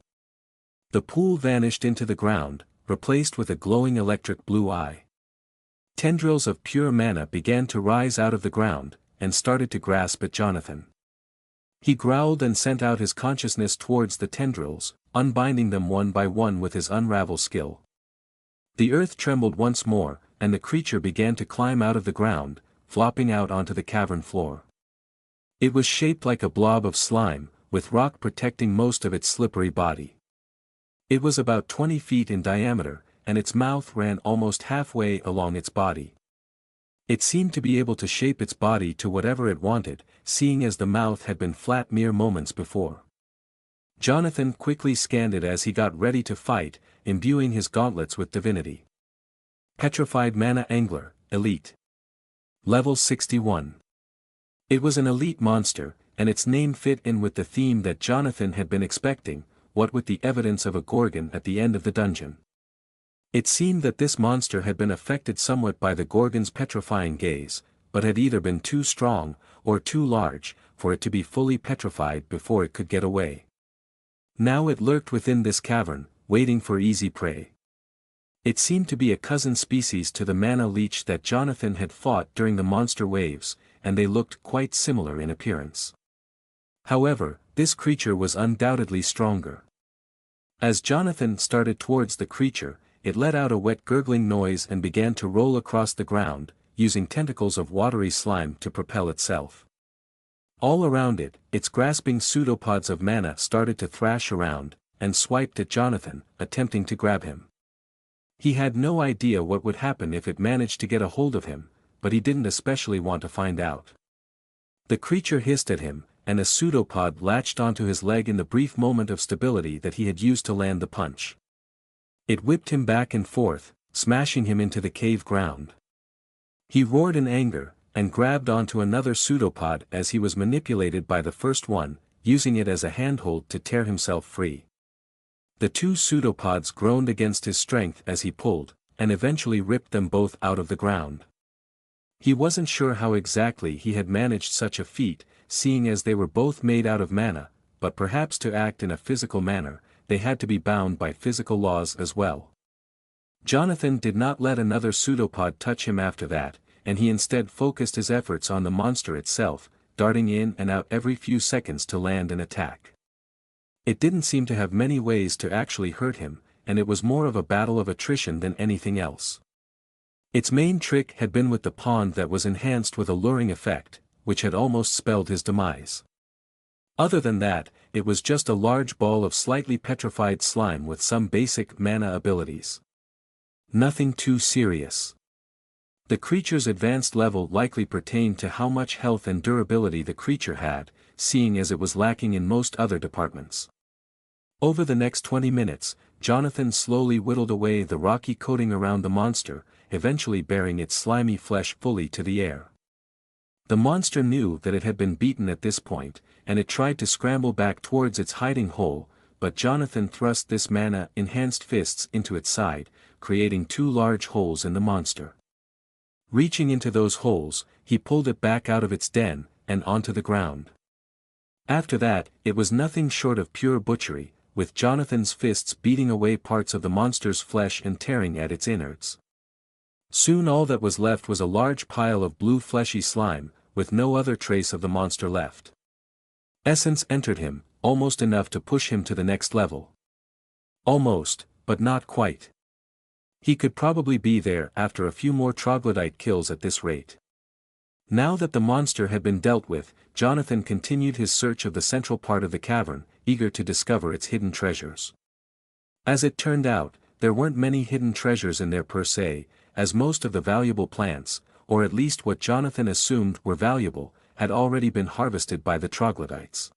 The pool vanished into the ground, replaced with a glowing electric blue eye. Tendrils of pure mana began to rise out of the ground, and started to grasp at Jonathan. He growled and sent out his consciousness towards the tendrils, unbinding them one by one with his unravel skill. The earth trembled once more, and the creature began to climb out of the ground, flopping out onto the cavern floor. It was shaped like a blob of slime, with rock protecting most of its slippery body. It was about 20 feet in diameter, and its mouth ran almost halfway along its body. It seemed to be able to shape its body to whatever it wanted, seeing as the mouth had been flat mere moments before. Jonathan quickly scanned it as he got ready to fight, imbuing his gauntlets with divinity. Petrified Mana Angler, Elite. Level 61. It was an elite monster, and its name fit in with the theme that Jonathan had been expecting, what with the evidence of a gorgon at the end of the dungeon. It seemed that this monster had been affected somewhat by the gorgon's petrifying gaze, but had either been too strong, or too large, for it to be fully petrified before it could get away. Now it lurked within this cavern, waiting for easy prey. It seemed to be a cousin species to the mana leech that Jonathan had fought during the monster waves, and they looked quite similar in appearance. However, this creature was undoubtedly stronger. As Jonathan started towards the creature, it let out a wet gurgling noise and began to roll across the ground, using tentacles of watery slime to propel itself. All around it, its grasping pseudopods of mana started to thrash around, and swiped at Jonathan, attempting to grab him. He had no idea what would happen if it managed to get a hold of him, but he didn't especially want to find out. The creature hissed at him, and a pseudopod latched onto his leg in the brief moment of stability that he had used to land the punch. It whipped him back and forth, smashing him into the cave ground. He roared in anger, and grabbed onto another pseudopod as he was manipulated by the first one, using it as a handhold to tear himself free. The two pseudopods groaned against his strength as he pulled, and eventually ripped them both out of the ground. He wasn't sure how exactly he had managed such a feat, seeing as they were both made out of mana, but perhaps to act in a physical manner, they had to be bound by physical laws as well. Jonathan did not let another pseudopod touch him after that, and he instead focused his efforts on the monster itself, darting in and out every few seconds to land an attack. It didn't seem to have many ways to actually hurt him, and it was more of a battle of attrition than anything else. Its main trick had been with the pond that was enhanced with a luring effect, which had almost spelled his demise. Other than that, it was just a large ball of slightly petrified slime with some basic mana abilities. Nothing too serious. The creature's advanced level likely pertained to how much health and durability the creature had, seeing as it was lacking in most other departments. Over the next 20 minutes, Jonathan slowly whittled away the rocky coating around the monster, eventually bearing its slimy flesh fully to the air. The monster knew that it had been beaten at this point, and it tried to scramble back towards its hiding hole, but Jonathan thrust this mana-enhanced fists into its side, creating 2 large holes in the monster. Reaching into those holes, he pulled it back out of its den, and onto the ground. After that, it was nothing short of pure butchery, with Jonathan's fists beating away parts of the monster's flesh and tearing at its innards. Soon all that was left was a large pile of blue fleshy slime, with no other trace of the monster left. Essence entered him, almost enough to push him to the next level. Almost, but not quite. He could probably be there after a few more troglodyte kills at this rate. Now that the monster had been dealt with, Jonathan continued his search of the central part of the cavern, eager to discover its hidden treasures. As it turned out, there weren't many hidden treasures in there per se, as most of the valuable plants, or at least what Jonathan assumed were valuable, had already been harvested by the troglodytes.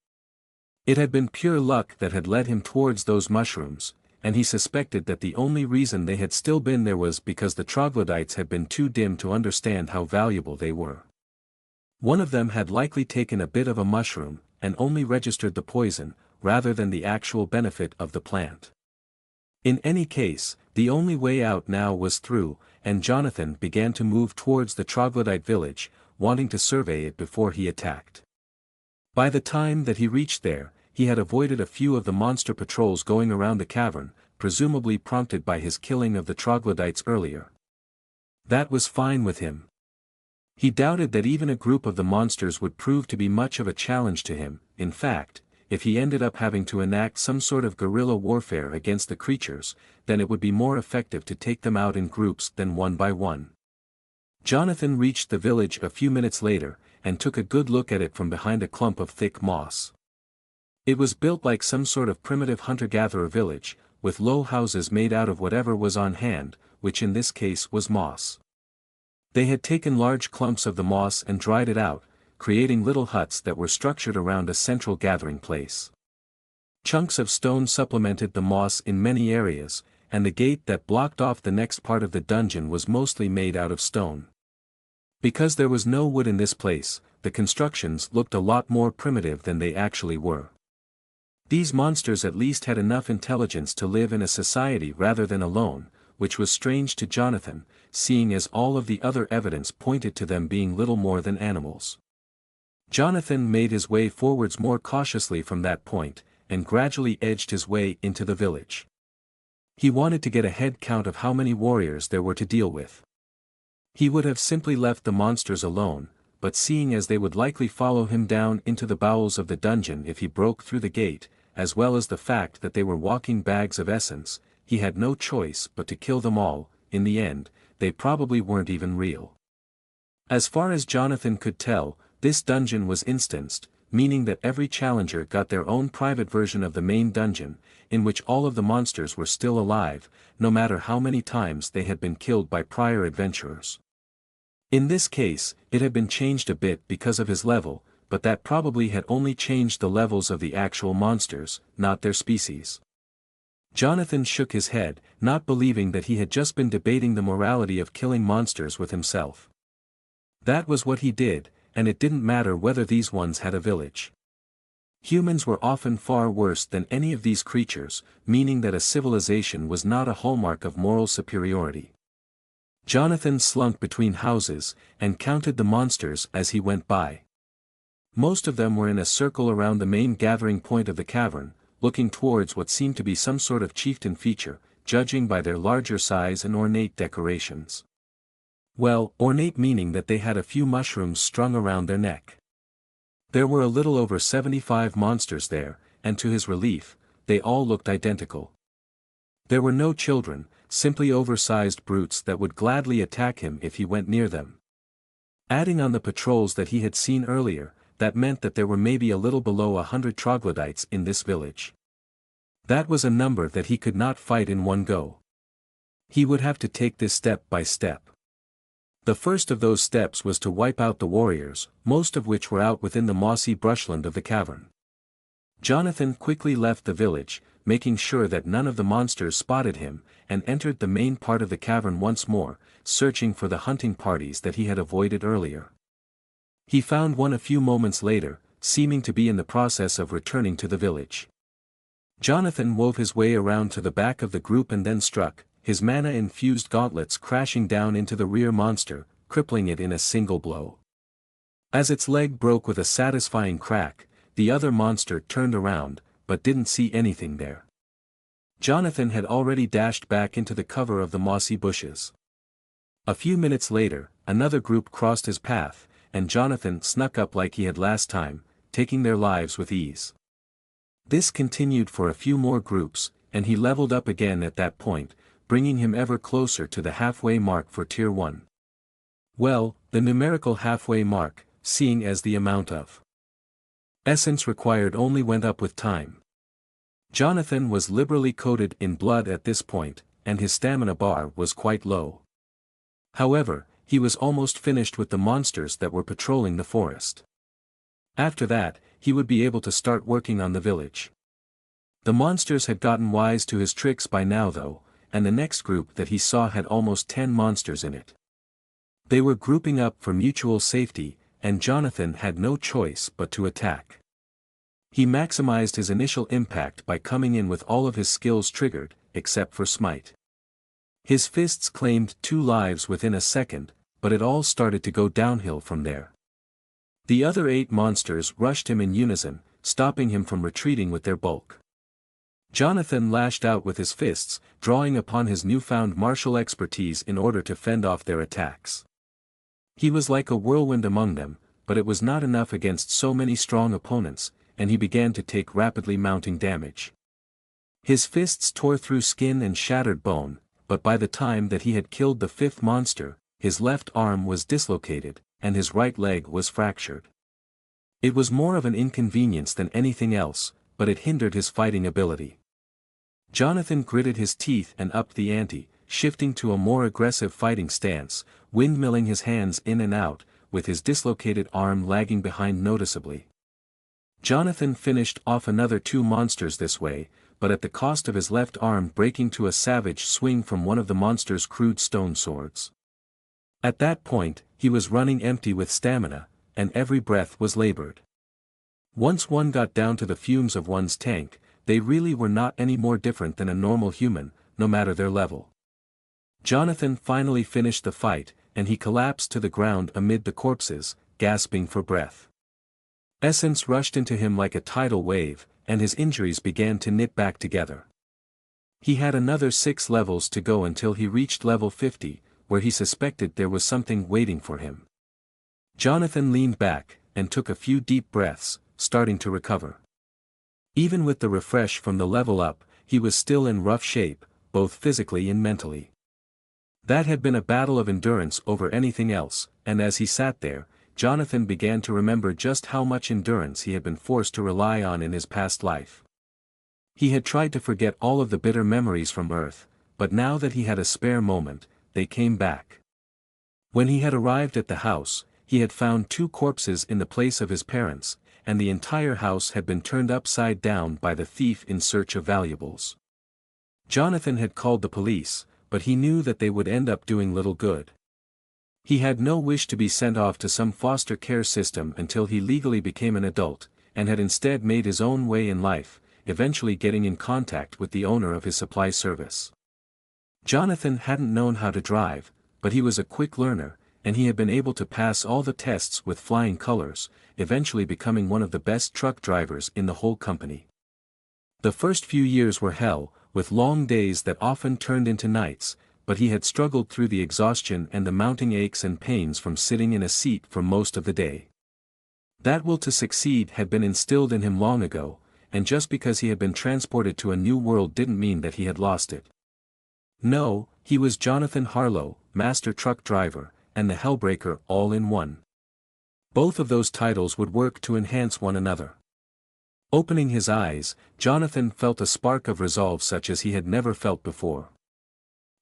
It had been pure luck that had led him towards those mushrooms, and he suspected that the only reason they had still been there was because the troglodytes had been too dim to understand how valuable they were. One of them had likely taken a bit of a mushroom, and only registered the poison, rather than the actual benefit of the plant. In any case, the only way out now was through, and Jonathan began to move towards the troglodyte village, wanting to survey it before he attacked. By the time that he reached there, he had avoided a few of the monster patrols going around the cavern, presumably prompted by his killing of the troglodytes earlier. That was fine with him. He doubted that even a group of the monsters would prove to be much of a challenge to him. In fact, if he ended up having to enact some sort of guerrilla warfare against the creatures, then it would be more effective to take them out in groups than one by one. Jonathan reached the village a few minutes later, and took a good look at it from behind a clump of thick moss. It was built like some sort of primitive hunter-gatherer village, with low houses made out of whatever was on hand, which in this case was moss. They had taken large clumps of the moss and dried it out, creating little huts that were structured around a central gathering place. Chunks of stone supplemented the moss in many areas, and the gate that blocked off the next part of the dungeon was mostly made out of stone. Because there was no wood in this place, the constructions looked a lot more primitive than they actually were. These monsters at least had enough intelligence to live in a society rather than alone, which was strange to Jonathan, seeing as all of the other evidence pointed to them being little more than animals. Jonathan made his way forwards more cautiously from that point, and gradually edged his way into the village. He wanted to get a head count of how many warriors there were to deal with. He would have simply left the monsters alone, but seeing as they would likely follow him down into the bowels of the dungeon if he broke through the gate, as well as the fact that they were walking bags of essence, he had no choice but to kill them all. In the end, they probably weren't even real. As far as Jonathan could tell, this dungeon was instanced, meaning that every challenger got their own private version of the main dungeon, in which all of the monsters were still alive, no matter how many times they had been killed by prior adventurers. In this case, it had been changed a bit because of his level, but that probably had only changed the levels of the actual monsters, not their species. Jonathan shook his head, not believing that he had just been debating the morality of killing monsters with himself. That was what he did, and it didn't matter whether these ones had a village. Humans were often far worse than any of these creatures, meaning that a civilization was not a hallmark of moral superiority. Jonathan slunk between houses, and counted the monsters as he went by. Most of them were in a circle around the main gathering point of the cavern, looking towards what seemed to be some sort of chieftain feature, judging by their larger size and ornate decorations. Well, ornate meaning that they had a few mushrooms strung around their neck. There were a little over 75 monsters there, and to his relief, they all looked identical. There were no children, simply oversized brutes that would gladly attack him if he went near them. Adding on the patrols that he had seen earlier, that meant that there were maybe a little below 100 troglodytes in this village. That was a number that he could not fight in one go. He would have to take this step by step. The first of those steps was to wipe out the warriors, most of which were out within the mossy brushland of the cavern. Jonathan quickly left the village, making sure that none of the monsters spotted him, and entered the main part of the cavern once more, searching for the hunting parties that he had avoided earlier. He found one a few moments later, seeming to be in the process of returning to the village. Jonathan wove his way around to the back of the group and then struck, his mana-infused gauntlets crashing down into the rear monster, crippling it in a single blow. As its leg broke with a satisfying crack, the other monster turned around, but didn't see anything there. Jonathan had already dashed back into the cover of the mossy bushes. A few minutes later, another group crossed his path, and Jonathan snuck up like he had last time, taking their lives with ease. This continued for a few more groups, and he leveled up again at that point, bringing him ever closer to the halfway mark for Tier 1. Well, the numerical halfway mark, seeing as the amount of essence required only went up with time. Jonathan was liberally coated in blood at this point, and his stamina bar was quite low. However, he was almost finished with the monsters that were patrolling the forest. After that, he would be able to start working on the village. The monsters had gotten wise to his tricks by now though, and the next group that he saw had almost 10 monsters in it. They were grouping up for mutual safety, and Jonathan had no choice but to attack. He maximized his initial impact by coming in with all of his skills triggered, except for Smite. His fists claimed 2 lives within a second, but it all started to go downhill from there. The other 8 monsters rushed him in unison, stopping him from retreating with their bulk. Jonathan lashed out with his fists, drawing upon his newfound martial expertise in order to fend off their attacks. He was like a whirlwind among them, but it was not enough against so many strong opponents, and he began to take rapidly mounting damage. His fists tore through skin and shattered bone, but by the time that he had killed the 5th monster, his left arm was dislocated, and his right leg was fractured. It was more of an inconvenience than anything else, but it hindered his fighting ability. Jonathan gritted his teeth and upped the ante, shifting to a more aggressive fighting stance, windmilling his hands in and out, with his dislocated arm lagging behind noticeably. Jonathan finished off another 2 monsters this way, but at the cost of his left arm breaking to a savage swing from one of the monster's crude stone swords. At that point, he was running empty with stamina, and every breath was labored. Once one got down to the fumes of one's tank, they really were not any more different than a normal human, no matter their level. Jonathan finally finished the fight, and he collapsed to the ground amid the corpses, gasping for breath. Essence rushed into him like a tidal wave, and his injuries began to knit back together. He had another 6 levels to go until he reached level 50, where he suspected there was something waiting for him. Jonathan leaned back, and took a few deep breaths, starting to recover. Even with the refresh from the level up, he was still in rough shape, both physically and mentally. That had been a battle of endurance over anything else, and as he sat there, Jonathan began to remember just how much endurance he had been forced to rely on in his past life. He had tried to forget all of the bitter memories from Earth, but now that he had a spare moment, they came back. When he had arrived at the house, he had found 2 corpses in the place of his parents, and the entire house had been turned upside down by the thief in search of valuables. Jonathan had called the police, but he knew that they would end up doing little good. He had no wish to be sent off to some foster care system until he legally became an adult, and had instead made his own way in life, eventually getting in contact with the owner of his supply service. Jonathan hadn't known how to drive, but he was a quick learner, and he had been able to pass all the tests with flying colors, eventually becoming one of the best truck drivers in the whole company. The first few years were hell, with long days that often turned into nights, but he had struggled through the exhaustion and the mounting aches and pains from sitting in a seat for most of the day. That will to succeed had been instilled in him long ago, and just because he had been transported to a new world didn't mean that he had lost it. No, he was Jonathan Harlow, master truck driver, and the Hellbreaker all in one. Both of those titles would work to enhance one another. Opening his eyes, Jonathan felt a spark of resolve such as he had never felt before.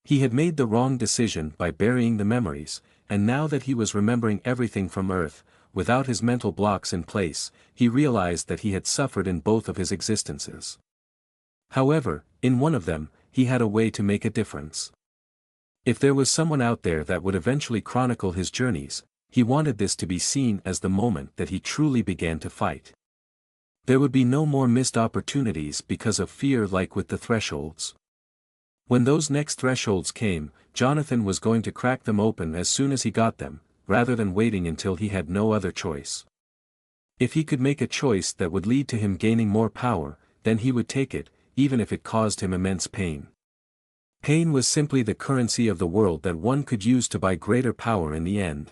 He had made the wrong decision by burying the memories, and now that he was remembering everything from Earth, without his mental blocks in place, he realized that he had suffered in both of his existences. However, in one of them, he had a way to make a difference. If there was someone out there that would eventually chronicle his journeys, he wanted this to be seen as the moment that he truly began to fight. There would be no more missed opportunities because of fear like with the thresholds. When those next thresholds came, Jonathan was going to crack them open as soon as he got them, rather than waiting until he had no other choice. If he could make a choice that would lead to him gaining more power, then he would take it, even if it caused him immense pain. Pain was simply the currency of the world that one could use to buy greater power in the end.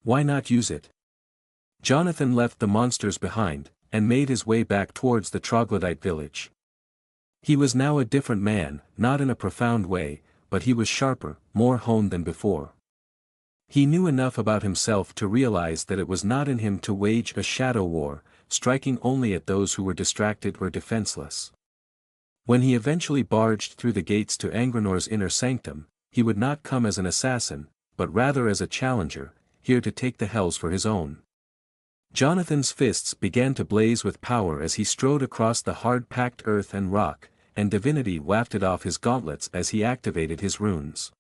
Why not use it? Jonathan left the monsters behind, and made his way back towards the troglodyte village. He was now a different man, not in a profound way, but he was sharper, more honed than before. He knew enough about himself to realize that it was not in him to wage a shadow war, striking only at those who were distracted or defenseless. When he eventually barged through the gates to Angranor's inner sanctum, he would not come as an assassin, but rather as a challenger, here to take the hells for his own. Jonathan's fists began to blaze with power as he strode across the hard-packed earth and rock, and divinity wafted off his gauntlets as he activated his runes.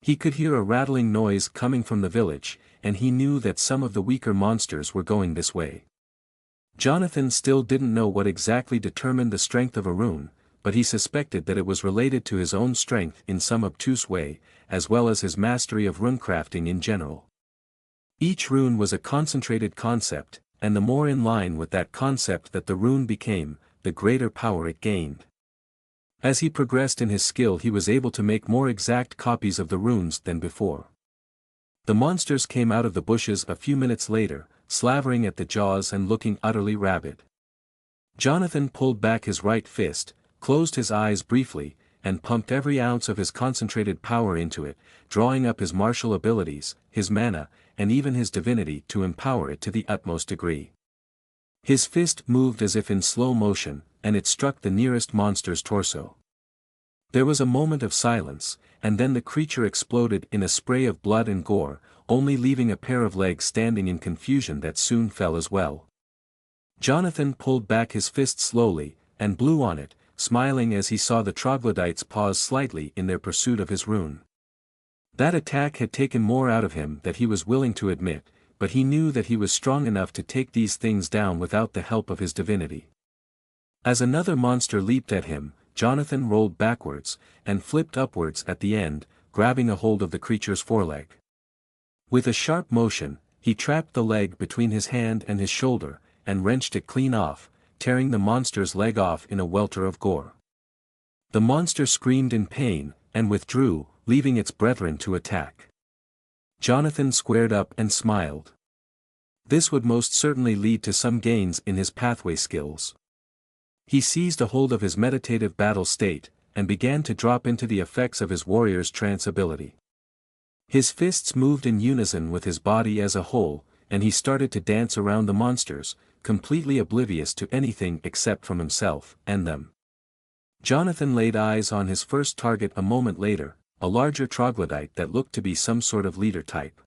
He could hear a rattling noise coming from the village, and he knew that some of the weaker monsters were going this way. Jonathan still didn't know what exactly determined the strength of a rune, but he suspected that it was related to his own strength in some obtuse way, as well as his mastery of runecrafting in general. Each rune was a concentrated concept, and the more in line with that concept that the rune became, the greater power it gained. As he progressed in his skill he was able to make more exact copies of the runes than before. The monsters came out of the bushes a few minutes later, slavering at the jaws and looking utterly rabid. Jonathan pulled back his right fist, closed his eyes briefly, and pumped every ounce of his concentrated power into it, drawing up his martial abilities, his mana, and even his divinity to empower it to the utmost degree. His fist moved as if in slow motion, and it struck the nearest monster's torso. There was a moment of silence, and then the creature exploded in a spray of blood and gore, only leaving a pair of legs standing in confusion that soon fell as well. Jonathan pulled back his fist slowly, and blew on it, smiling as he saw the troglodytes pause slightly in their pursuit of his rune. That attack had taken more out of him than he was willing to admit, but he knew that he was strong enough to take these things down without the help of his divinity. As another monster leaped at him, Jonathan rolled backwards, and flipped upwards at the end, grabbing a hold of the creature's foreleg. With a sharp motion, he trapped the leg between his hand and his shoulder, and wrenched it clean off, tearing the monster's leg off in a welter of gore. The monster screamed in pain, and withdrew, leaving its brethren to attack. Jonathan squared up and smiled. This would most certainly lead to some gains in his pathway skills. He seized a hold of his meditative battle state, and began to drop into the effects of his warrior's trance ability. His fists moved in unison with his body as a whole, and he started to dance around the monsters, completely oblivious to anything except from himself and them. Jonathan laid eyes on his first target a moment later, a larger troglodyte that looked to be some sort of leader type.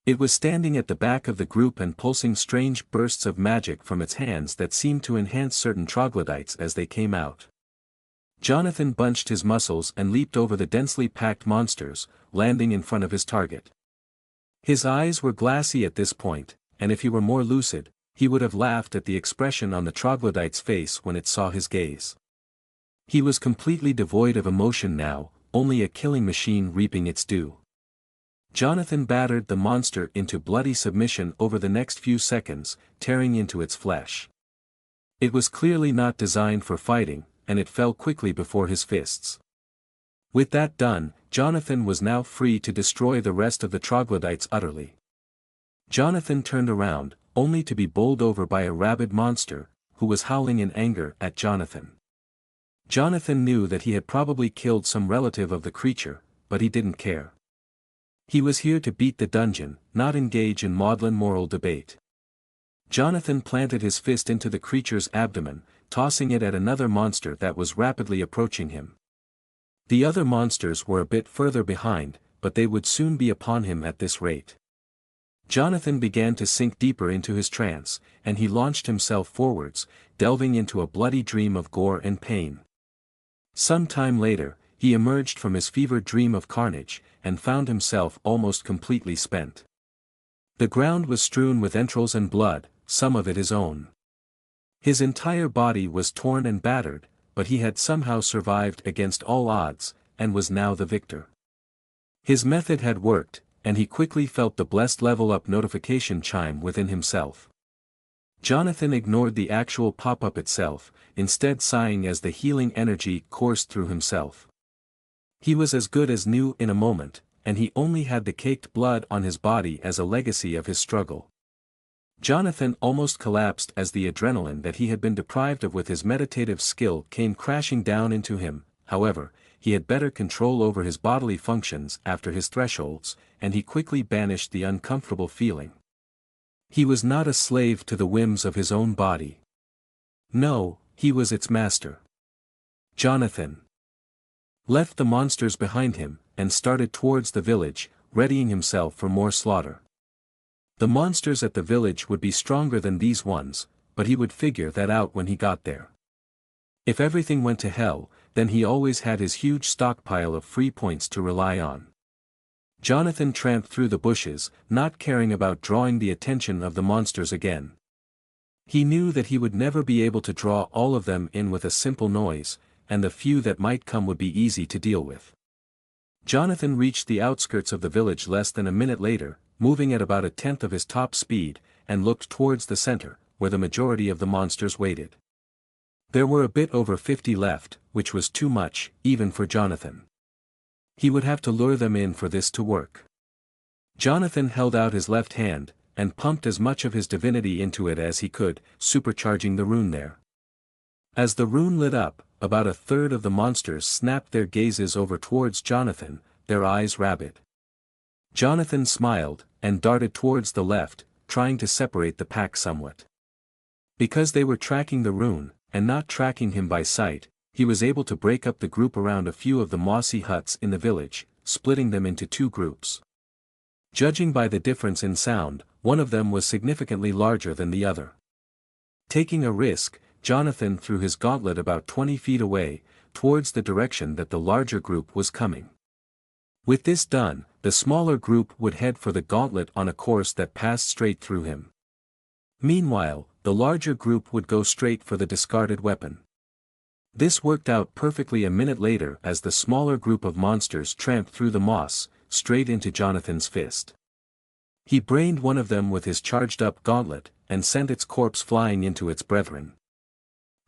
It was standing at the back of the group and pulsing strange bursts of magic from its hands that seemed to enhance certain troglodytes as they came out. Jonathan bunched his muscles and leaped over the densely packed monsters, landing in front of his target. His eyes were glassy at this point, and if he were more lucid, he would have laughed at the expression on the troglodyte's face when it saw his gaze. He was completely devoid of emotion now, only a killing machine reaping its due. Jonathan battered the monster into bloody submission over the next few seconds, tearing into its flesh. It was clearly not designed for fighting, and it fell quickly before his fists. With that done, Jonathan was now free to destroy the rest of the troglodytes utterly. Jonathan turned around, only to be bowled over by a rabid monster, who was howling in anger at Jonathan. Jonathan knew that he had probably killed some relative of the creature, but he didn't care. He was here to beat the dungeon, not engage in maudlin moral debate. Jonathan planted his fist into the creature's abdomen, tossing it at another monster that was rapidly approaching him. The other monsters were a bit further behind, but they would soon be upon him at this rate. Jonathan began to sink deeper into his trance, and he launched himself forwards, delving into a bloody dream of gore and pain. Some time later, he emerged from his fevered dream of carnage, and found himself almost completely spent. The ground was strewn with entrails and blood, some of it his own. His entire body was torn and battered, but he had somehow survived against all odds, and was now the victor. His method had worked, and he quickly felt the blessed level up notification chime within himself. Jonathan ignored the actual pop-up itself, instead sighing as the healing energy coursed through himself. He was as good as new in a moment, and he only had the caked blood on his body as a legacy of his struggle. Jonathan almost collapsed as the adrenaline that he had been deprived of with his meditative skill came crashing down into him. However, he had better control over his bodily functions after his thresholds, and he quickly banished the uncomfortable feeling. He was not a slave to the whims of his own body. No, he was its master. Jonathan left the monsters behind him, and started towards the village, readying himself for more slaughter. The monsters at the village would be stronger than these ones, but he would figure that out when he got there. If everything went to hell, then he always had his huge stockpile of free points to rely on. Jonathan tramped through the bushes, not caring about drawing the attention of the monsters again. He knew that he would never be able to draw all of them in with a simple noise, and the few that might come would be easy to deal with. Jonathan reached the outskirts of the village less than a minute later, moving at about a tenth of his top speed, and looked towards the center, where the majority of the monsters waited. There were a bit over 50 left, which was too much, even for Jonathan. He would have to lure them in for this to work. Jonathan held out his left hand, and pumped as much of his divinity into it as he could, supercharging the rune there. As the rune lit up, about a third of the monsters snapped their gazes over towards Jonathan, their eyes rabid. Jonathan smiled, and darted towards the left, trying to separate the pack somewhat. Because they were tracking the rune, and not tracking him by sight, he was able to break up the group around a few of the mossy huts in the village, splitting them into two groups. Judging by the difference in sound, one of them was significantly larger than the other. Taking a risk, Jonathan threw his gauntlet about 20 feet away, towards the direction that the larger group was coming. With this done, the smaller group would head for the gauntlet on a course that passed straight through him. Meanwhile, the larger group would go straight for the discarded weapon. This worked out perfectly a minute later as the smaller group of monsters tramped through the moss, straight into Jonathan's fist. He brained one of them with his charged-up gauntlet, and sent its corpse flying into its brethren.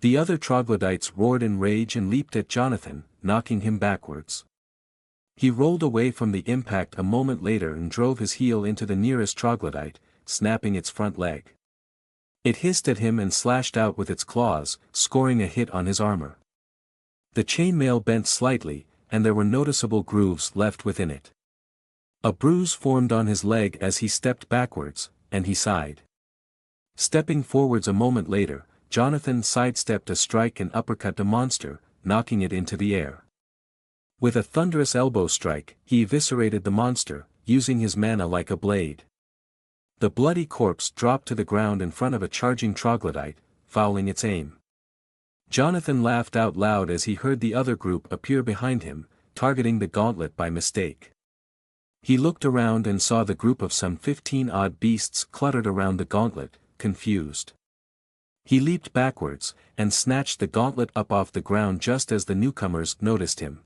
The other troglodytes roared in rage and leaped at Jonathan, knocking him backwards. He rolled away from the impact a moment later and drove his heel into the nearest troglodyte, snapping its front leg. It hissed at him and slashed out with its claws, scoring a hit on his armor. The chainmail bent slightly, and there were noticeable grooves left within it. A bruise formed on his leg as he stepped backwards, and he sighed. Stepping forwards a moment later, Jonathan sidestepped a strike and uppercut the monster, knocking it into the air. With a thunderous elbow strike, he eviscerated the monster, using his mana like a blade. The bloody corpse dropped to the ground in front of a charging troglodyte, fouling its aim. Jonathan laughed out loud as he heard the other group appear behind him, targeting the gauntlet by mistake. He looked around and saw the group of some 15 odd beasts cluttered around the gauntlet, confused. He leaped backwards, and snatched the gauntlet up off the ground just as the newcomers noticed him.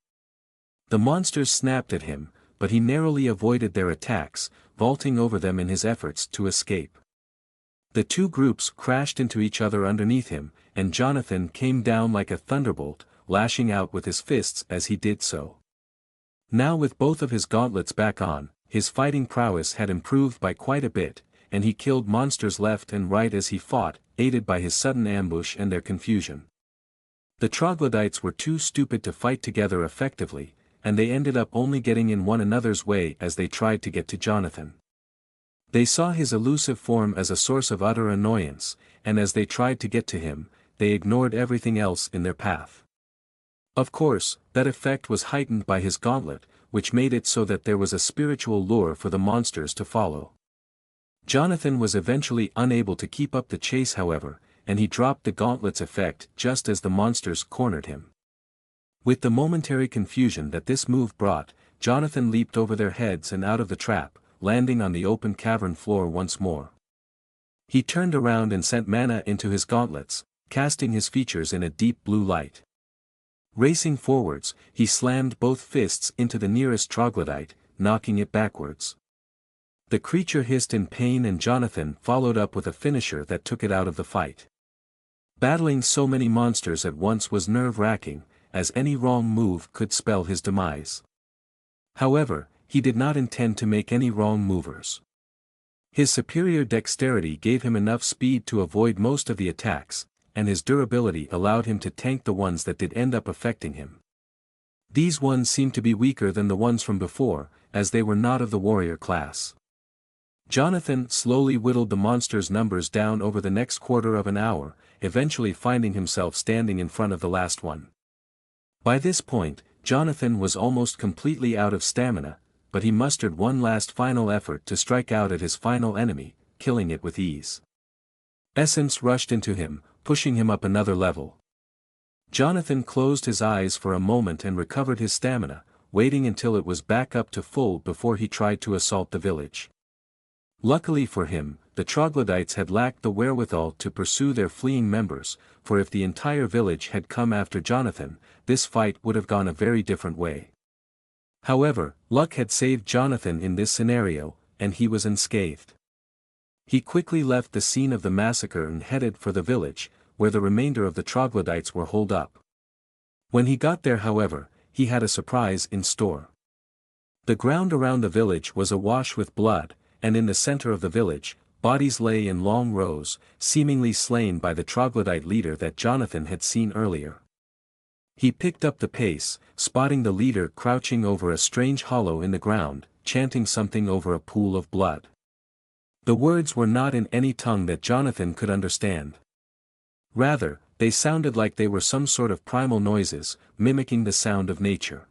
The monsters snapped at him, but he narrowly avoided their attacks, vaulting over them in his efforts to escape. The two groups crashed into each other underneath him, and Jonathan came down like a thunderbolt, lashing out with his fists as he did so. Now with both of his gauntlets back on, his fighting prowess had improved by quite a bit, and he killed monsters left and right as he fought, aided by his sudden ambush and their confusion. The troglodytes were too stupid to fight together effectively, and they ended up only getting in one another's way as they tried to get to Jonathan. They saw his elusive form as a source of utter annoyance, and as they tried to get to him, they ignored everything else in their path. Of course, that effect was heightened by his gauntlet, which made it so that there was a spiritual lure for the monsters to follow. Jonathan was eventually unable to keep up the chase, however, and he dropped the gauntlet's effect just as the monsters cornered him. With the momentary confusion that this move brought, Jonathan leaped over their heads and out of the trap, landing on the open cavern floor once more. He turned around and sent mana into his gauntlets, casting his features in a deep blue light. Racing forwards, he slammed both fists into the nearest troglodyte, knocking it backwards. The creature hissed in pain and Jonathan followed up with a finisher that took it out of the fight. Battling so many monsters at once was nerve-wracking, as any wrong move could spell his demise. However, he did not intend to make any wrong movers. His superior dexterity gave him enough speed to avoid most of the attacks, and his durability allowed him to tank the ones that did end up affecting him. These ones seemed to be weaker than the ones from before, as they were not of the warrior class. Jonathan slowly whittled the monsters' numbers down over the next quarter of an hour, eventually finding himself standing in front of the last one. By this point, Jonathan was almost completely out of stamina, but he mustered one last final effort to strike out at his final enemy, killing it with ease. Essence rushed into him, pushing him up another level. Jonathan closed his eyes for a moment and recovered his stamina, waiting until it was back up to full before he tried to assault the village. Luckily for him, the troglodytes had lacked the wherewithal to pursue their fleeing members, for if the entire village had come after Jonathan, this fight would have gone a very different way. However, luck had saved Jonathan in this scenario, and he was unscathed. He quickly left the scene of the massacre and headed for the village, where the remainder of the troglodytes were holed up. When he got there, however, he had a surprise in store. The ground around the village was awash with blood, and in the center of the village, bodies lay in long rows, seemingly slain by the troglodyte leader that Jonathan had seen earlier. He picked up the pace, spotting the leader crouching over a strange hollow in the ground, chanting something over a pool of blood. The words were not in any tongue that Jonathan could understand. Rather, they sounded like they were some sort of primal noises, mimicking the sound of nature.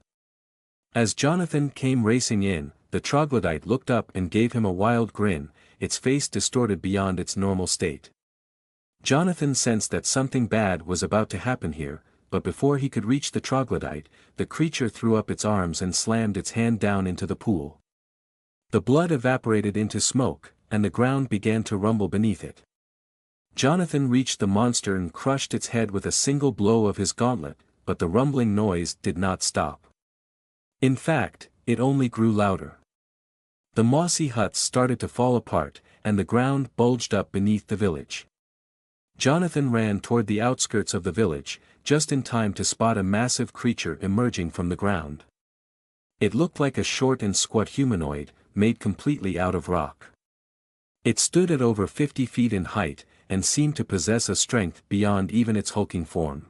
As Jonathan came racing in, the troglodyte looked up and gave him a wild grin, its face distorted beyond its normal state. Jonathan sensed that something bad was about to happen here, but before he could reach the troglodyte, the creature threw up its arms and slammed its hand down into the pool. The blood evaporated into smoke, and the ground began to rumble beneath it. Jonathan reached the monster and crushed its head with a single blow of his gauntlet, but the rumbling noise did not stop. In fact, it only grew louder. The mossy huts started to fall apart, and the ground bulged up beneath the village. Jonathan ran toward the outskirts of the village, just in time to spot a massive creature emerging from the ground. It looked like a short and squat humanoid, made completely out of rock. It stood at over 50 feet in height, and seemed to possess a strength beyond even its hulking form.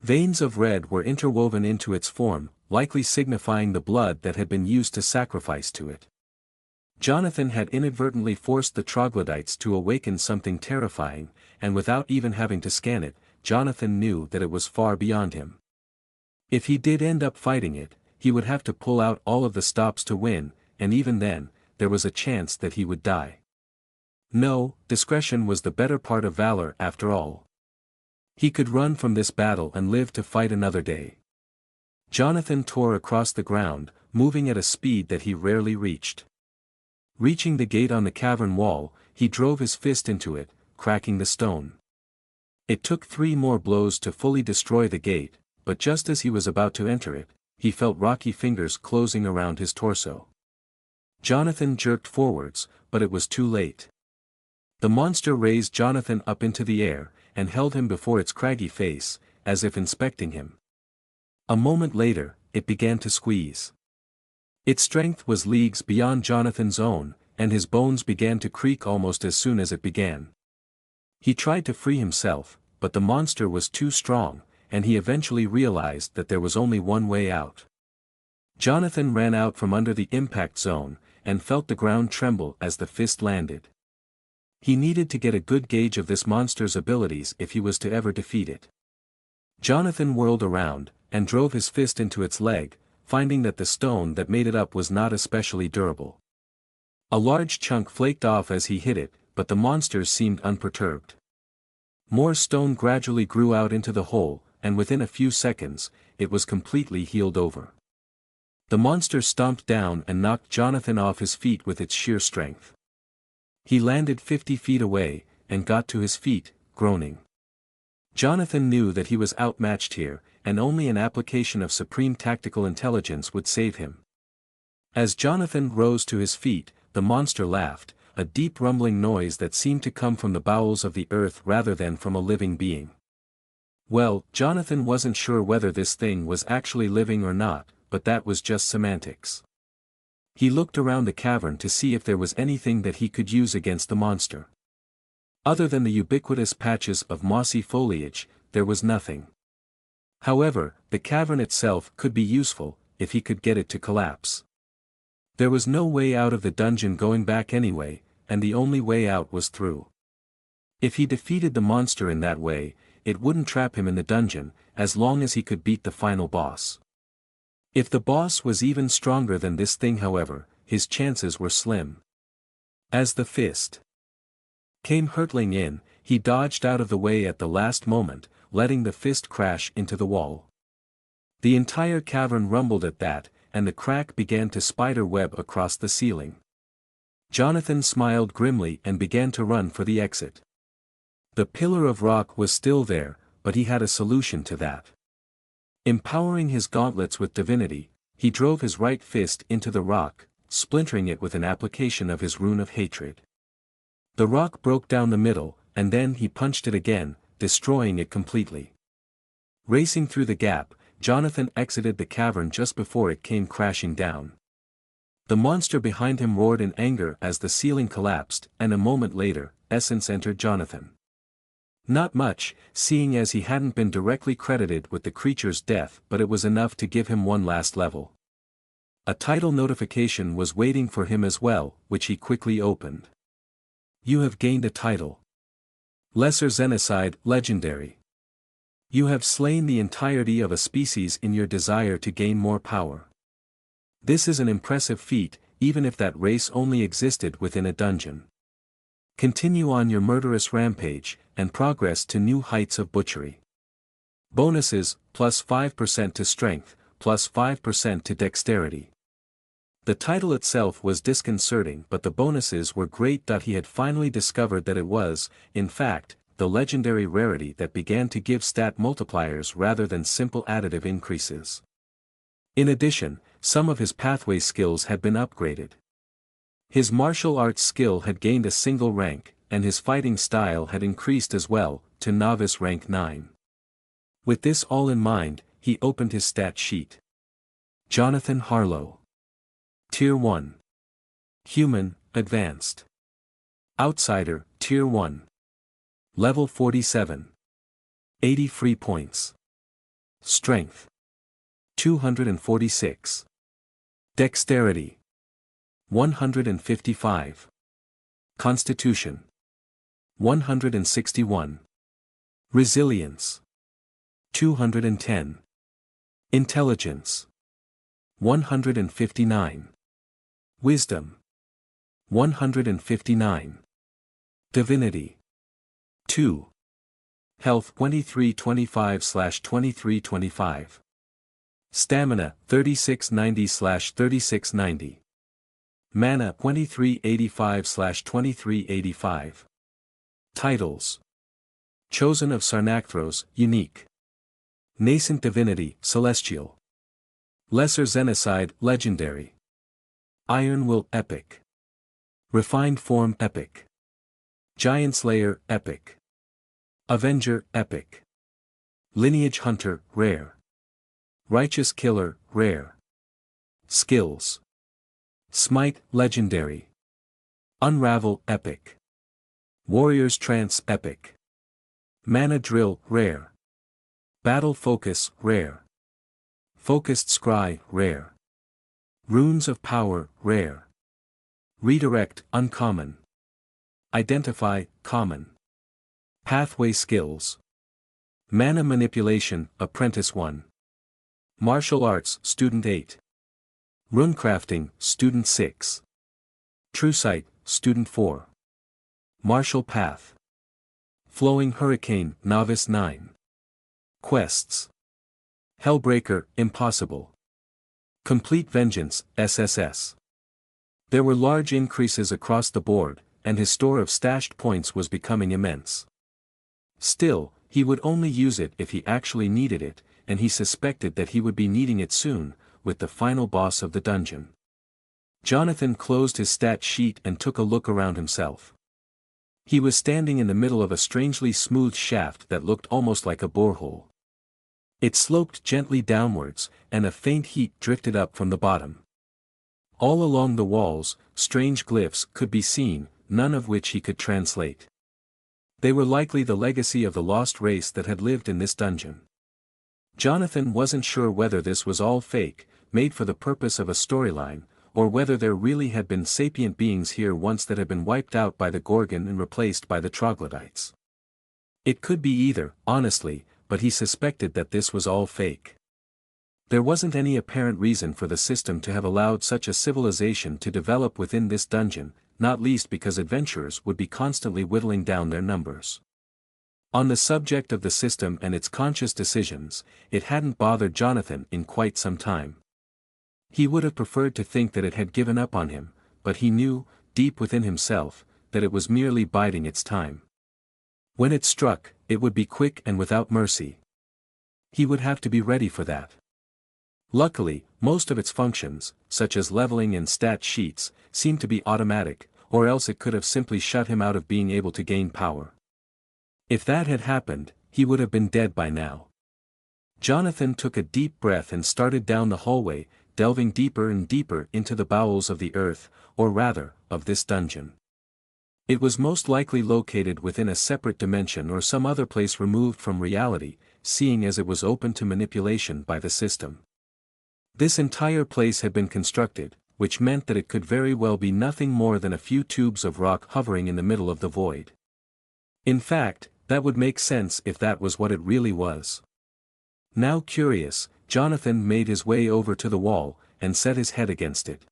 Veins of red were interwoven into its form, likely signifying the blood that had been used to sacrifice to it. Jonathan had inadvertently forced the troglodytes to awaken something terrifying, and without even having to scan it, Jonathan knew that it was far beyond him. If he did end up fighting it, he would have to pull out all of the stops to win, and even then, there was a chance that he would die. No, discretion was the better part of valor after all. He could run from this battle and live to fight another day. Jonathan tore across the ground, moving at a speed that he rarely reached. Reaching the gate on the cavern wall, he drove his fist into it, cracking the stone. It took 3 more blows to fully destroy the gate, but just as he was about to enter it, he felt rocky fingers closing around his torso. Jonathan jerked forwards, but it was too late. The monster raised Jonathan up into the air, and held him before its craggy face, as if inspecting him. A moment later, it began to squeeze. Its strength was leagues beyond Jonathan's own, and his bones began to creak almost as soon as it began. He tried to free himself, but the monster was too strong, and he eventually realized that there was only one way out. Jonathan ran out from under the impact zone, and felt the ground tremble as the fist landed. He needed to get a good gauge of this monster's abilities if he was to ever defeat it. Jonathan whirled around, and drove his fist into its leg, finding that the stone that made it up was not especially durable. A large chunk flaked off as he hit it, but the monsters seemed unperturbed. More stone gradually grew out into the hole, and within a few seconds, it was completely healed over. The monster stomped down and knocked Jonathan off his feet with its sheer strength. He landed 50 feet away, and got to his feet, groaning. Jonathan knew that he was outmatched here, and only an application of supreme tactical intelligence would save him. As Jonathan rose to his feet, the monster laughed, a deep rumbling noise that seemed to come from the bowels of the earth rather than from a living being. Well, Jonathan wasn't sure whether this thing was actually living or not, but that was just semantics. He looked around the cavern to see if there was anything that he could use against the monster. Other than the ubiquitous patches of mossy foliage, there was nothing. However, the cavern itself could be useful, if he could get it to collapse. There was no way out of the dungeon going back anyway, and the only way out was through. If he defeated the monster in that way, it wouldn't trap him in the dungeon, as long as he could beat the final boss. If the boss was even stronger than this thing, however, his chances were slim. As the fist came hurtling in, he dodged out of the way at the last moment, letting the fist crash into the wall. The entire cavern rumbled at that, and the crack began to spider web across the ceiling. Jonathan smiled grimly and began to run for the exit. The pillar of rock was still there, but he had a solution to that. Empowering his gauntlets with divinity, he drove his right fist into the rock, splintering it with an application of his rune of hatred. The rock broke down the middle, and then he punched it again, destroying it completely. Racing through the gap, Jonathan exited the cavern just before it came crashing down. The monster behind him roared in anger as the ceiling collapsed, and a moment later, essence entered Jonathan. Not much, seeing as he hadn't been directly credited with the creature's death, but it was enough to give him one last level. A title notification was waiting for him as well, which he quickly opened. You have gained a title. Lesser Xenocide, Legendary. You have slain the entirety of a species in your desire to gain more power. This is an impressive feat, even if that race only existed within a dungeon. Continue on your murderous rampage, and progress to new heights of butchery. Bonuses, plus 5% to strength, plus 5% to dexterity. The title itself was disconcerting, but the bonuses were great. He had finally discovered that it was, in fact, the legendary rarity that began to give stat multipliers rather than simple additive increases. In addition, some of his pathway skills had been upgraded. His martial arts skill had gained a single rank, and his fighting style had increased as well, to novice rank 9. With this all in mind, he opened his stat sheet. Jonathan Harlow. Tier 1. Human, Advanced. Outsider, Tier 1. Level 47. 80 free points. Strength. 246. Dexterity. 155. Constitution. 161. Resilience. 210. Intelligence. 159. Wisdom. 159. Divinity. 2. Health 2325/2325. Stamina 3690/3690. Mana 2385/2385. Titles. Chosen of Sarnathros, Unique. Nascent Divinity, Celestial. Lesser Xenocide, Legendary. Iron Will, Epic. Refined Form, Epic. Giant Slayer, Epic. Avenger, Epic. Lineage Hunter, Rare. Righteous Killer, Rare. Skills. Smite, Legendary. Unravel epic. Warrior's Trance epic. Mana Drill rare. Battle Focus rare. Focused Scry rare. Runes of Power rare. Redirect uncommon. Identify common. Pathway Skills. Mana Manipulation Apprentice 1. Martial Arts Student 8. Runecrafting Student 6. True Sight Student 4. Martial Path. Flowing Hurricane Novice 9. Quests. Hellbreaker Impossible. Complete Vengeance SSS. There were large increases across the board, and his store of stashed points was becoming immense. Still, he would only use it if he actually needed it, and he suspected that he would be needing it soon, with the final boss of the dungeon. Jonathan closed his stat sheet and took a look around himself. He was standing in the middle of a strangely smooth shaft that looked almost like a borehole. It sloped gently downwards, and a faint heat drifted up from the bottom. All along the walls, strange glyphs could be seen, none of which he could translate. They were likely the legacy of the lost race that had lived in this dungeon. Jonathan wasn't sure whether this was all fake, made for the purpose of a storyline, or whether there really had been sapient beings here once that had been wiped out by the Gorgon and replaced by the troglodytes. It could be either, honestly, but he suspected that this was all fake. There wasn't any apparent reason for the system to have allowed such a civilization to develop within this dungeon, not least because adventurers would be constantly whittling down their numbers. On the subject of the system and its conscious decisions, it hadn't bothered Jonathan in quite some time. He would have preferred to think that it had given up on him, but he knew, deep within himself, that it was merely biding its time. When it struck, it would be quick and without mercy. He would have to be ready for that. Luckily, most of its functions, such as leveling and stat sheets, seemed to be automatic, or else it could have simply shut him out of being able to gain power. If that had happened, he would have been dead by now. Jonathan took a deep breath and started down the hallway, delving deeper and deeper into the bowels of the earth, or rather, of this dungeon. It was most likely located within a separate dimension or some other place removed from reality, seeing as it was open to manipulation by the system. This entire place had been constructed, which meant that it could very well be nothing more than a few tubes of rock hovering in the middle of the void. In fact, that would make sense if that was what it really was. Now curious, Jonathan made his way over to the wall, and set his head against it.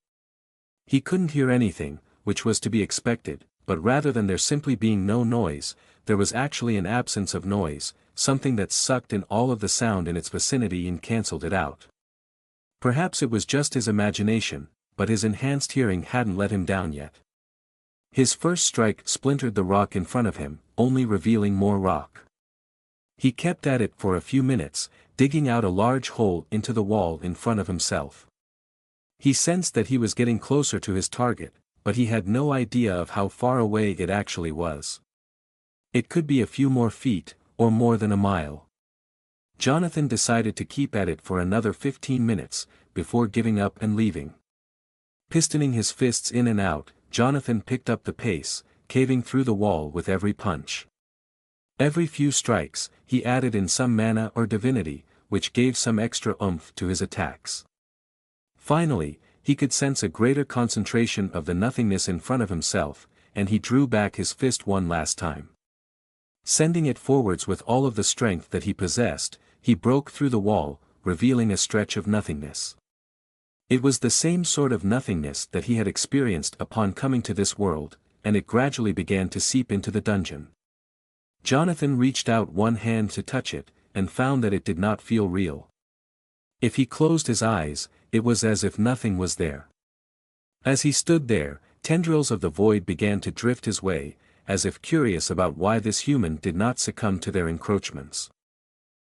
He couldn't hear anything, which was to be expected, but rather than there simply being no noise, there was actually an absence of noise, something that sucked in all of the sound in its vicinity and cancelled it out. Perhaps it was just his imagination, but his enhanced hearing hadn't let him down yet. His first strike splintered the rock in front of him, only revealing more rock. He kept at it for a few minutes, digging out a large hole into the wall in front of himself. He sensed that he was getting closer to his target, but he had no idea of how far away it actually was. It could be a few more feet, or more than a mile. Jonathan decided to keep at it for another 15 minutes, before giving up and leaving. Pistoning his fists in and out, Jonathan picked up the pace, caving through the wall with every punch. Every few strikes, he added in some mana or divinity, which gave some extra oomph to his attacks. Finally, he could sense a greater concentration of the nothingness in front of himself, and he drew back his fist one last time. Sending it forwards with all of the strength that he possessed, he broke through the wall, revealing a stretch of nothingness. It was the same sort of nothingness that he had experienced upon coming to this world, and it gradually began to seep into the dungeon. Jonathan reached out one hand to touch it, and found that it did not feel real. If he closed his eyes, it was as if nothing was there. As he stood there, tendrils of the void began to drift his way, as if curious about why this human did not succumb to their encroachments.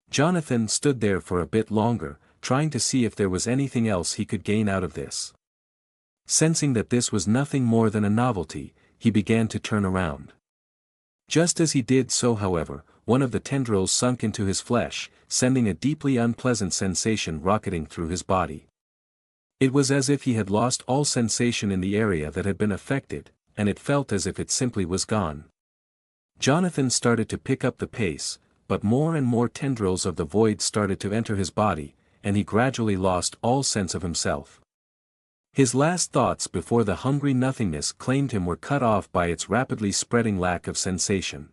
Jonathan stood there for a bit longer, trying to see if there was anything else he could gain out of this. Sensing that this was nothing more than a novelty, he began to turn around. Just as he did so, however, one of the tendrils sunk into his flesh, sending a deeply unpleasant sensation rocketing through his body. It was as if he had lost all sensation in the area that had been affected, and it felt as if it simply was gone. Jonathan started to pick up the pace, but more and more tendrils of the void started to enter his body, and he gradually lost all sense of himself. His last thoughts before the hungry nothingness claimed him were cut off by its rapidly spreading lack of sensation.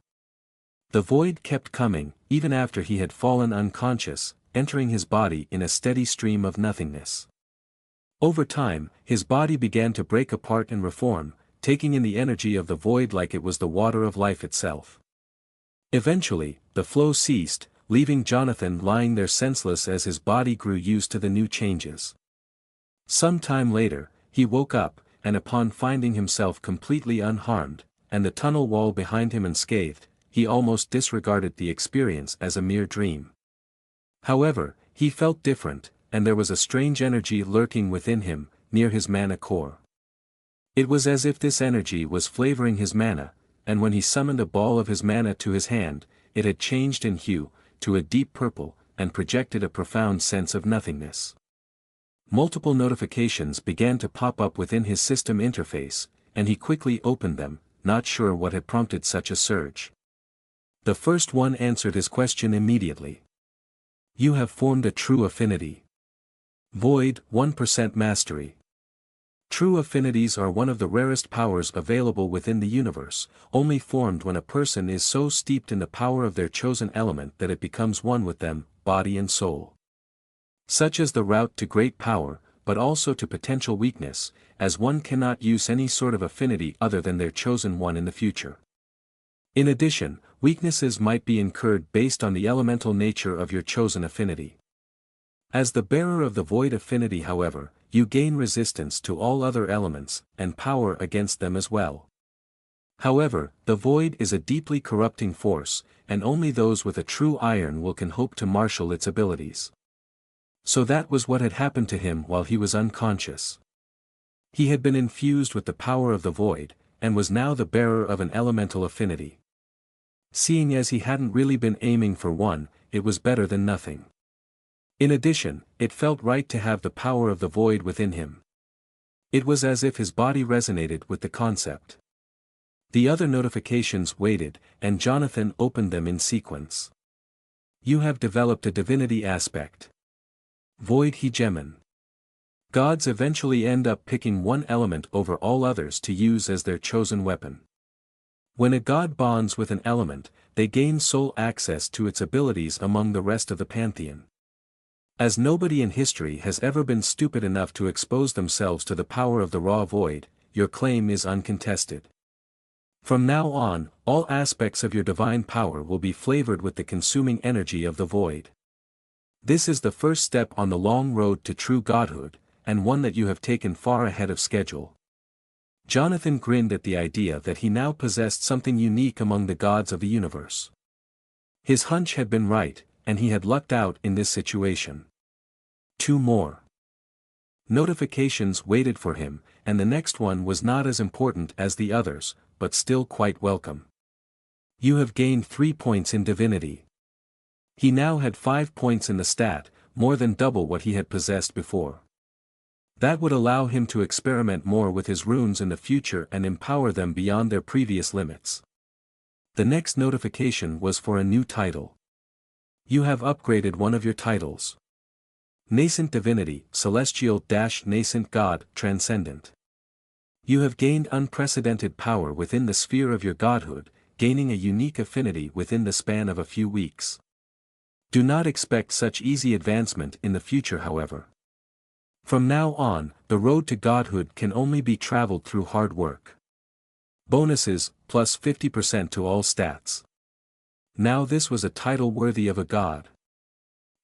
The void kept coming, even after he had fallen unconscious, entering his body in a steady stream of nothingness. Over time, his body began to break apart and reform, taking in the energy of the void like it was the water of life itself. Eventually, the flow ceased, leaving Jonathan lying there senseless as his body grew used to the new changes. Some time later, he woke up, and upon finding himself completely unharmed, and the tunnel wall behind him unscathed, he almost disregarded the experience as a mere dream. However, he felt different, and there was a strange energy lurking within him, near his mana core. It was as if this energy was flavoring his mana, and when he summoned a ball of his mana to his hand, it had changed in hue, to a deep purple, and projected a profound sense of nothingness. Multiple notifications began to pop up within his system interface, and he quickly opened them, not sure what had prompted such a surge. The first one answered his question immediately. You have formed a true affinity. Void, 1% mastery. True affinities are one of the rarest powers available within the universe, only formed when a person is so steeped in the power of their chosen element that it becomes one with them, body and soul. Such is the route to great power, but also to potential weakness, as one cannot use any sort of affinity other than their chosen one in the future. In addition, weaknesses might be incurred based on the elemental nature of your chosen affinity. As the bearer of the void affinity, however, you gain resistance to all other elements, and power against them as well. However, the void is a deeply corrupting force, and only those with a true iron will can hope to marshal its abilities. So that was what had happened to him while he was unconscious. He had been infused with the power of the void, and was now the bearer of an elemental affinity. Seeing as he hadn't really been aiming for one, it was better than nothing. In addition, it felt right to have the power of the void within him. It was as if his body resonated with the concept. The other notifications waited, and Jonathan opened them in sequence. You have developed a divinity aspect. Void hegemon. Gods eventually end up picking one element over all others to use as their chosen weapon. When a god bonds with an element, they gain sole access to its abilities among the rest of the pantheon. As nobody in history has ever been stupid enough to expose themselves to the power of the raw void, your claim is uncontested. From now on, all aspects of your divine power will be flavored with the consuming energy of the void. This is the first step on the long road to true godhood, and one that you have taken far ahead of schedule. Jonathan grinned at the idea that he now possessed something unique among the gods of the universe. His hunch had been right, and he had lucked out in this situation. 2 more notifications waited for him, and the next one was not as important as the others, but still quite welcome. You have gained 3 points in divinity. He now had 5 points in the stat, more than double what he had possessed before. That would allow him to experiment more with his runes in the future and empower them beyond their previous limits. The next notification was for a new title. You have upgraded one of your titles. Nascent Divinity, Celestial-Nascent God, Transcendent. You have gained unprecedented power within the sphere of your godhood, gaining a unique affinity within the span of a few weeks. Do not expect such easy advancement in the future, however. From now on, the road to godhood can only be traveled through hard work. Bonuses, plus 50% to all stats. Now this was a title worthy of a god.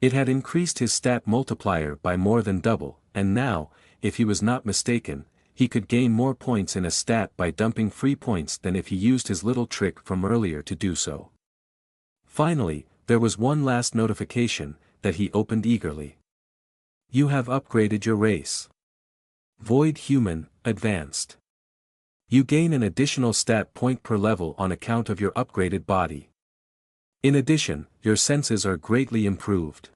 It had increased his stat multiplier by more than double, and now, if he was not mistaken, he could gain more points in a stat by dumping free points than if he used his little trick from earlier to do so. Finally, there was one last notification, that he opened eagerly. You have upgraded your race. Void Human, Advanced. You gain an additional stat point per level on account of your upgraded body. In addition, your senses are greatly improved.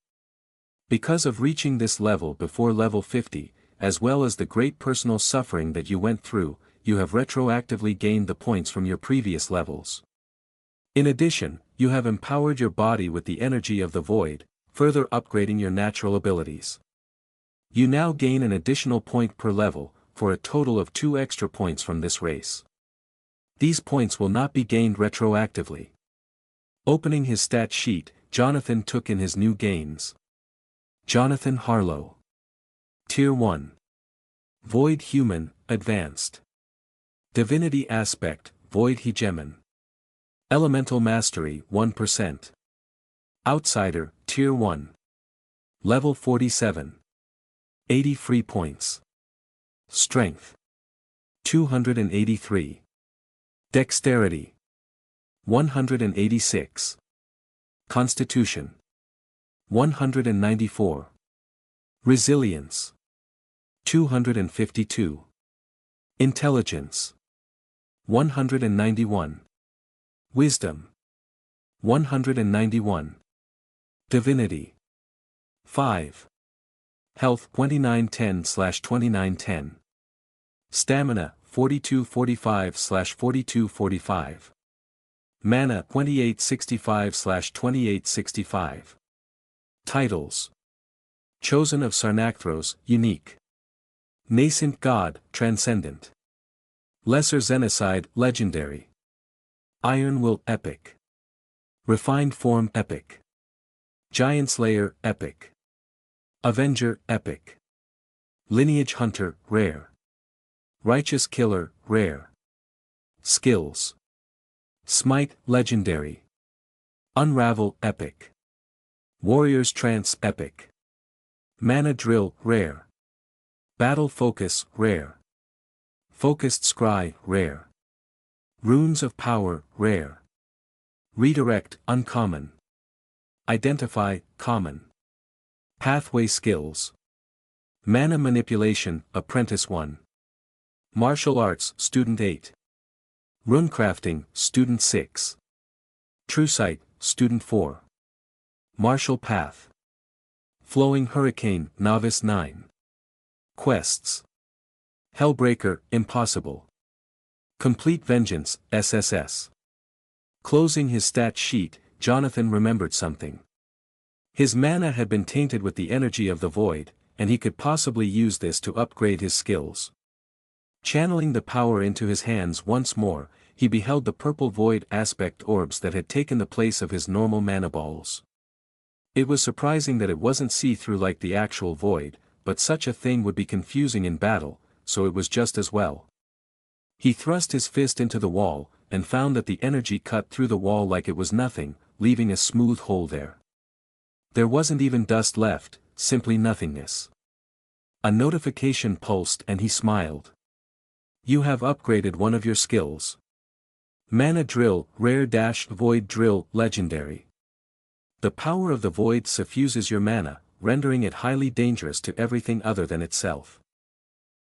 Because of reaching this level before level 50, as well as the great personal suffering that you went through, you have retroactively gained the points from your previous levels. In addition, you have empowered your body with the energy of the void, further upgrading your natural abilities. You now gain an additional point per level, for a total of 2 extra points from this race. These points will not be gained retroactively. Opening his stat sheet, Jonathan took in his new gains. Jonathan Harlow. Tier 1. Void Human, Advanced. Divinity Aspect, Void Hegemon. Elemental Mastery, 1%. Outsider, Tier 1. Level 47. 80 free points. Strength. 283. Dexterity. 186. Constitution. 194. Resilience. 252. Intelligence. 191. Wisdom. 191. Divinity. 5. Health 2910/2910. Stamina 4245/4245. Mana 2865/2865. Titles. Chosen of Sarnathros, Unique. Nascent God, Transcendent. Lesser Xenocide, Legendary. Iron Will, Epic. Refined Form, Epic. Giant Slayer, Epic. Avenger, Epic. Lineage Hunter, Rare. Righteous Killer, Rare. Skills. Smite, Legendary. Unravel, Epic. Warrior's Trance, Epic. Mana Drill, Rare. Battle Focus, Rare. Focused Scry, Rare. Runes of Power, Rare. Redirect, Uncommon. Identify, Common. Pathway Skills. Mana Manipulation, Apprentice 1. Martial Arts, Student 8. Runecrafting, Student 6. True Sight, Student 4. Martial Path. Flowing Hurricane, Novice 9. Quests. Hellbreaker, Impossible. Complete Vengeance, SSS. Closing his stat sheet, Jonathan remembered something. His mana had been tainted with the energy of the void, and he could possibly use this to upgrade his skills. Channeling the power into his hands once more, he beheld the purple void aspect orbs that had taken the place of his normal mana balls. It was surprising that it wasn't see-through like the actual void, but such a thing would be confusing in battle, so it was just as well. He thrust his fist into the wall, and found that the energy cut through the wall like it was nothing, leaving a smooth hole there. There wasn't even dust left, simply nothingness. A notification pulsed and he smiled. You have upgraded one of your skills. Mana Drill, Rare-Void Drill, Legendary. The power of the void suffuses your mana, rendering it highly dangerous to everything other than itself.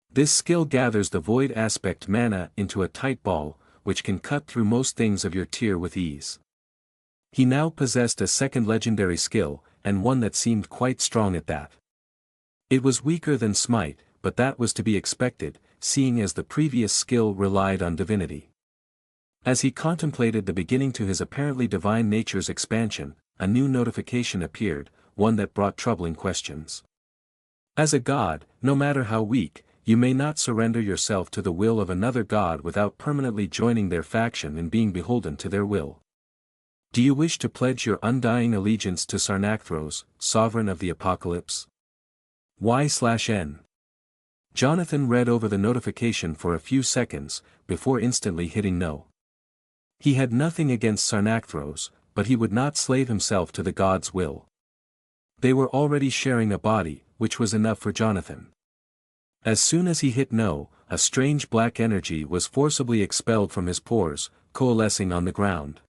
This skill gathers the void aspect mana into a tight ball, which can cut through most things of your tier with ease. He now possessed a second legendary skill, and one that seemed quite strong at that. It was weaker than Smite, but that was to be expected, seeing as the previous skill relied on divinity. As he contemplated the beginning to his apparently divine nature's expansion, a new notification appeared, one that brought troubling questions. As a god, no matter how weak, you may not surrender yourself to the will of another god without permanently joining their faction and being beholden to their will. Do you wish to pledge your undying allegiance to Sarnathros, sovereign of the apocalypse? Y/N. Jonathan read over the notification for a few seconds, before instantly hitting no. He had nothing against Sarnathros, but he would not slave himself to the god's will. They were already sharing a body, which was enough for Jonathan. As soon as he hit no, a strange black energy was forcibly expelled from his pores, coalescing on the ground.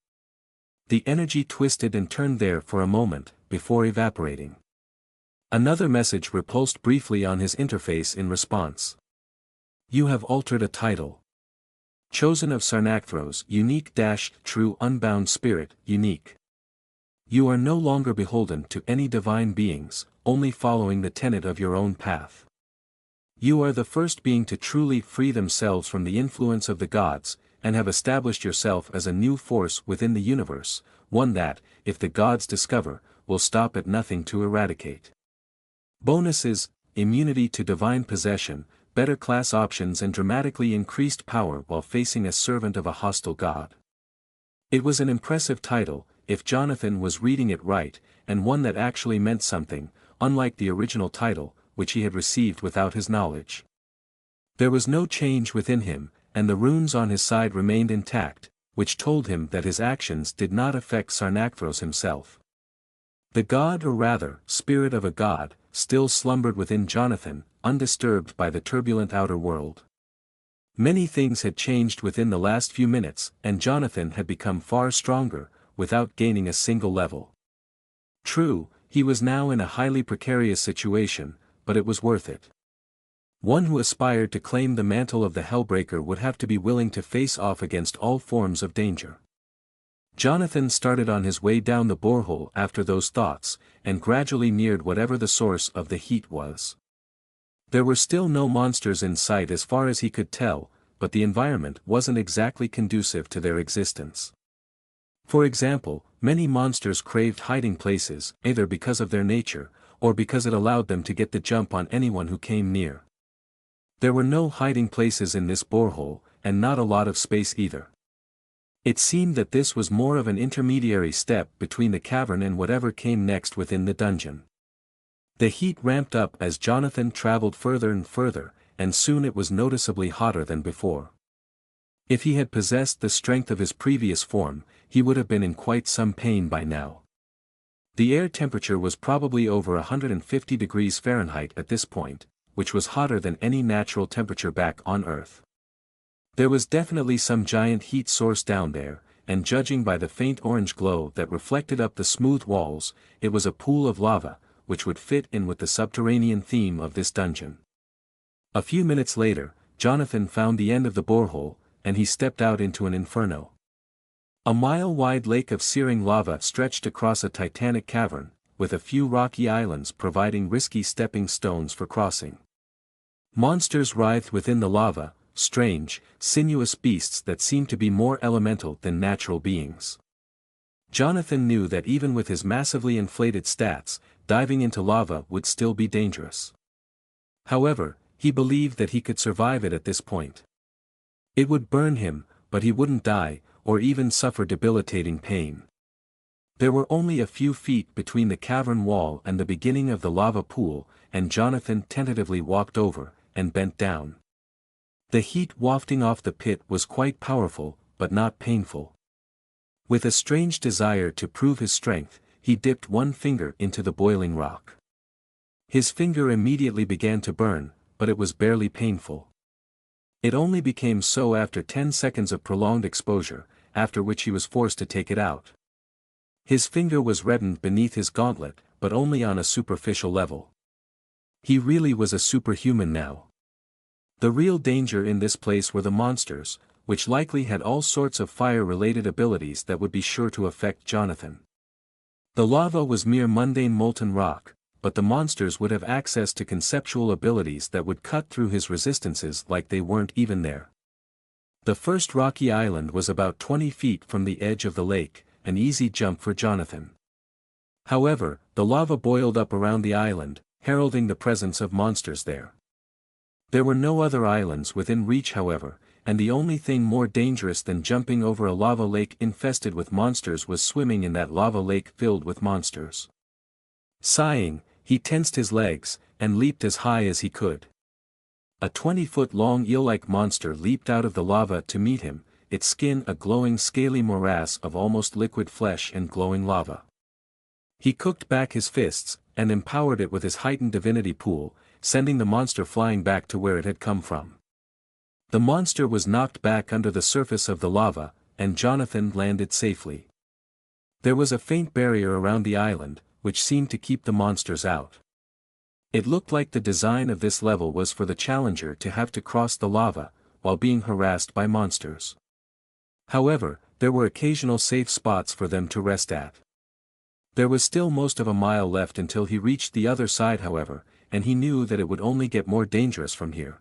The energy twisted and turned there for a moment, before evaporating. Another message repulsed briefly on his interface in response. You have altered a title. Chosen of Sarnathros, Unique-True Unbound Spirit, Unique. You are no longer beholden to any divine beings, only following the tenet of your own path. You are the first being to truly free themselves from the influence of the gods, and have established yourself as a new force within the universe, one that, if the gods discover, will stop at nothing to eradicate. Bonuses: immunity to divine possession, better class options and dramatically increased power while facing a servant of a hostile god. It was an impressive title, if Jonathan was reading it right, and one that actually meant something, unlike the original title, which he had received without his knowledge. There was no change within him, and the runes on his side remained intact, which told him that his actions did not affect Sarnathros himself. The god, or rather, spirit of a god, still slumbered within Jonathan, undisturbed by the turbulent outer world. Many things had changed within the last few minutes, and Jonathan had become far stronger, without gaining a single level. True, he was now in a highly precarious situation, but it was worth it. One who aspired to claim the mantle of the Hellbreaker would have to be willing to face off against all forms of danger. Jonathan started on his way down the borehole after those thoughts, and gradually neared whatever the source of the heat was. There were still no monsters in sight as far as he could tell, but the environment wasn't exactly conducive to their existence. For example, many monsters craved hiding places, either because of their nature, or because it allowed them to get the jump on anyone who came near. There were no hiding places in this borehole, and not a lot of space either. It seemed that this was more of an intermediary step between the cavern and whatever came next within the dungeon. The heat ramped up as Jonathan traveled further and further, and soon it was noticeably hotter than before. If he had possessed the strength of his previous form, he would have been in quite some pain by now. The air temperature was probably over 150 degrees Fahrenheit at this point, which was hotter than any natural temperature back on Earth. There was definitely some giant heat source down there, and judging by the faint orange glow that reflected up the smooth walls, it was a pool of lava, which would fit in with the subterranean theme of this dungeon. A few minutes later, Jonathan found the end of the borehole, and he stepped out into an inferno. A mile-wide lake of searing lava stretched across a titanic cavern, with a few rocky islands providing risky stepping stones for crossing. Monsters writhed within the lava, strange, sinuous beasts that seemed to be more elemental than natural beings. Jonathan knew that even with his massively inflated stats, diving into lava would still be dangerous. However, he believed that he could survive it at this point. It would burn him, but he wouldn't die, or even suffer debilitating pain. There were only a few feet between the cavern wall and the beginning of the lava pool, and Jonathan tentatively walked over, and bent down. The heat wafting off the pit was quite powerful, but not painful. With a strange desire to prove his strength, he dipped one finger into the boiling rock. His finger immediately began to burn, but it was barely painful. It only became so after 10 seconds of prolonged exposure, after which he was forced to take it out. His finger was reddened beneath his gauntlet, but only on a superficial level. He really was a superhuman now. The real danger in this place were the monsters, which likely had all sorts of fire-related abilities that would be sure to affect Jonathan. The lava was mere mundane molten rock, but the monsters would have access to conceptual abilities that would cut through his resistances like they weren't even there. The first rocky island was about 20 feet from the edge of the lake, an easy jump for Jonathan. However, the lava boiled up around the island, heralding the presence of monsters there. There were no other islands within reach however, and the only thing more dangerous than jumping over a lava lake infested with monsters was swimming in that lava lake filled with monsters. Sighing, he tensed his legs, and leaped as high as he could. A 20-foot-long eel-like monster leaped out of the lava to meet him, its skin a glowing scaly morass of almost liquid flesh and glowing lava. He cooked back his fists, and empowered it with his heightened divinity pool, sending the monster flying back to where it had come from. The monster was knocked back under the surface of the lava, and Jonathan landed safely. There was a faint barrier around the island, which seemed to keep the monsters out. It looked like the design of this level was for the challenger to have to cross the lava, while being harassed by monsters. However, there were occasional safe spots for them to rest at. There was still most of a mile left until he reached the other side however, and he knew that it would only get more dangerous from here.